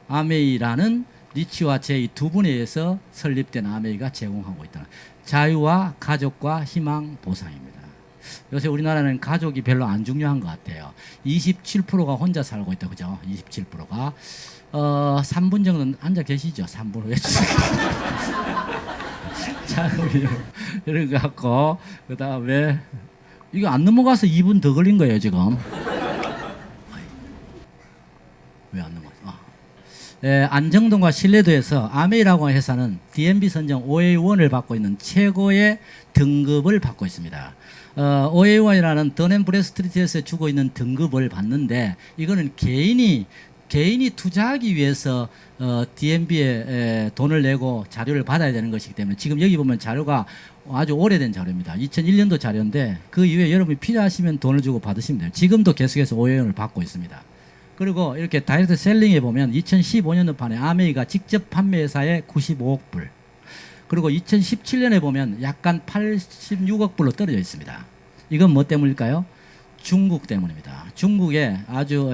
아메이라는 리치와 제이 두 분에 의해서 설립된 아메이가 제공하고 있다. 자유와 가족과 희망 보상입니다. 요새 우리나라는 가족이 별로 안 중요한 것 같아요. 27%가 혼자 살고 있다. 그죠? 27%가 3분 정도는 앉아 계시죠? 3분 후에 자, 이런 거 갖고 그 다음에 이거 안 넘어가서 2분 더 걸린 거예요 지금. 왜 안 넘어갔어? 안정성과 신뢰도에서 아메이라고 하는 회사는 DNB 선정 OA1을 받고 있는 최고의 등급을 받고 있습니다. OA1이라는 던앤브래스트리트에서 주고 있는 등급을 받는데 이거는 개인이 투자하기 위해서 DNB에 돈을 내고 자료를 받아야 되는 것이기 때문에 지금 여기 보면 자료가 아주 오래된 자료입니다. 2001년도 자료인데 그 이후에 여러분이 필요하시면 돈을 주고 받으시면 돼요. 지금도 계속해서 OA1을 받고 있습니다. 그리고 이렇게 다이렉트 셀링에 보면 2015년도 판에 아메이가 직접 판매회사에 95억 불, 그리고 2017년에 보면 약간 86억 불로 떨어져 있습니다. 이건 뭐 때문일까요? 중국 때문입니다. 중국에 아주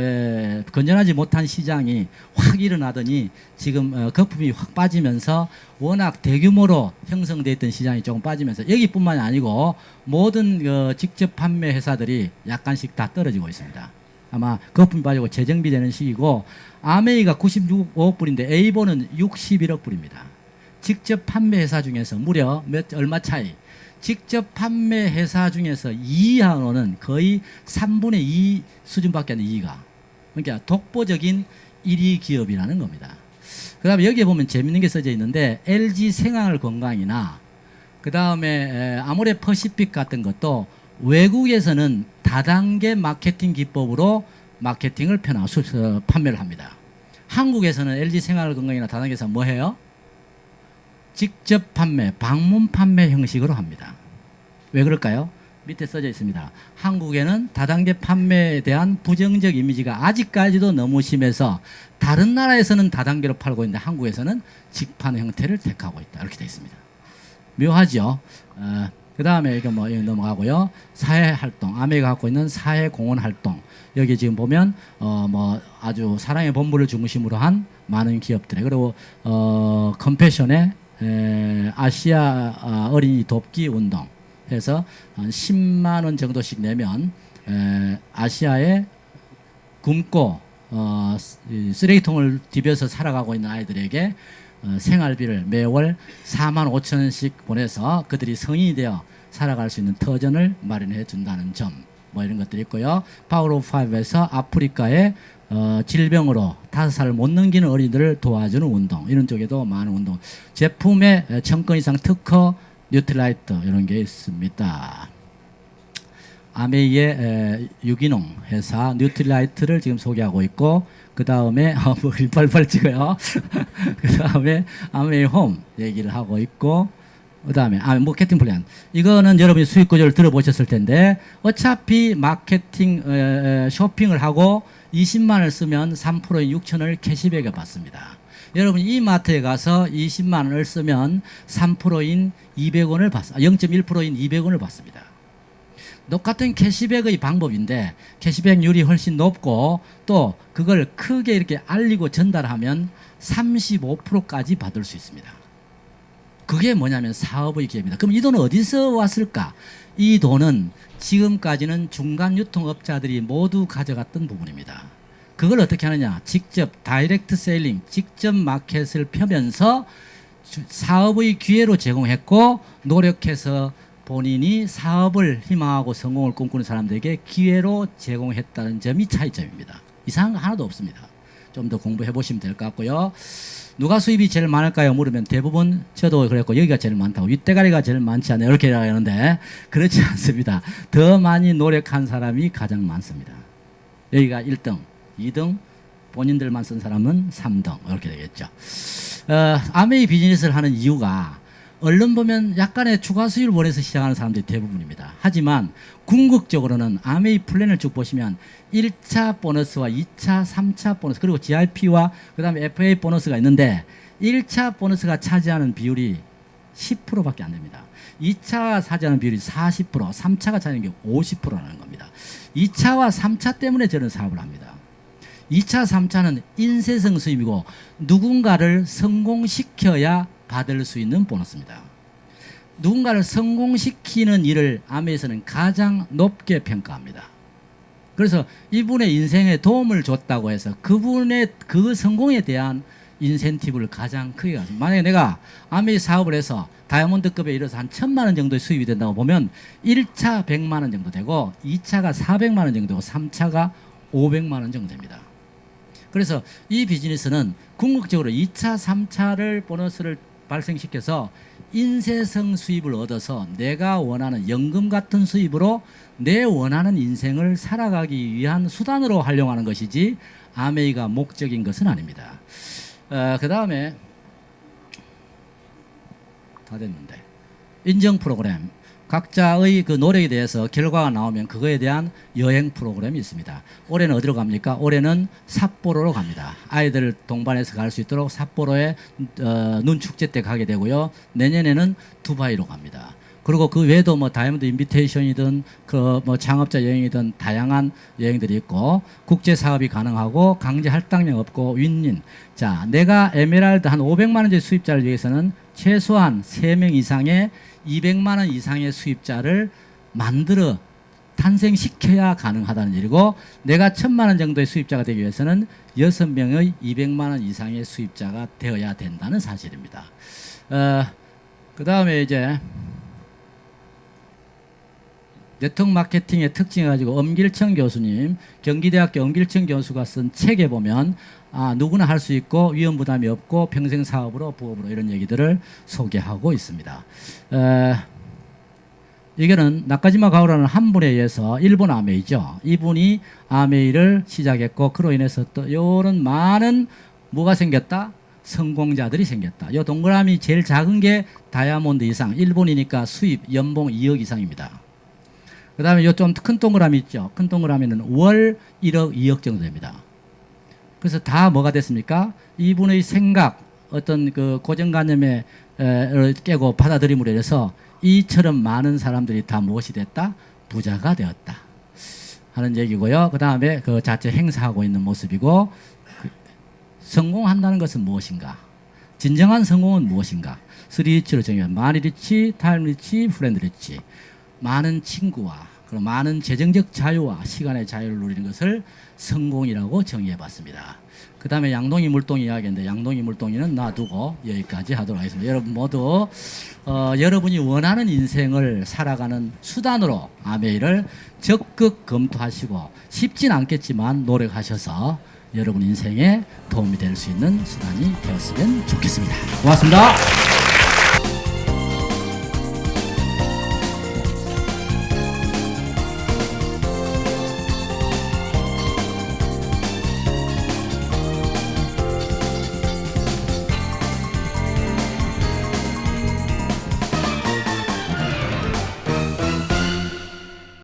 건전하지 못한 시장이 확 일어나더니 지금 거품이 확 빠지면서 워낙 대규모로 형성되어 있던 시장이 조금 빠지면서 여기뿐만이 아니고 모든 직접 판매 회사들이 약간씩 다 떨어지고 있습니다. 아마 거품이 빠지고 재정비되는 시기고 아메이가 96억 불인데 에이보는 61억 불입니다. 직접 판매 회사 중에서 무려 얼마 차이? 직접 판매 회사 중에서 2위하고는 거의 3분의 2 수준밖에 안 돼, 2위가. 그러니까 독보적인 1위 기업이라는 겁니다. 그 다음에 여기에 보면 재밌는 게 써져 있는데 LG 생활건강이나 그 다음에 아모레 퍼시픽 같은 것도 외국에서는 다단계 마케팅 기법으로 마케팅을 판매를 합니다. 한국에서는 LG 생활건강이나 다단계에서 뭐 해요? 직접 판매, 방문 판매 형식으로 합니다. 왜 그럴까요? 밑에 써져 있습니다. 한국에는 다단계 판매에 대한 부정적 이미지가 아직까지도 너무 심해서 다른 나라에서는 다단계로 팔고 있는데 한국에서는 직판 형태를 택하고 있다. 이렇게 되어 있습니다. 묘하죠? 그 다음에 이거 뭐 넘어가고요. 사회활동, 아메이가 갖고 있는 사회공헌활동. 여기 지금 보면 뭐 아주 사랑의 본부를 중심으로 한 많은 기업들에 그리고 컴패션의 아시아 어린이 돕기 운동 해서 한 10만 원 정도씩 내면 아시아에 굶고 쓰레기통을 디벼서 살아가고 있는 아이들에게 생활비를 매월 4만 5천 원씩 보내서 그들이 성인이 되어 살아갈 수 있는 터전을 마련해 준다는 점, 뭐 이런 것들이 있고요. 파워 오브 5에서 아프리카의 질병으로 5살 못 넘기는 어린이들을 도와주는 운동, 이런 쪽에도 많은 운동, 제품의 1000건 이상 특허 뉴트라이트 이런 게 있습니다. 아메이의 유기농 회사 뉴트라이트를 지금 소개하고 있고, 그 다음에 뭐 빨리 찍어요. 그 다음에 아메이 홈 얘기를 하고 있고, 그 다음에 마케팅 플랜, 이거는 여러분이 수익 구조를 들어보셨을 텐데 어차피 마케팅 쇼핑을 하고 20만 원을 쓰면 3%인 6천 원을 캐시백에 받습니다. 여러분 이 마트에 가서 20만 원을 쓰면 3%인 200원을 0.1%인 200원을 받습니다. 똑같은 캐시백의 방법인데 캐시백률이 훨씬 높고 또 그걸 크게 이렇게 알리고 전달하면 35%까지 받을 수 있습니다. 그게 뭐냐면 사업의 기회입니다. 그럼 이 돈은 어디서 왔을까? 이 돈은 지금까지는 중간 유통업자들이 모두 가져갔던 부분입니다. 그걸 어떻게 하느냐? 직접 다이렉트 세일링, 직접 마켓을 펴면서 사업의 기회로 제공했고, 노력해서 본인이 사업을 희망하고 성공을 꿈꾸는 사람들에게 기회로 제공했다는 점이 차이점입니다. 이상한 거 하나도 없습니다. 좀 더 공부해 보시면 될 것 같고요. 누가 수입이 제일 많을까요? 물으면 대부분 저도 그랬고 여기가 제일 많다고, 윗대가리가 제일 많지 않아요? 이렇게 하는데 그렇지 않습니다. 더 많이 노력한 사람이 가장 많습니다. 여기가 1등, 2등, 본인들만 쓴 사람은 3등 이렇게 되겠죠. 아메이 비즈니스를 하는 이유가 얼른 보면 약간의 추가 수익을 원해서 시작하는 사람들이 대부분입니다. 하지만 궁극적으로는 아메이 플랜을 쭉 보시면 1차 보너스와 2차, 3차 보너스, 그리고 GRP와 그 다음에 FA 보너스가 있는데 1차 보너스가 차지하는 비율이 10%밖에 안 됩니다. 2차가 차지하는 비율이 40%, 3차가 차지하는 게 50%라는 겁니다. 2차와 3차 때문에 저는 사업을 합니다. 2차, 3차는 인쇄성 수입이고 누군가를 성공시켜야 받을 수 있는 보너스입니다. 누군가를 성공시키는 일을 아메에서는 가장 높게 평가합니다. 그래서 이분의 인생에 도움을 줬다고 해서 그분의 그 성공에 대한 인센티브를 가장 크게 가집니다. 만약에 내가 아메이 사업을 해서 다이아몬드급에 이르러서 한 1000만 원 정도의 수입이 된다고 보면 1차 100만 원 정도 되고 2차가 400만 원 정도 되고 3차가 500만 원 정도 됩니다. 그래서 이 비즈니스는 궁극적으로 2차, 3차를 보너스를 발생시켜서 인쇄성 수입을 얻어서 내가 원하는 연금 같은 수입으로 내 원하는 인생을 살아가기 위한 수단으로 활용하는 것이지 아메이가 목적인 것은 아닙니다. 그 다음에 다 됐는데 인정 프로그램, 각자의 그 노력에 대해서 결과가 나오면 그거에 대한 여행 프로그램이 있습니다. 올해는 어디로 갑니까? 올해는 삿포로로 갑니다. 아이들 동반해서 갈 수 있도록 삿포로에 눈 축제 때 가게 되고요. 내년에는 두바이로 갑니다. 그리고 그 외에도 뭐 다이아몬드 인비테이션이든 그 뭐 창업자 여행이든 다양한 여행들이 있고 국제 사업이 가능하고 강제 할당량 없고 윈윈. 자, 내가 에메랄드 한 500만 원짜리 수입자를 위해서는 최소한 3명 이상의 200만 원 이상의 수입자를 만들어 탄생시켜야 가능하다는 일이고, 내가 1000만 원 정도의 수입자가 되기 위해서는 6명의 200만 원 이상의 수입자가 되어야 된다는 사실입니다. 그 다음에 이제 네트워크 마케팅의 특징을 가지고 엄길청 교수님, 경기대학교 엄길청 교수가 쓴 책에 보면 누구나 할 수 있고 위험 부담이 없고 평생 사업으로 부업으로 이런 얘기들을 소개하고 있습니다. 이거는 나카지마 가오라는 한 분에 의해서 일본 아메이죠. 이분이 아메이를 시작했고 그로 인해서 또 이런 많은 뭐가 생겼다? 성공자들이 생겼다. 이 동그라미 제일 작은 게 다이아몬드 이상, 일본이니까 수입 연봉 2억 이상입니다. 그 다음에 요 좀 큰 동그라미 있죠. 큰 동그라미는 월 1억, 2억 정도 됩니다. 그래서 다 뭐가 됐습니까? 이분의 생각, 어떤 그 고정관념에 깨고 받아들임으로 인해서 이처럼 많은 사람들이 다 무엇이 됐다? 부자가 되었다 하는 얘기고요. 그 다음에 그 자체 행사하고 있는 모습이고, 성공한다는 것은 무엇인가? 진정한 성공은 무엇인가? 3리치로 정의한 마니리치, 타임리치, 프렌드리치. 많은 친구와 그리고 많은 재정적 자유와 시간의 자유를 누리는 것을 성공이라고 정의해 봤습니다. 그 다음에 양동이 물동이 이야기인데, 양동이 물동이는 놔두고 여기까지 하도록 하겠습니다. 여러분 모두 여러분이 원하는 인생을 살아가는 수단으로 아메이를 적극 검토하시고, 쉽진 않겠지만 노력하셔서 여러분 인생에 도움이 될 수 있는 수단이 되었으면 좋겠습니다. 고맙습니다.